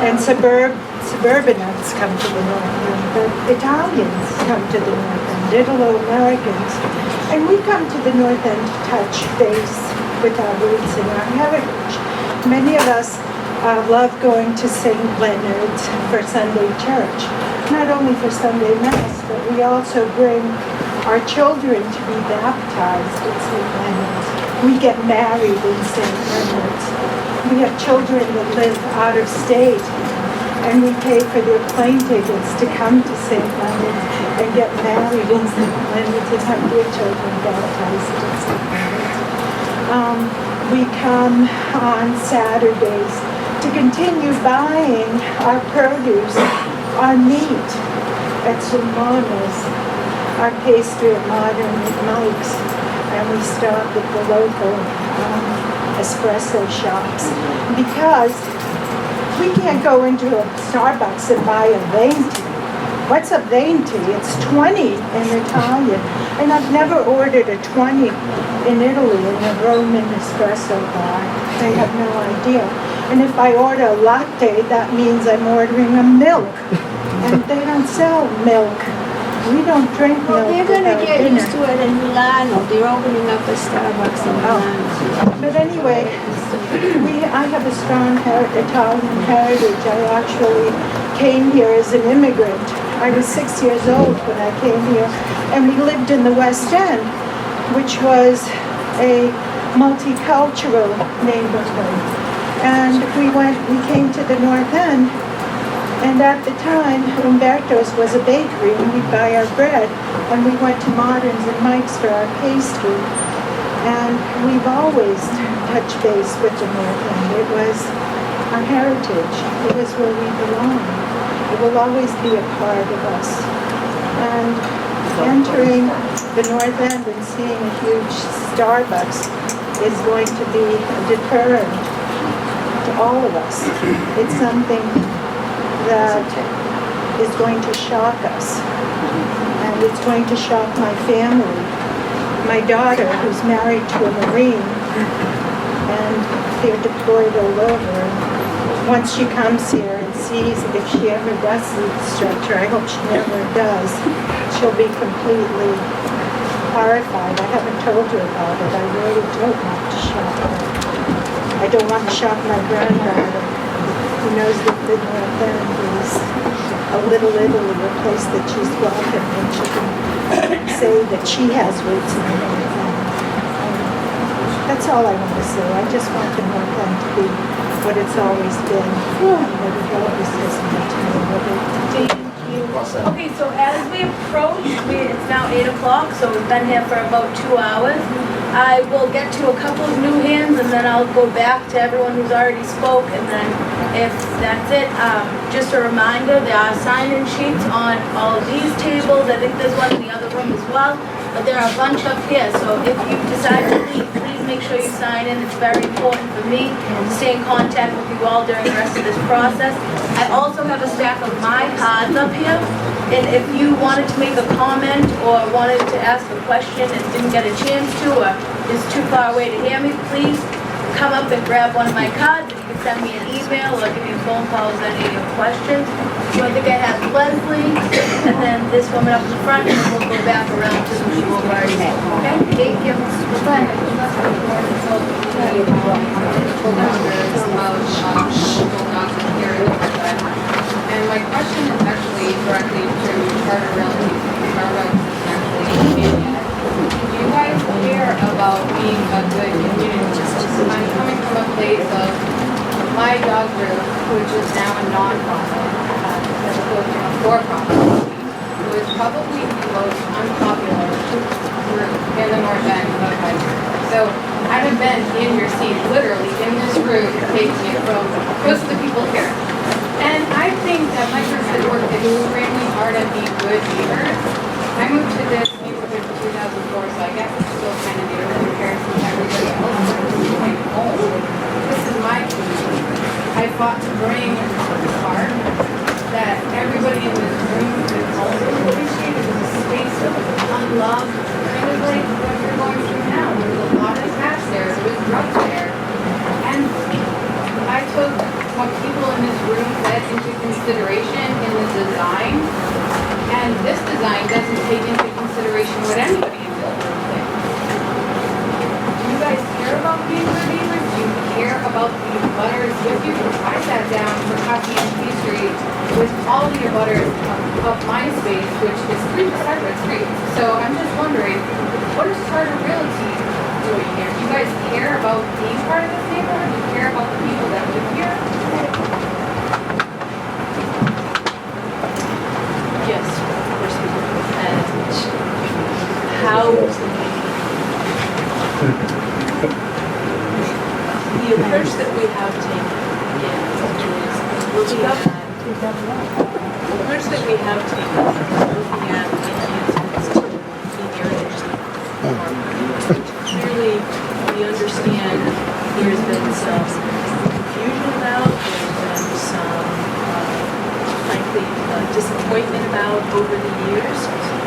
Speaker 16: and suburbanites come to the North End, but Italians come to the North End, Italo-Americans. And we come to the North End to touch base with our roots and our heritage. Many of us love going to St. Leonard's for Sunday church. Not only for Sunday Mass, but we also bring our children to be baptized at St. Leonard's. We get married in St. Leonard's. We have children that live out of state, and we pay for their plane tickets to come to St. Leonard's and get married in St. Leonard's and have their children baptized in St. Leonard's. We come on Saturdays to continue buying our produce, our meat at Simona's, our pastry at Modern at Mike's, and we stop at the local espresso shops, because we can't go into a Starbucks and buy a venti. What's a venti? It's 20 in Italian, and I've never ordered a 20 in Italy in a Roman espresso bar. They have no idea. And if I order a latte, that means I'm ordering a milk. And they don't sell milk. We don't drink milk.
Speaker 9: Well, they're gonna get used to it in Milano. They're opening up a Starbucks in Milano.
Speaker 16: But anyway, I have a strong Italian heritage. I actually came here as an immigrant. I was 6 years old when I came here, and we lived in the West End, which was a multicultural neighborhood. And we came to the North End, and at the time, Umberto's was a bakery, and we'd buy our bread, and we went to Martin's and Mike's for our pastry. And we've always touched base with the North End. It was our heritage. It was where we belong. It will always be a part of us. And entering the North End and seeing a huge Starbucks is going to be a deterrent to all of us. It's something that is going to shock us. And it's going to shock my family. My daughter, who's married to a Marine, and they're deployed all over. Once she comes here and sees, if she ever does see the structure, I hope she never does, she'll be completely horrified. I haven't told her about it. I really don't want to shock her. I don't want to shock my granddaughter, who knows that the North End is a little Italy, a place that she's welcome, and she can say that she has roots in the North End. That's all I want to say. I just want the North End to be what it's always been, and what it always has meant to me.
Speaker 1: Thank you. Okay, so as we approach, it's now 8 o'clock, so we've been here for about 2 hours. I will get to a couple of new hands, and then I'll go back to everyone who's already spoke, and then if that's it, just a reminder, there are sign-in sheets on all of these tables. I think there's one in the other room as well, but there are a bunch up here, so if you decide to leave, please make sure you sign in. It's very important for me to stay in contact with you all during the rest of this process. I also have a stack of my cards up here, and if you wanted to make a comment or wanted to ask a question and didn't get a chance to, or is too far away to hear me, please come up and grab one of my cards, and you can send me an email or give me a phone call with any of your questions. So I think I have Leslie, and then this woman up in the front, and then we'll go back around to the people who already spoke. Okay? Thank you.
Speaker 19: And my question is actually directly to Charter Realty. Starbucks is actually in it. Do you guys care about being a good community? I'm coming from a place of my dog group, which is now a non-profit, as opposed to a for-profit, who is probably the most unpopular group in the North End of my group. So I have been in your seat, literally in this room, taking it from most of the people here. And I think that my group has worked extremely hard at being good neighbors. I moved to this neighborhood in 2004, so I guess it's still kind of new in comparison to everybody else. But this is my home. This is my community. I fought to bring a park that everybody in this room could also appreciate as a space of unloved, kind of like what you're going through now. There's a lot of trash there. There was drugs there. And I took what people in this room said into consideration in the design, and this design doesn't take into consideration what anybody in this room thinks. Do you guys care about being good neighbors? Do you care about the butters with you? I sat down for coffee and pastry with all the butters of my space, which is 3 separate streets. So I'm just wondering, what is Charter Realty doing here? Do you guys care about being part of this neighborhood? Do you care about the people that live here?
Speaker 12: Yes, of course we do. And how the approach that we have taken is looking at the approach that we have taken is looking at enhancements to the heritage which clearly we understand there's been some confusion about, there's been some frankly disappointment about over the years.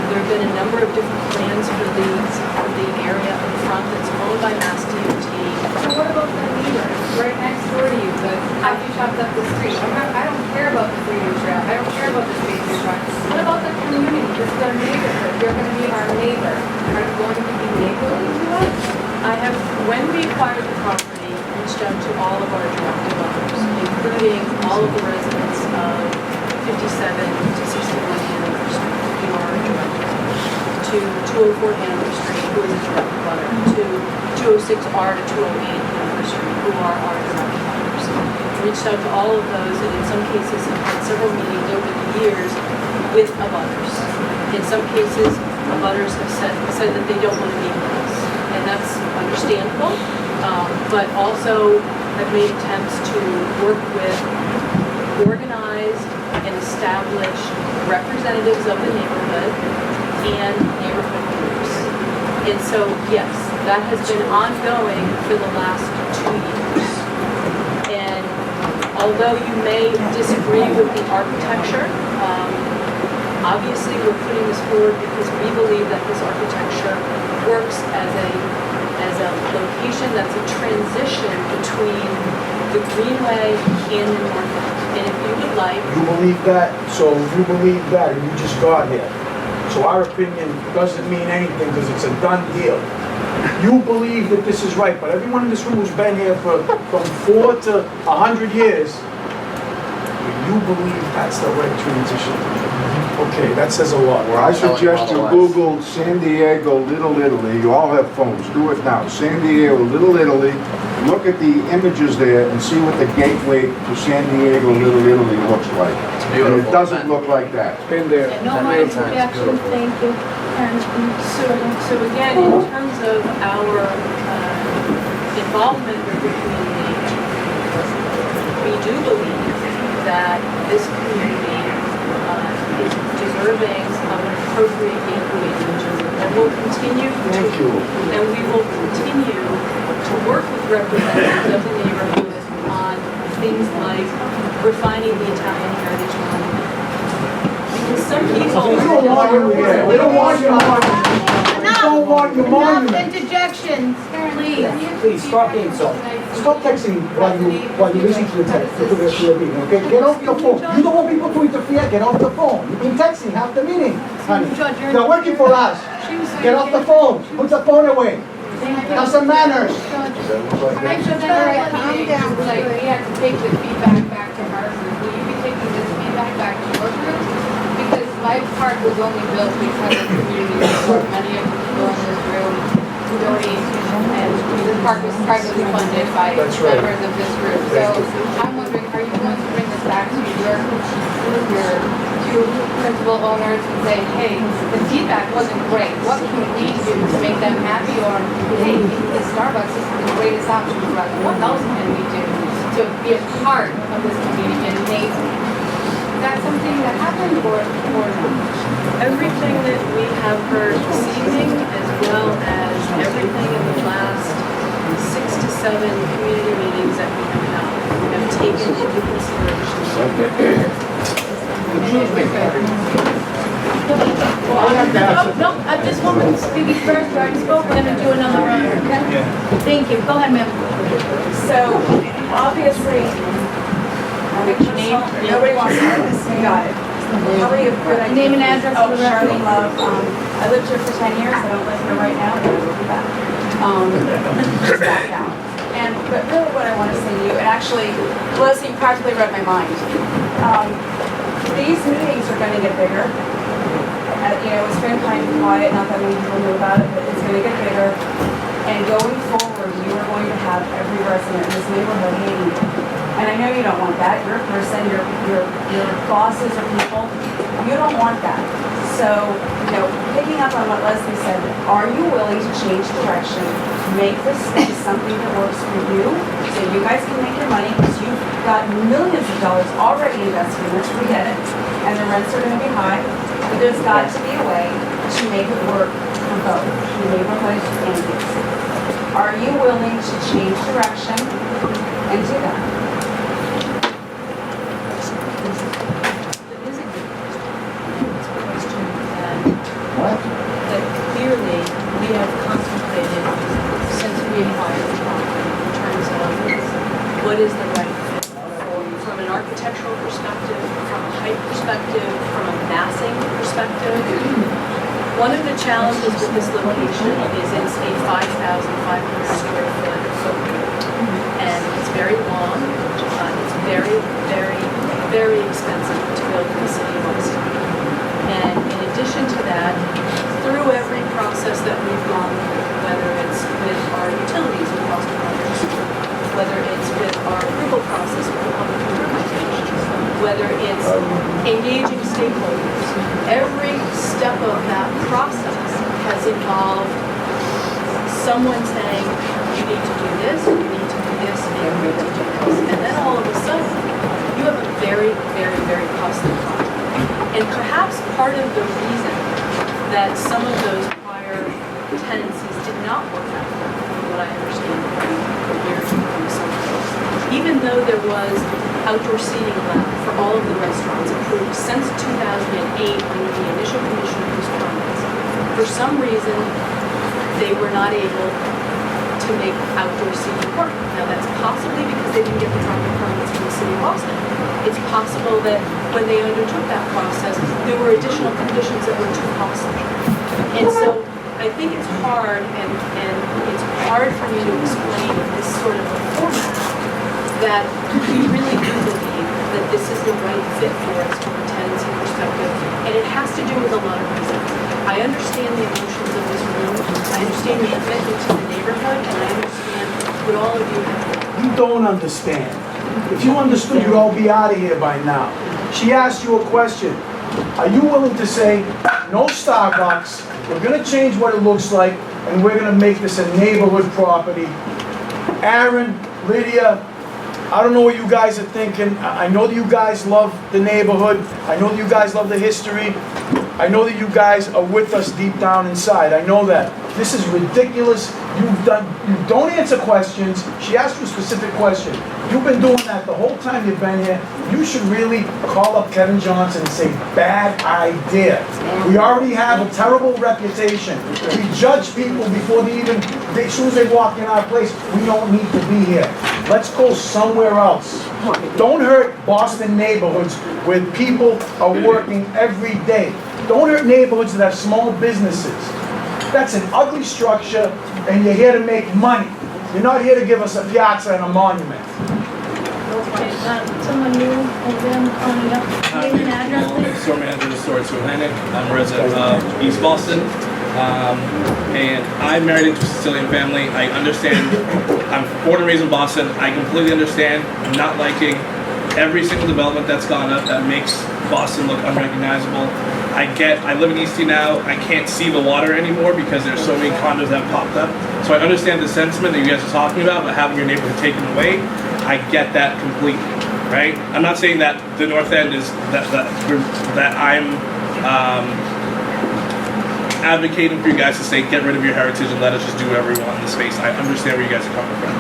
Speaker 12: There have been a number of different plans for the area in front that's owned by Mass DOT.
Speaker 19: So what about the neighbors right next door to you, the coffee shops up the street? I don't care about the freedom trail. I don't care about the space you're trying. What about the community? This is our neighborhood. You're going to be our neighbor. Are you going to be neighborly to us?
Speaker 12: When we acquired the property, reached out to
Speaker 4: all of our direct abutters, including all of the residents of 57 to 61 Hanover Street, who are direct abutters, to 204 Hanover Street, who is a direct abutter, to 206R to 208 Hanover Street, who are our direct abutters. Reached out to all of those, and in some cases have had several meetings over the years with abutters. In some cases, abutters have said that they don't want to meet with us, and that's understandable, but also have made attempts to work with organized and established representatives of the neighborhood and neighborhood groups. And so, yes, that has been ongoing for the last 2 years. And although you may disagree with the architecture, obviously we're putting this forward because we believe that this architecture works as a location that's a transition between the Greenway and the North End. And if you would like...
Speaker 10: You believe that, so you believe that, and you just got here. So our opinion doesn't mean anything because it's a done deal. You believe that this is right, but everyone in this room who's been here from 4 to 100 years, you believe that's the right transition. Okay, that says a lot.
Speaker 14: Well, I suggest you Google San Diego, Little Italy. You all have phones. Do it now. San Diego, Little Italy. Look at the images there and see what the gateway to San Diego, Little Italy looks like. And it doesn't look like that.
Speaker 10: Been there.
Speaker 9: No more objection, thank you.
Speaker 4: So again, in terms of our involvement with the community, we do believe that this community is deserving of an appropriate gateway region, and we'll continue and we will continue to work with representatives of the neighborhood on things like refining the Italian Heritage Monument. Because some people...
Speaker 10: We don't want you here. We don't want your monument. We don't want your monument.
Speaker 9: Interjections, please.
Speaker 10: Please, stop being so. Stop texting while you listen to the text, to the meeting, okay? Get off your phone. You don't want people to interfere, get off the phone. You've been texting half the meeting, honey. You're working for us. Get off the phone. Put the phone away. Have some manners.
Speaker 19: Make sure that we're at meetings, like, we have to take the feedback back to our group. Will you be taking this feedback back to your group? Because Life Park was only built because of community support. Many of the people in this room donate, and this park was privately funded by members of this group. So I'm wondering, are you going to bring this back to your two principal owners and say, hey, the feedback wasn't great. What can we do to make them happy? Or, hey, the Starbucks is the greatest option for us. What else can we do to be a part of this community and make... Is that something that happened or not?
Speaker 4: Everything that we have heard this evening, as well as everything in the last 6 to 7 community meetings that we have taken into consideration.
Speaker 1: No, I just want to speak first. I spoke, we're going to do another round, okay? Thank you. Go ahead, ma'am.
Speaker 17: So, obviously, nobody wants to hear this. You got it. Probably a good idea.
Speaker 1: Name and address
Speaker 17: Oh,
Speaker 1: for the record.
Speaker 17: Charlene Love. I lived here for 10 years. I don't live here right now, but I will be back. Just back down. But really what I want to say to you, and actually, Leslie practically read my mind. These meetings are going to get bigger. It's been kind of quiet, not that many people know about it, but it's going to get bigger. And going forward, you are going to have every resident in this neighborhood hating you. And I know you don't want that. You're a person, your bosses are people. You don't want that. So, picking up on what Leslie said, are you willing to change direction, make this space something that works for you, so you guys can make your money, because you've got millions of dollars already invested in this, we get it, and the rents are going to be high, but there's got to be a way to make it work for both the neighborhood and you. Are you willing to change direction and do that?
Speaker 4: That clearly we have contemplated since we acquired the property in terms of what is the right fit from an architectural perspective, from a height perspective, from a massing perspective. One of the challenges with this location is it's a 5,500 square foot footprint, and it's very long. It's very, very, very expensive to build in the city of Boston. And in addition to that, through every process that we've gone through, whether it's with our utilities with Boston Partners, whether it's with our approval process with the public improvement commission, whether it's engaging stakeholders, every step of that process has involved someone saying, you need to do this, you need to do this, and you need to do this. And then all of a sudden, you have a very, very, very costly project. And perhaps part of the reason that some of those prior tenancies did not work out, from what I understand from hearing from some folks, even though there was outdoor seating allowed for all of the restaurants approved since 2008 under the initial conditional use permits, for some reason, they were not able to make outdoor seating work. Now that's possibly because they didn't get the proper permits from the city of Boston. It's possible that when they undertook that process, there were additional conditions that were too costly. And so I think it's hard, and it's hard for me to explain this sort of a format that we really do believe that this is the right fit for us from a tenancy perspective. And it has to do with a lot of reasons. I understand the emotions of this room. I understand your commitment to the neighborhood, and I understand what all of you have.
Speaker 10: You don't understand. If you understood, you'd all be out of here by now. She asked you a question. Are you willing to say, no Starbucks, we're gonna change what it looks like, and we're gonna make this a neighborhood property? Aaron, Lydia, I don't know what you guys are thinking. I know that you guys love the neighborhood. I know that you guys love the history. I know that you guys are with us deep down inside. I know that. This is ridiculous. You don't answer questions. She asked you a specific question. You've been doing that the whole time you've been here. You should really call up Kevin Johnson and say, bad idea. We already have a terrible reputation. We judge people before as soon as they walk in our place. We don't need to be here. Let's go somewhere else. Don't hurt Boston neighborhoods where people are working every day. Don't hurt neighborhoods that have small businesses. That's an ugly structure, and you're here to make money. You're not here to give us a piazza and a monument.
Speaker 4: Someone new over there coming up. Name and address,
Speaker 3: I'm
Speaker 4: please.
Speaker 3: store manager of the store at Atlantic. I'm a resident of East Boston. And I'm married into a Sicilian family. I understand, I'm born and raised in Boston. I completely understand not liking every single development that's gone up that makes Boston look unrecognizable. I live in Eastie now. I can't see the water anymore because there's so many condos that have popped up. So I understand the sentiment that you guys are talking about having your neighborhood taken away. I get that completely, right? I'm not saying that the North End is that I'm advocating for you guys to say get rid of your heritage and let us just do whatever we want in the space. I understand where you guys are coming from.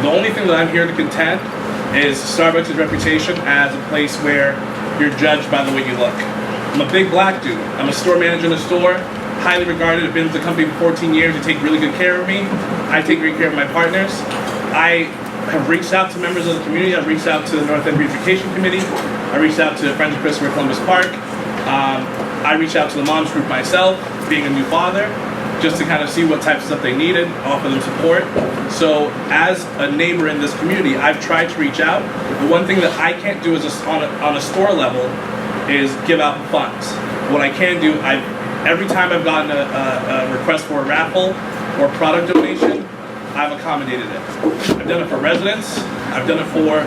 Speaker 3: The only thing that I'm here to contend is Starbucks' reputation as a place where you're judged by the way you look. I'm a big black dude. I'm a store manager in a store, highly regarded. I've been with the company for 14 years. They take really good care of me. I take great care of my partners. I have reached out to members of the community. I've reached out to the North End Beautification Committee. I reached out to Friends of Christopher Columbus Park. I reached out to the moms group myself, being a new father, just to kind of see what types of stuff they needed, offer them support. So as a neighbor in this community, I've tried to reach out. The one thing that I can't do is on a store level is give out funds. What I can do, every time I've gotten a request for a raffle or product donation, I've accommodated it. I've done it for residents. I've done it for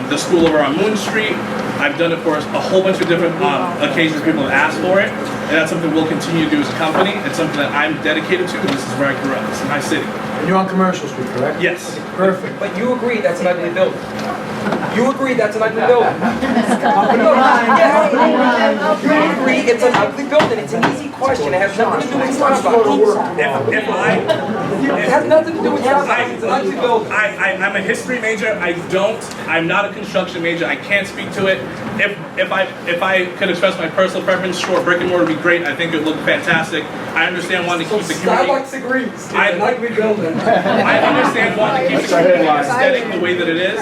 Speaker 3: the school over on Moon Street. I've done it for a whole bunch of different occasions where people have asked for it. And that's something we'll continue to do as a company. It's something that I'm dedicated to, and this is where I grew up. This is my city.
Speaker 2: And you're on Commercial Street, correct?
Speaker 3: Yes.
Speaker 2: Perfect.
Speaker 21: But you agree that's an ugly building. You agree that's an ugly building. You agree it's an ugly building. It's an easy question. It has nothing to do with Starbucks. It has nothing to do with Starbucks. It's an ugly building.
Speaker 3: I'm a history major. I'm not a construction major. I can't speak to it. If I could express my personal preference, sure, brick and mortar would be great. I think it would look fantastic. I understand wanting to keep the community.
Speaker 21: Starbucks agrees. It's an ugly building.
Speaker 3: I understand wanting to keep the community aesthetic the way that it is.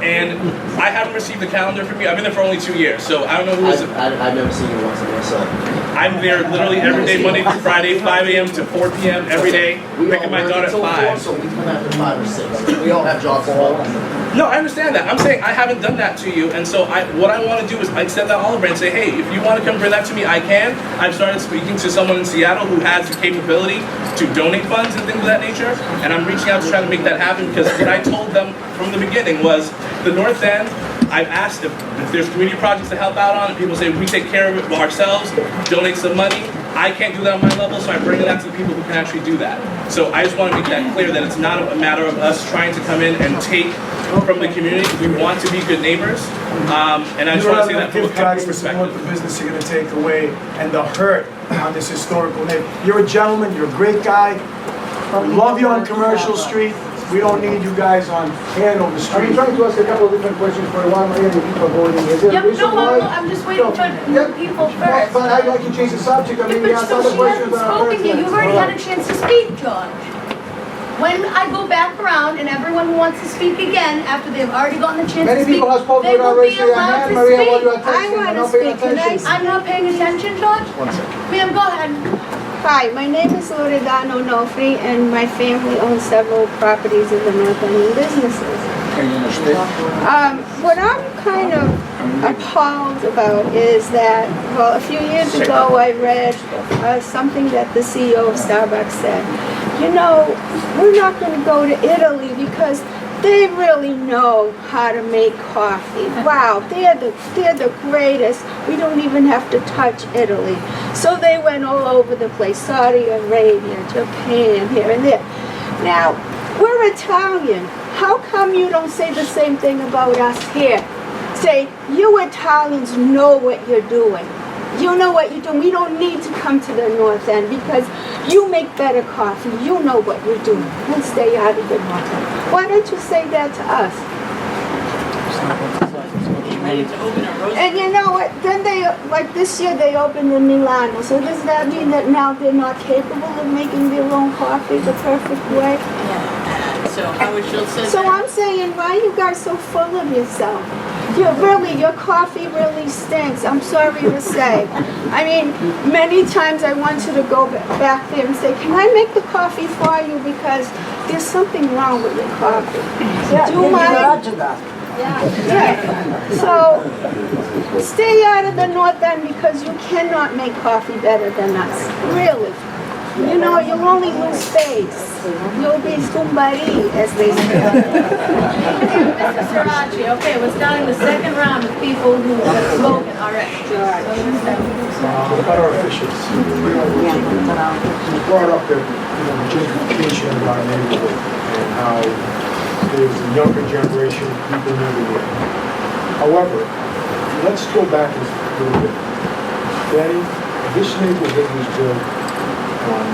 Speaker 3: And I haven't received the calendar from you. I've been there for only 2 years, so I don't know who is it.
Speaker 18: I've never seen you once in there, so.
Speaker 3: I'm there literally every day, Monday through Friday, 5 a.m. to 4 p.m. every day, picking my daughter at 5.
Speaker 18: So we come after 5 or 6. We all have jobs to follow.
Speaker 3: No, I understand that. I'm saying I haven't done that to you, and so what I want to do is extend that olive branch and say, hey, if you want to come bring that to me, I can. I've started speaking to someone in Seattle who has the capability to donate funds and things of that nature, and I'm reaching out to try to make that happen because what I told them from the beginning was the North End, I've asked if there's community projects to help out on it. People say we take care of it ourselves, donate some money. I can't do that on my level, so I bring that to the people who can actually do that. So I just want to make that clear that it's not a matter of us trying to come in and take from the community. We want to be good neighbors, and I just want to say that from a company perspective.
Speaker 6: What the business you're going to take away and the hurt on this historical name. You're a gentleman, you're a great guy. We love you on Commercial Street. We don't need you guys on Hanover
Speaker 10: I've
Speaker 6: Street.
Speaker 10: been trying to ask a couple of different questions for a while, and the people voting. Is there
Speaker 1: Yeah,
Speaker 10: a reason why?
Speaker 1: I'm just waiting for new people first.
Speaker 10: But I'd like to change the subject. I mean, we asked other
Speaker 1: She
Speaker 10: questions.
Speaker 1: hasn't spoken yet. You've already had a chance to speak, George. When I go back around and everyone who wants to speak again, after they've already gotten the chance
Speaker 10: Many
Speaker 1: to speak,
Speaker 10: people have spoken
Speaker 1: they will
Speaker 10: without
Speaker 1: be
Speaker 10: raising their
Speaker 1: allowed
Speaker 10: hand.
Speaker 1: to
Speaker 10: Maria, while
Speaker 1: speak.
Speaker 10: you're texting, you're not paying attention.
Speaker 1: I'm not paying attention, George?
Speaker 6: 1 second.
Speaker 1: Ma'am, go ahead.
Speaker 20: Hi, my name is Loredano Nofri, and my family owns several properties in the North End businesses. What I'm kind of appalled about is that, well, a few years ago I read something that the CEO of Starbucks said. You know, we're not going to go to Italy because they really know how to make coffee. Wow, they're the greatest. We don't even have to touch Italy. So they went all over the place, Saudi Arabia, Japan, here and there. Now, we're Italian. How come you don't say the same thing about us here? Say, you Italians know what you're doing. You know what you're doing. We don't need to come to the North End because you make better coffee. You know what you're doing. And stay out of the North End. Why don't you say that to us? And you know what? Then they, like this year, they opened in Milano. So does that mean that now they're not capable of making their own coffee the perfect way?
Speaker 12: So Howard Schultz said
Speaker 20: So
Speaker 12: that.
Speaker 20: I'm saying, why are you guys so full of yourself? Your coffee really stinks. I'm sorry to say. I mean, many times I wanted to go back there and say, can I make the coffee for you? Because there's something wrong with your coffee.
Speaker 8: Yeah,
Speaker 20: Do you mind?
Speaker 8: Yeah.
Speaker 20: So, stay out of the North End because you cannot make coffee better than us. Really. You know, you'll only lose face. You'll be somebody, as they say.
Speaker 1: Mr. Sirachi, okay, we're starting the second round of people who have spoken already.
Speaker 6: About our officials. You brought up the gentrification of our neighborhood and how there's a younger generation of people moving in. However, let's go back a little bit. Danny, this neighborhood was built on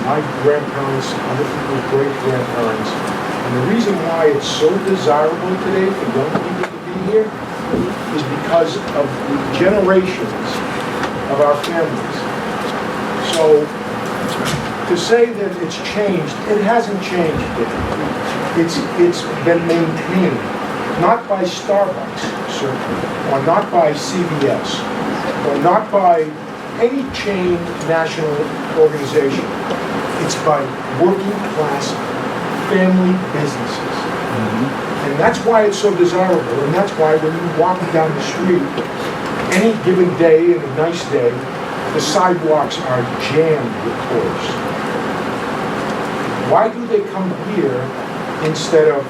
Speaker 6: my grandparents, other people's great-grandparents. And the reason why it's so desirable today for young people to be here is because of the generations of our families. So to say that it's changed, it hasn't changed yet. It's been maintained, not by Starbucks, certainly, or not by CVS, or not by any chain national organization. It's by working class family businesses. And that's why it's so desirable, and that's why when you walk down the street, any given day and a nice day, the sidewalks are jammed with tourists. Why do they come here instead of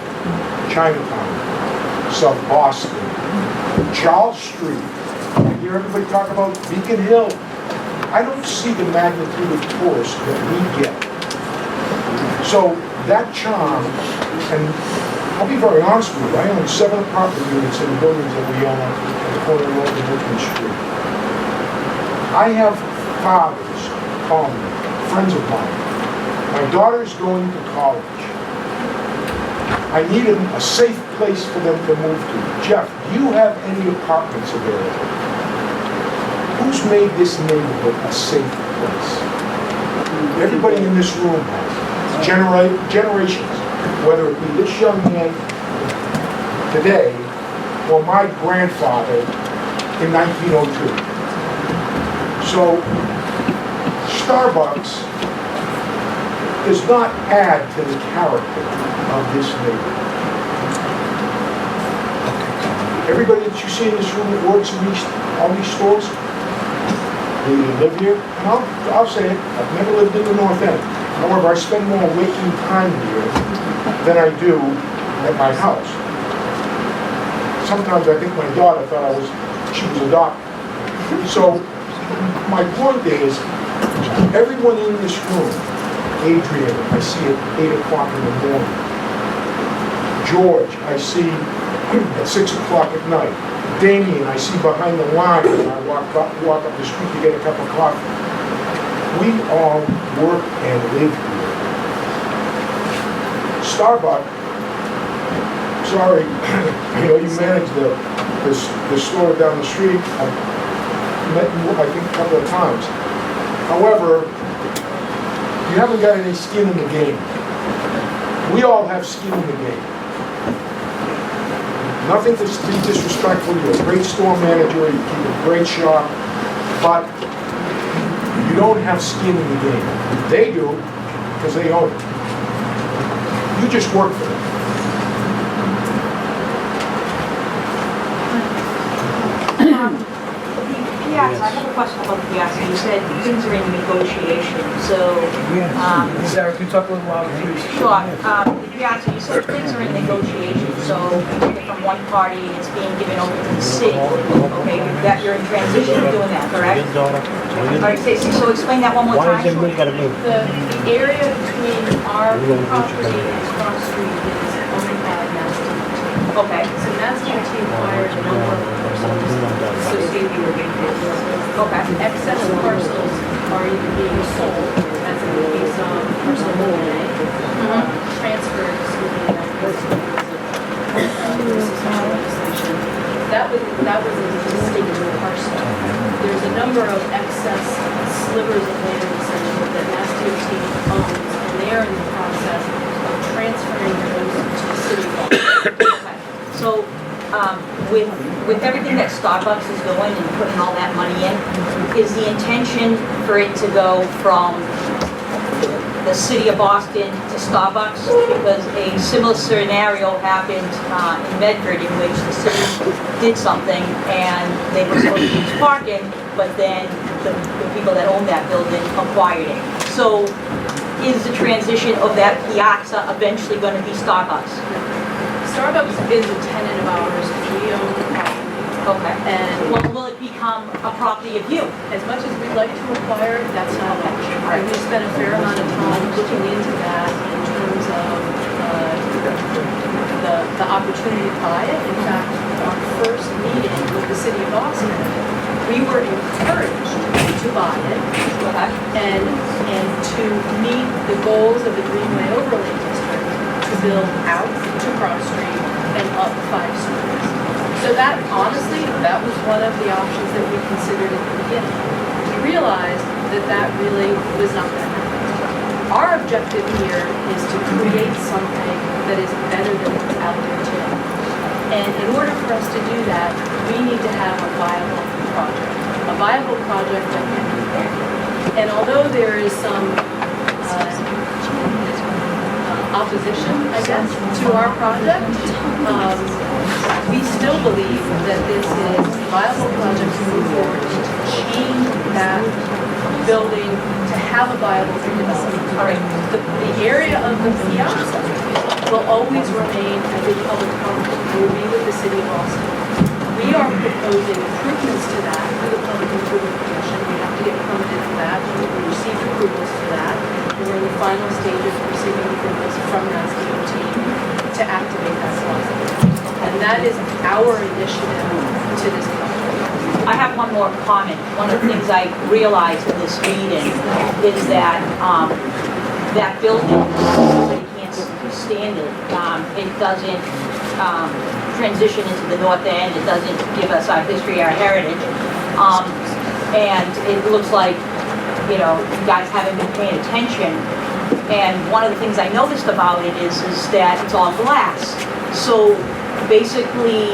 Speaker 6: Chinatown, South Boston, Charles Street? I hear everybody talk about Beacon Hill. I don't see the magnitude of tourists that we get. So that charm, and I'll be very honest with you, I own 7 apartment units in the buildings that we own at the corner of North and Richmond Street. I have fathers call me, friends of mine. My daughter's going to college. I need a safe place for them to move to. Jeff, do you have any apartments available? Who's made this neighborhood a safe place? Everybody in this room has. Generations. Whether it be this young man today, or my grandfather in 1902. So Starbucks does not add to the character of this neighborhood. Everybody that you see in this room that works in all these stores, they either live here, and I'll say it, I've never lived in the North End. However, I spend more waking time here than I do at my house. Sometimes I think my daughter thought she was a doctor. So my point is, everyone in this room, Adrian, I see at 8 o'clock in the morning. George, I see at 6 o'clock at night. Damien, I see behind the line when I walk up the street to get a cup of coffee. We all work and live here. Starbucks, sorry, I know you manage the store down the street. I've met you, I think, a couple of times. However, you haven't got any skin in the game. We all have skin in the game. Nothing to be disrespectful. You're a great store manager, you keep a great shop, but you don't have skin in the game. They do, because they own it. You just work for them.
Speaker 5: Piazza, I have a question about the Piazza. You said things are in negotiation, so...
Speaker 11: Sarah, can you talk a little louder, please?
Speaker 5: Sure. The Piazza, you said things are in negotiation, so from one party, it's being given over to the city. Okay, that you're in transition of doing that, correct? All right, so explain that one more time.
Speaker 4: The area between our property and Cross Street is owned by Mass.
Speaker 5: Okay.
Speaker 4: So Mass DOT acquired a number of parcels associated with it.
Speaker 5: Okay.
Speaker 4: Excess parcels are either being sold, as in the case of parcel 1A, transferred to the legislation. That was a distinct parcel. There's a number of excess slivers of land essentially that Mass DOT owns, and they are in the process of transferring those to the city of Boston.
Speaker 5: So, with everything that Starbucks is doing and putting all that money in, is the intention for it to go from the city of Boston to Starbucks? Because a similar scenario happened in Medford, in which the city did something and they were supposed to use parking, but then the people that own that building acquired it. So, is the transition of that piazza eventually going to be Starbucks?
Speaker 4: Starbucks is a tenant of ours. We own the property.
Speaker 5: Okay. And will it become a property of you?
Speaker 4: As much as we'd like to acquire it, that's not an option. And we spent a fair amount of time looking into that in terms of the opportunity to buy it. In fact, our first meeting with the city of Boston, we were encouraged to buy it and to meet the goals of the Greenway Overlay District to build out to Cross Street and up 5 stories. So that, honestly, that was one of the options that we considered at the beginning. We realized that that really was not going to happen. Our objective here is to create something that is better than what's out there today. And in order for us to do that, we need to have a viable project. A viable project that can be built. And although there is some opposition, I guess, to our project, we still believe that this is a viable project to move forward, to change that building, to have a viable redevelopment. All right, the area of the piazza will always remain as a public property. It will be with the city of Boston. We are proposing improvements to that through the Public Improvement Commission. We have to get permitted for that. We received approvals for that. We're in the final stages of receiving approvals from Mass DOT to activate that plaza. And that is our initiative to this project.
Speaker 5: I have one more comment. One of the things I realized in this meeting is that that building, nobody can't stand it. It doesn't transition into the north end. It doesn't give us our history, our heritage. And it looks like, you know, you guys haven't been paying attention. And one of the things I noticed about it is that it's all glass. So basically,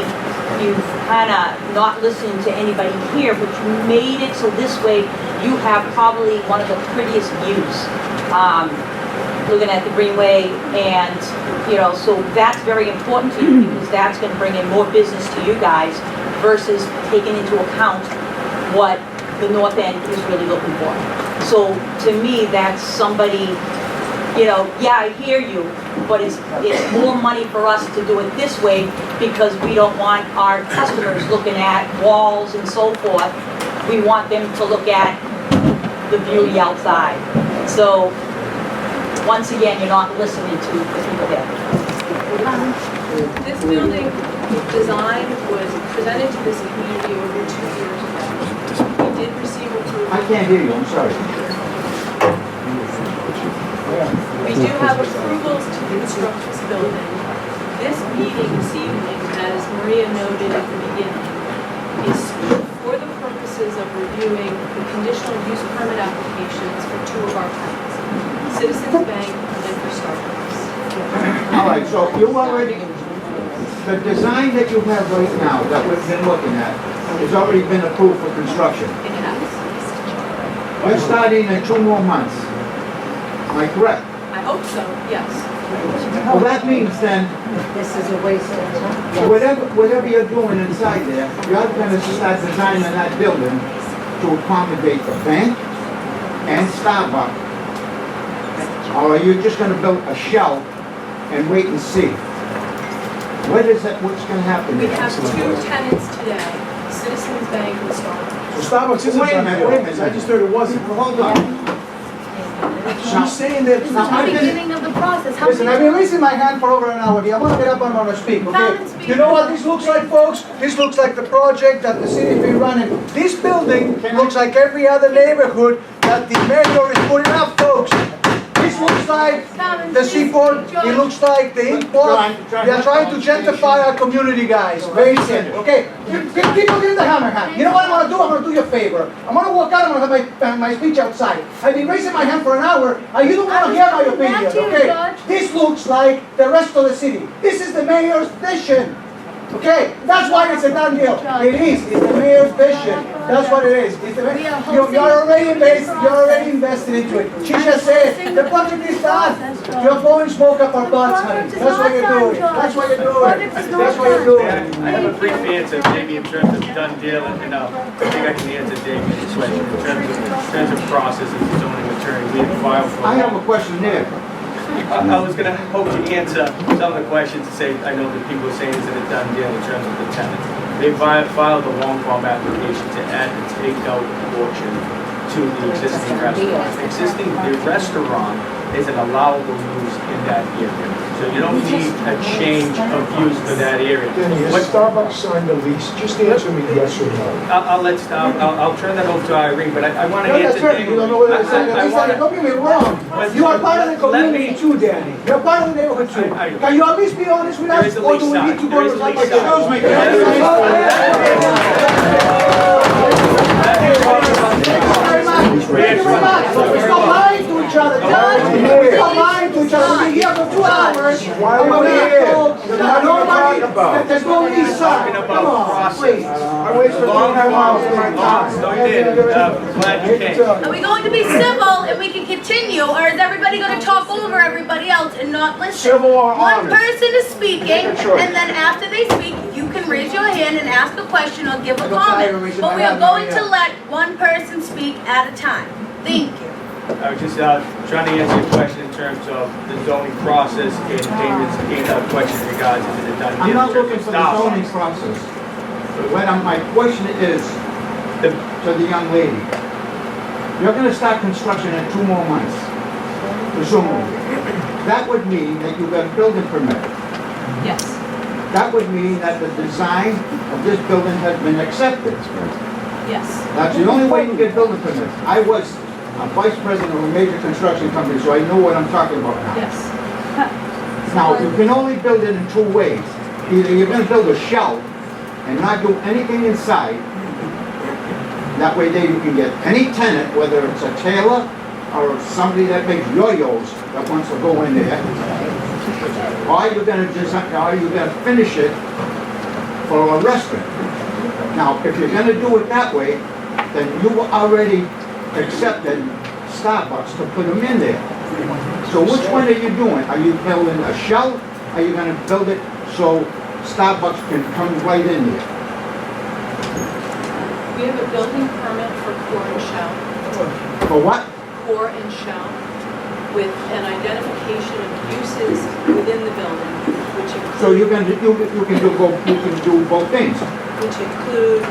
Speaker 5: you've kind of not listened to anybody here, but you made it so this way you have probably one of the prettiest views. Looking at the Greenway, and so that's very important to you because that's going to bring in more business to you guys versus taking into account what the North End is really looking for. So to me, that's somebody, yeah, I hear you, but it's more money for us to do it this way because we don't want our customers looking at walls and so forth. We want them to look at the beauty outside. So once again, you're not listening to the people there.
Speaker 4: This building design was presented to this community over 2 years ago. We did receive approval.
Speaker 7: I can't hear you, I'm sorry.
Speaker 4: We do have approvals to construct this building. This meeting this evening, as Maria noted at the beginning, is for the purposes of reviewing the conditional use permit applications for 2 of our tenants, Citizens Bank and for Starbucks.
Speaker 7: All right, so you already, the design that you have right now that we've been looking at has already been approved for construction.
Speaker 4: It has.
Speaker 7: We're starting in 2 more months. Am I correct?
Speaker 4: I hope so, yes.
Speaker 7: Well, that means then,
Speaker 8: This is a waste of time.
Speaker 7: whatever you're doing inside there, you're gonna start designing that building to accommodate the bank and Starbucks. Or are you just gonna build a shell and wait and see? What's gonna happen
Speaker 4: We
Speaker 7: there?
Speaker 4: have 2 tenants today, Citizens Bank and Starbucks.
Speaker 10: So Starbucks isn't
Speaker 7: Wait a
Speaker 10: done
Speaker 7: minute,
Speaker 10: deal.
Speaker 7: wait a minute.
Speaker 10: I just heard it wasn't.
Speaker 7: Hold on.
Speaker 10: She's saying that.
Speaker 1: This is the beginning of the process. How
Speaker 10: Listen,
Speaker 1: many
Speaker 10: I've been raising my hand for over an hour here. I'm gonna get up and I'm gonna speak,
Speaker 1: Come
Speaker 10: okay?
Speaker 1: and speak.
Speaker 10: You know what this looks like, folks? This looks like the project that the city's been running. This building looks like every other neighborhood that the mayor is putting up, folks. This looks like the seaport, it looks like the import. They are trying to gentrify our community, guys. Very simple, okay? People give me the hammer hand. You know what I'm gonna do? I'm gonna do you a favor. I'm gonna walk out, I'm gonna have my speech outside. I've been raising my hand for an hour, and you don't wanna hear my opinion, okay? This looks like the rest of the city. This is the mayor's vision. Okay, that's why it's a done deal. It is. It's the mayor's vision. That's what it is. It's the you're already invested into it. She just said the project is done. You're blowing smoke up our butts, honey. That's what you're doing. That's what you're doing. That's what you're doing.
Speaker 11: I have a brief answer, maybe in terms of done deal, and I think I can answer David's question in terms of process as a zoning attorney. We have filed for.
Speaker 7: I have a question there.
Speaker 11: I was going to hope to answer some of the questions to say, I know that people are saying is it a done deal in terms of the tenants. They filed a long form application to add the takeout portion to the existing restaurant. The restaurant is an allowable use in that area. So you don't need a change of use for that area.
Speaker 6: Denny, has Starbucks signed the lease? Just answer me yes or no.
Speaker 11: I'll turn that over to Irene, but I want to
Speaker 10: No,
Speaker 11: answer
Speaker 10: that's right.
Speaker 11: David.
Speaker 10: You don't know what I'm saying. Don't get me wrong. You are part of the community too, Danny. You're part of the neighborhood too. Can you at least be honest with us? Or do we need to go to like excuse me? Thank you very much. Stop lying to each other. Stop lying to each other. We've been here for 2 hours.
Speaker 7: Why are we here?
Speaker 10: That there's no lease signed. Come on, please.
Speaker 7: I wasted 1.5 hours of my time.
Speaker 11: No, you did. Glad you came.
Speaker 1: Are we going to be civil and we can continue, or is everybody going to talk over everybody else and not listen?
Speaker 7: Civil or
Speaker 1: One
Speaker 7: honest?
Speaker 1: person is speaking,
Speaker 7: Make a choice.
Speaker 1: and then after they speak, you can raise your hand and ask a question or give a comment. But we are going to let one person speak at a time. Thank you.
Speaker 11: I was just trying to answer your question in terms of the zoning process and David's question regards to the done deal.
Speaker 7: I'm not
Speaker 11: in terms
Speaker 7: looking
Speaker 11: of
Speaker 7: for the
Speaker 11: Starbucks.
Speaker 7: zoning process. My question is to the young lady. You're gonna start construction in 2 more months, presumably. That would mean that you got a building permit.
Speaker 4: Yes.
Speaker 7: That would mean that the design of this building has been accepted.
Speaker 4: Yes.
Speaker 7: That's the only way you get building permits. I was a vice president of a major construction company, so I know what I'm talking about now.
Speaker 4: Yes.
Speaker 7: Now, you can only build it in 2 ways. Either you're gonna build a shell and not do anything inside. That way there you can get any tenant, whether it's a tailor or somebody that makes yo-yos that wants to go in there. Or you're gonna design, or you're gonna finish it for a restaurant. Now, if you're gonna do it that way, then you already accepted Starbucks to put them in there. So which one are you doing? Are you building a shell? Are you gonna build it so Starbucks can come right in there?
Speaker 4: We have a building permit for core and shell.
Speaker 7: For what?
Speaker 4: Core and shell, with an identification of uses within the building, which
Speaker 7: So
Speaker 4: include,
Speaker 7: you can do both things.
Speaker 4: which include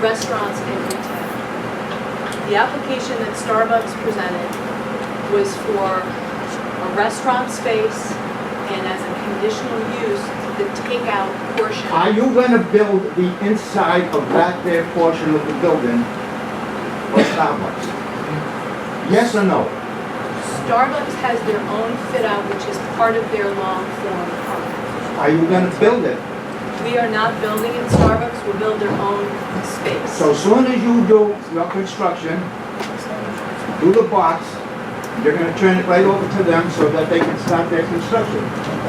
Speaker 4: restaurants and retail. The application that Starbucks presented was for a restaurant space and as a conditional use, the takeout portion.
Speaker 7: Are you gonna build the inside of that there portion of the building for Starbucks? Yes or no?
Speaker 4: Starbucks has their own fit out, which is part of their long form permit.
Speaker 7: Are you gonna build it?
Speaker 4: We are not building it, Starbucks will build their own space.
Speaker 7: So as soon as you do your construction, do the box, you're gonna turn it right over to them so that they can start their construction?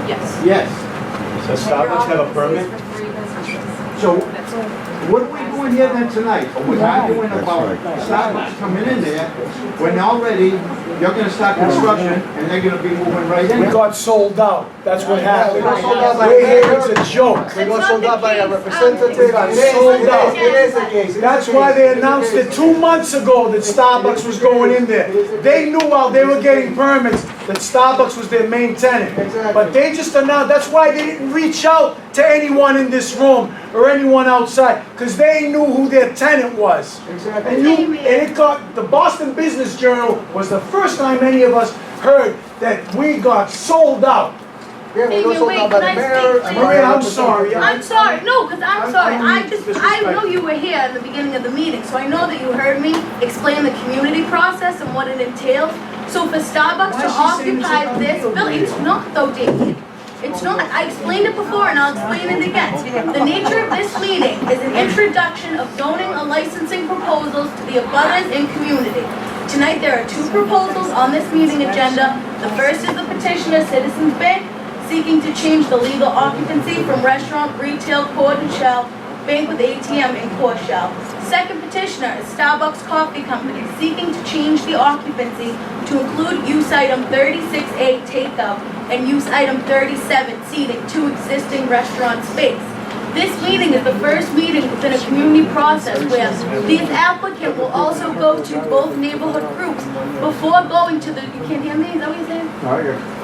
Speaker 4: Yes.
Speaker 7: Yes.
Speaker 11: Does Starbucks have a permit?
Speaker 7: So what are we doing here then tonight? We're arguing about Starbucks coming in there when already you're gonna start construction and they're gonna be moving right in.
Speaker 10: We got sold out, that's what happened.
Speaker 22: we got sold out by
Speaker 10: We're here,
Speaker 22: mayor.
Speaker 10: it's a joke.
Speaker 22: We got sold out by a
Speaker 10: We
Speaker 22: representative.
Speaker 10: got
Speaker 22: It is-
Speaker 10: sold out.
Speaker 22: It is the case.
Speaker 10: That's why they announced it 2 months ago that Starbucks was going in there. They knew while they were getting permits that Starbucks was their main tenant. But they just announced, that's why they didn't reach out to anyone in this room or anyone outside, because they knew who their tenant was.
Speaker 22: Exactly.
Speaker 10: And it got, the Boston Business Journal was the first time any of us heard that we got sold out.
Speaker 22: Yeah, we got sold out by the
Speaker 1: Wait, can I
Speaker 22: mayor.
Speaker 1: speak,
Speaker 22: and
Speaker 1: please?
Speaker 22: by
Speaker 10: Maria,
Speaker 22: a
Speaker 10: I'm sorry.
Speaker 1: I'm sorry, no, because I'm sorry. I
Speaker 10: disrespect.
Speaker 1: know you were here at the beginning of the meeting, so I know that you heard me explain the community process and what it entails. So for Starbucks
Speaker 10: Why
Speaker 1: to
Speaker 10: is she saying it's
Speaker 1: occupy
Speaker 10: a
Speaker 1: this
Speaker 10: deal,
Speaker 1: building, it's
Speaker 10: Maria?
Speaker 1: not though, David. It's not. I explained it before and I'll explain it again. The nature of this meeting is an introduction of zoning and licensing proposals to the abutters and community. Tonight there are 2 proposals on this meeting agenda. The first is the petitioner, Citizens Bank, seeking to change the legal occupancy from restaurant, retail, court and shell, bank with ATM and core shell. Second petitioner is Starbucks Coffee Company, seeking to change the occupancy to include use item 36A takeout and use item 37 seating to existing restaurant space. This meeting is the first meeting within a community process where the applicant will also go to both neighborhood groups before going to the, you can't hear me, is that what you're saying?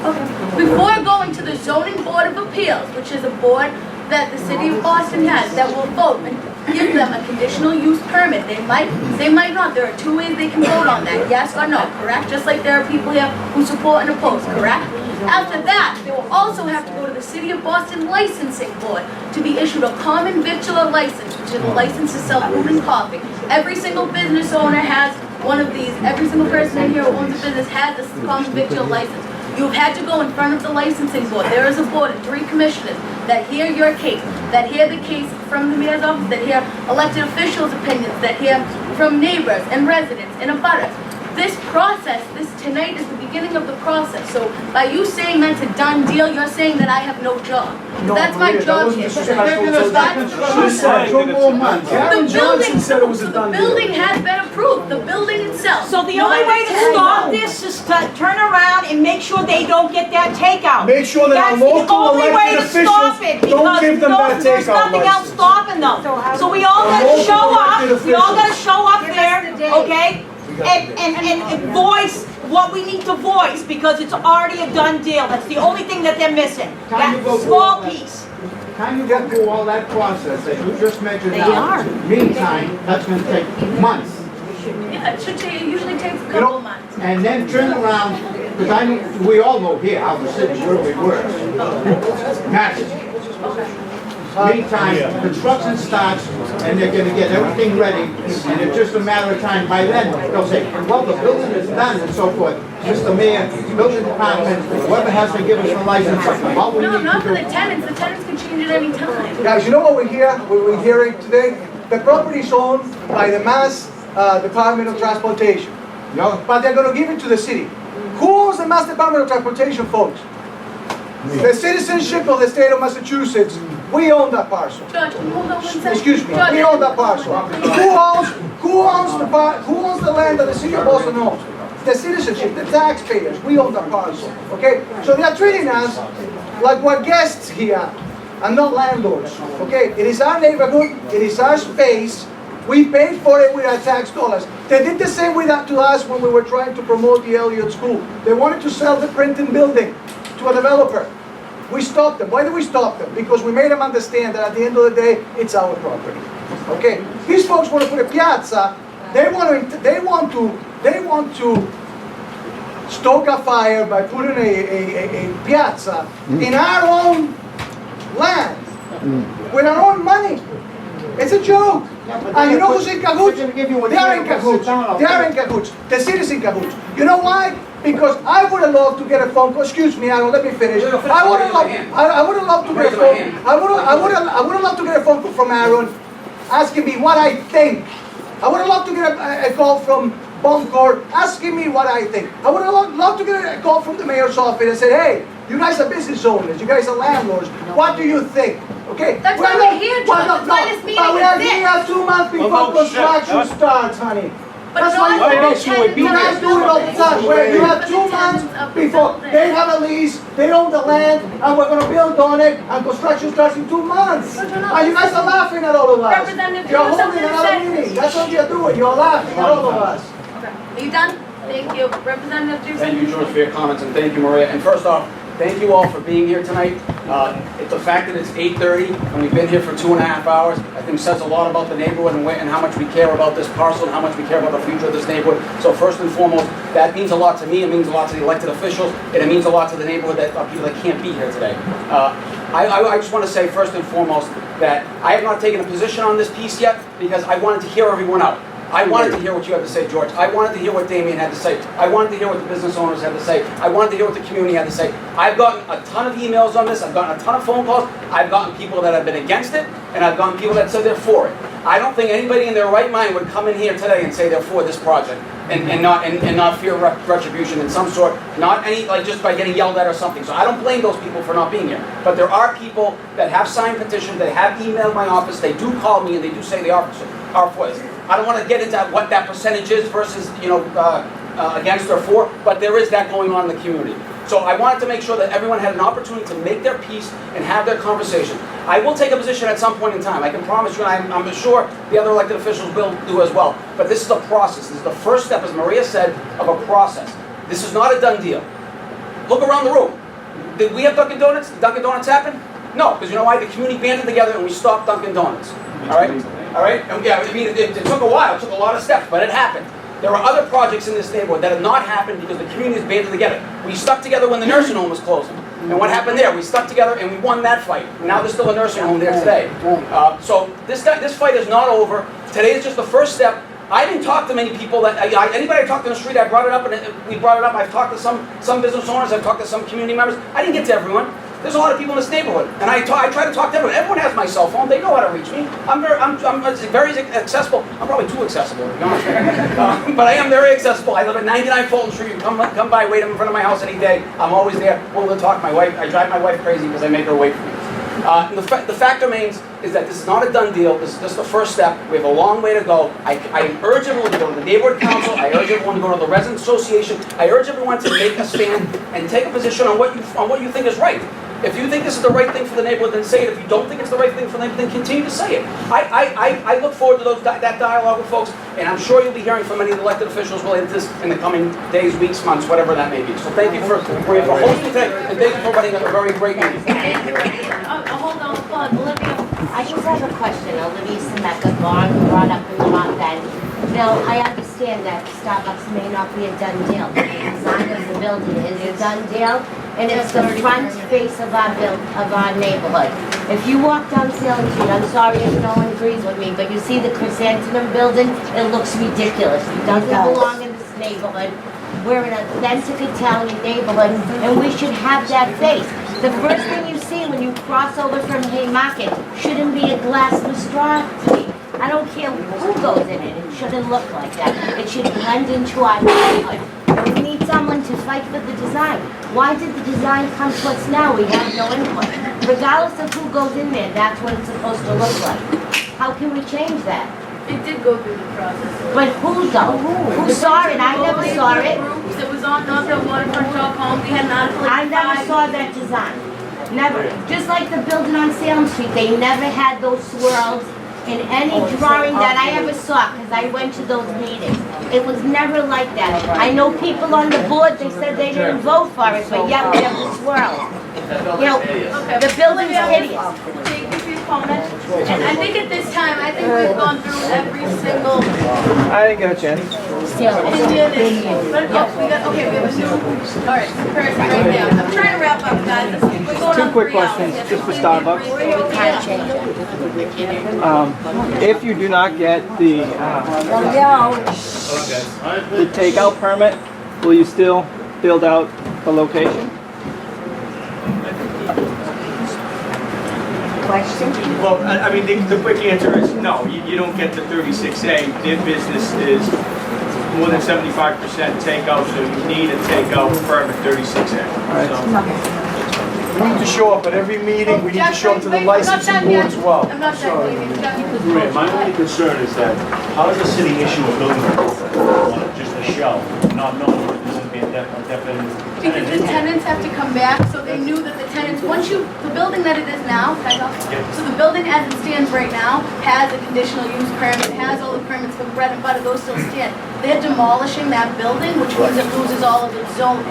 Speaker 1: Okay. Before going to the zoning board of appeals, which is a board that the city of Boston has that will vote and give them a conditional use permit. They might not. There are 2 ways they can vote on that, yes or no, correct? Just like there are people here who support and oppose, correct? After that, they will also have to go to the City of Boston Licensing Board to be issued a common victular license, which is a license to sell food and coffee. Every single business owner has one of these. Every single person in here who owns a business has this common victular license. You've had to go in front of the licensing board. There is a board of 3 commissioners that hear your case, that hear the case from the mayor's office, that hear elected officials' opinions, that hear from neighbors and residents and abutters. This process, this tonight is the beginning of the process. So by you saying that's a done deal, you're saying that I have no job.
Speaker 10: No,
Speaker 1: That's my
Speaker 10: Maria, that
Speaker 1: job
Speaker 10: wasn't
Speaker 1: here.
Speaker 10: disrespectful.
Speaker 1: That's the
Speaker 10: She
Speaker 1: process.
Speaker 10: said 2 more months. Karen
Speaker 1: The
Speaker 10: Johnson
Speaker 1: building,
Speaker 10: said it was a
Speaker 1: the
Speaker 10: done deal.
Speaker 1: building has been approved, the building itself.
Speaker 5: So the only way to stop this is to turn around and make sure they don't get that takeout.
Speaker 10: Make sure that our
Speaker 5: That's the
Speaker 10: local
Speaker 5: only way
Speaker 10: elected
Speaker 5: to stop
Speaker 10: officials
Speaker 5: it,
Speaker 10: don't
Speaker 5: because
Speaker 10: give them that
Speaker 5: there's
Speaker 10: takeout
Speaker 5: nothing else
Speaker 10: license.
Speaker 5: stopping them. So we all
Speaker 10: Our
Speaker 5: gotta
Speaker 10: local
Speaker 5: show
Speaker 10: elected
Speaker 5: up, we all gotta
Speaker 10: officials.
Speaker 5: show up there, okay? And voice what we need to voice, because it's already a done deal. That's the only thing that they're missing, that small piece.
Speaker 7: Can you go through all that process that you just mentioned
Speaker 5: They
Speaker 7: now?
Speaker 5: are.
Speaker 7: Meantime, that's gonna take months.
Speaker 1: Yeah, it usually takes a couple months.
Speaker 7: And then turn around, because we all know here how the city really works. Magic. Meantime, construction starts, and they're gonna get everything ready, and it's just a matter of time. By then, they'll say, well, the building is done, and so forth. Mr. Mayor, building department, whoever has to give us a license, all we
Speaker 1: No,
Speaker 7: need
Speaker 1: not
Speaker 7: to
Speaker 1: for
Speaker 7: do.
Speaker 1: the tenants can change at any time.
Speaker 22: Guys, you know what we're hearing today? The property is owned by the Mass Department of Transportation. But they're gonna give it to the city. Who owns the Mass Department of Transportation, folks?
Speaker 10: The citizenship of the state of Massachusetts, we own that parcel.
Speaker 1: George, can you hold on one second?
Speaker 10: Excuse me,
Speaker 1: George,
Speaker 10: we own that parcel. Who owns the land that the city of Boston owns? The citizenship, the taxpayers, we own that parcel, okay? So they are treating us like we're guests here and not landlords, okay? It is our neighborhood, it is our space, we paid for it with our tax dollars. They did the same with that to us when we were trying to promote the Elliott School. They wanted to sell the printing building to a developer. We stopped them. Why did we stop them? Because we made them understand that at the end of the day, it's our property. Okay? These folks want to put a piazza. They want to stoke a fire by putting a piazza in our own land with our own money. It's a joke. And you know who's in cahoots? They are in cahoots. They are in cahoots. The city's in cahoots. You know why? Because I would have loved to get a phone call. Excuse me, Aaron, let me finish. I would have loved to get a phone. I would have loved to get a phone call from Aaron asking me what I think. I would have loved to get a call from Boncourt asking me what I think. I would have loved to get a call from the mayor's office and say, hey, you guys are business owners. You guys are landlords. What do you think? Okay.
Speaker 1: That's why we're here, George. That's why this meeting
Speaker 10: But we
Speaker 1: is
Speaker 10: are here 2 months before construction starts, honey. That's why you guys do it all the time. Where you have 2 months before they have a lease, they own the land, and we're going to build on it, and construction starts in 2 months. And you guys are laughing at all of us.
Speaker 1: Representative,
Speaker 10: You're
Speaker 1: you have
Speaker 10: holding
Speaker 1: something to
Speaker 10: another
Speaker 1: say?
Speaker 10: meeting. That's what you're doing. You're laughing at all of us.
Speaker 1: Are you done? Thank you. Representative Dusan.
Speaker 13: Thank you, George, for your comments, and thank you, Maria. And first off, thank you all for being here tonight. The fact that it's 8:30 and we've been here for 2.5 hours, I think says a lot about the neighborhood and how much we care about this parcel and how much we care about the future of this neighborhood. So first and foremost, that means a lot to me. It means a lot to the elected officials, and it means a lot to the neighborhood that people that can't be here today. I just want to say first and foremost that I have not taken a position on this piece yet because I wanted to hear everyone out. I wanted to hear what you had to say, George. I wanted to hear what Damien had to say. I wanted to hear what the business owners had to say. I wanted to hear what the community had to say. I've gotten a ton of emails on this. I've gotten a ton of phone calls. I've gotten people that have been against it, and I've gotten people that said they're for it. I don't think anybody in their right mind would come in here today and say they're for this project and not fear retribution in some sort, not any like just by getting yelled at or something. So I don't blame those people for not being here. But there are people that have signed petitions, they have emailed my office, they do call me, and they do say they are for this. I don't want to get into what that percentage is versus against or for, but there is that going on in the community. So I wanted to make sure that everyone had an opportunity to make their peace and have their conversation. I will take a position at some point in time. I can promise you, and I'm sure the other elected officials will do as well. But this is a process. This is the first step, as Maria said, of a process. This is not a done deal. Look around the room. Did we have Dunkin' Donuts? Did Dunkin' Donuts happen? No, because you know why? The community banded together and we stopped Dunkin' Donuts. All right? All right? And yeah, I mean, it took a while. It took a lot of steps, but it happened. There are other projects in this neighborhood that have not happened because the community is banded together. We stuck together when the nursing home was closing. And what happened there? We stuck together and we won that fight. Now there's still a nursing home there today. So this fight is not over. Today is just the first step. I didn't talk to many people. Anybody I talked to in the street, I brought it up, and we brought it up. I've talked to some business owners. I've talked to some community members. I didn't get to everyone. There's a lot of people in this neighborhood, and I try to talk to everyone. Everyone has my cell phone. They know how to reach me. I'm very accessible. I'm probably too accessible, to be honest with you. But I am very accessible. I live at 99 Fulton Street. You come by, wait in front of my house any day. I'm always there, willing to talk. I drive my wife crazy because I make her wait for me. The fact remains is that this is not a done deal. This is just the first step. We have a long way to go. I urge everyone to go to the neighborhood council. I urge everyone to go to the resident association. I urge everyone to make a stand and take a position on what you think is right. If you think this is the right thing for the neighborhood, then say it. If you don't think it's the right thing for the neighborhood, then continue to say it. I look forward to that dialogue with folks, and I'm sure you'll be hearing from many of the elected officials related to this in the coming days, weeks, months, whatever that may be. So thank you for hosting today, and thank you for running a very great meeting.
Speaker 1: Hold on, Olivia.
Speaker 9: I just have a question. Olivia Semeka, brought up in the North End. Now, I understand that Starbucks may not be a done deal, but the design of the building is a done deal, and it's the front face of our neighborhood. If you walk down Salem Street, I'm sorry if no one agrees with me, but you see the Chrysanthemum building, it looks ridiculous. It doesn't belong in this neighborhood. We're an authentic Italian neighborhood, and we should have that face. The first thing you see when you cross over from Haymarket shouldn't be a glass monstrosity. I don't care who goes in it. It shouldn't look like that. It should blend into our neighborhood. And we need to
Speaker 15: someone to fight for the design. Why did the design come to us now? We have no input. Regardless of who goes in there, that's what it's supposed to look like. How can we change that?
Speaker 1: It did go through the process.
Speaker 15: But who though? Who saw it? I never saw it.
Speaker 1: It was on NorthvilleWaterfront.com. We had an article.
Speaker 15: I never saw that design. Never. Just like the building on Salem Street, they never had those swirls in any drawing that I ever saw, because I went to those meetings. It was never like that. I know people on the board, they said they didn't vote for it, but yet we have the swirls. You know, the building's hideous.
Speaker 1: Thank you for your comment. And I think at this time, I think we've gone through every single
Speaker 21: I didn't get a chance.
Speaker 1: Indian issue. But oh, we got, okay, we have a new, all right, person right there. I'm trying to wrap up, guys. We're going
Speaker 21: Two
Speaker 1: on
Speaker 21: quick
Speaker 1: 3 hours.
Speaker 21: questions, just for Starbucks.
Speaker 15: We can't change it.
Speaker 21: If you do not get the takeout permit, will you still build out the location?
Speaker 15: Question?
Speaker 11: Well, I mean, the quick answer is no, you don't get the 36A. Their business is more than 75% takeout, so you need a takeout permit 36A.
Speaker 10: We need to show up at every meeting, we need to show up to the licensing board as well.
Speaker 1: I'm not done yet.
Speaker 16: Maria, my only concern is that how does the city issue a building permit on just a shell, not knowing if there's going to be a definite
Speaker 1: Because the tenants have to come back, so they knew that the tenants, the building that it is now, so the building as it stands right now has a conditional use permit, has all the permits for bread and butter, those still stand. They're demolishing that building, which means it loses all of its zoning.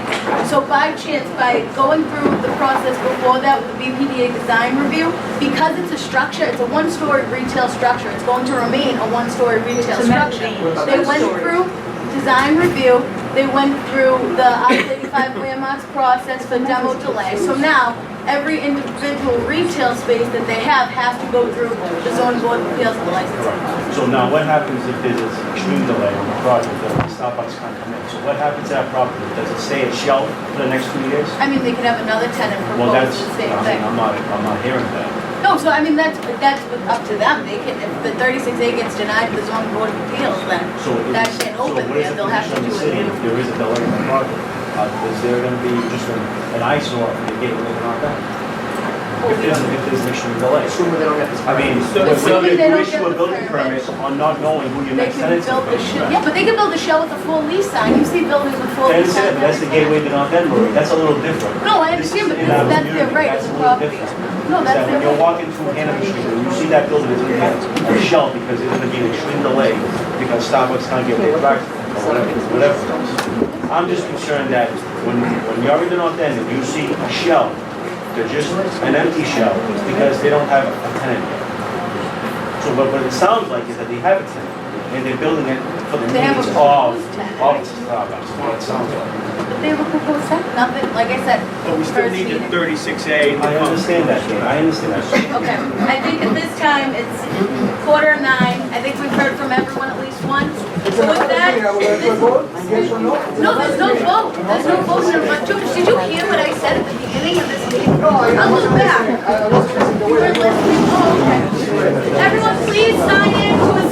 Speaker 1: So by chance, by going through the process before that with the BPDA design review, because it's a structure, it's a one-story retail structure, it's going to remain a one-story retail structure. They went through design review, they went through the I-35 landmarks process for demo delay. So now, every individual retail space that they have has to go through the zoning board of appeals and the licensing.
Speaker 16: So now what happens if there's an extreme delay on the project that Starbucks can't come in? So what happens to that property? Does it stay at shelf for the next 2 years?
Speaker 1: I mean, they could have another tenant
Speaker 16: Well,
Speaker 1: propose
Speaker 16: that's,
Speaker 1: the same thing.
Speaker 16: I'm not hearing that.
Speaker 1: No, so I mean, that's up to them. They can, if the 36A gets denied to the zoning board of appeals, then that can't open there, they'll have to do it.
Speaker 16: If there is a delay in the project, is there going to be just an eyesore if they get it not done? If there's an extreme delay.
Speaker 18: Assuming they don't get this.
Speaker 16: I mean,
Speaker 1: Assuming they
Speaker 16: you
Speaker 1: don't
Speaker 16: issue
Speaker 1: get
Speaker 16: a
Speaker 1: the
Speaker 16: building permit on not knowing who your
Speaker 1: They
Speaker 16: next
Speaker 1: can
Speaker 16: tenant's
Speaker 1: build
Speaker 16: going
Speaker 1: the
Speaker 16: to
Speaker 1: shell.
Speaker 16: be.
Speaker 1: Yeah, but they can build a shell with a full lease sign. You see buildings with full
Speaker 16: I
Speaker 1: lease
Speaker 16: understand,
Speaker 1: signs.
Speaker 16: but that's the gateway to North Denver. That's a little different.
Speaker 1: No, I understand, but
Speaker 16: This is in our
Speaker 1: that's their
Speaker 16: community.
Speaker 1: right
Speaker 16: That's
Speaker 1: as a
Speaker 16: a little
Speaker 1: property.
Speaker 16: different.
Speaker 1: No,
Speaker 16: Is
Speaker 1: that's
Speaker 16: that
Speaker 1: their
Speaker 16: when you're
Speaker 1: right.
Speaker 16: walking through Hanover Street and you see that building is going to get a shell because there's going to be an extreme delay because Starbucks can't get their trucks or whatever. I'm just concerned that when you're in the North End and you see a shell, they're just an empty shell because they don't have a tenant yet. So what it sounds like is that they have a tenant and they're building it for the
Speaker 1: They have
Speaker 16: needs
Speaker 1: a
Speaker 16: of
Speaker 1: proposed tenant.
Speaker 16: Starbucks. What it sounds like.
Speaker 1: But they have a proposed second, nothing, like I said.
Speaker 11: But we still
Speaker 1: first
Speaker 11: need the
Speaker 1: meeting.
Speaker 11: 36A.
Speaker 16: I understand that, Dan. I understand that.
Speaker 1: Okay, I think at this time, it's 8:45. I think we've heard from everyone at least once. So with that, no, there's no vote. There's no vote. But did you hear what I said at the beginning of this meeting? I'll look back. You were listening. Oh, okay. Everyone, please sign in to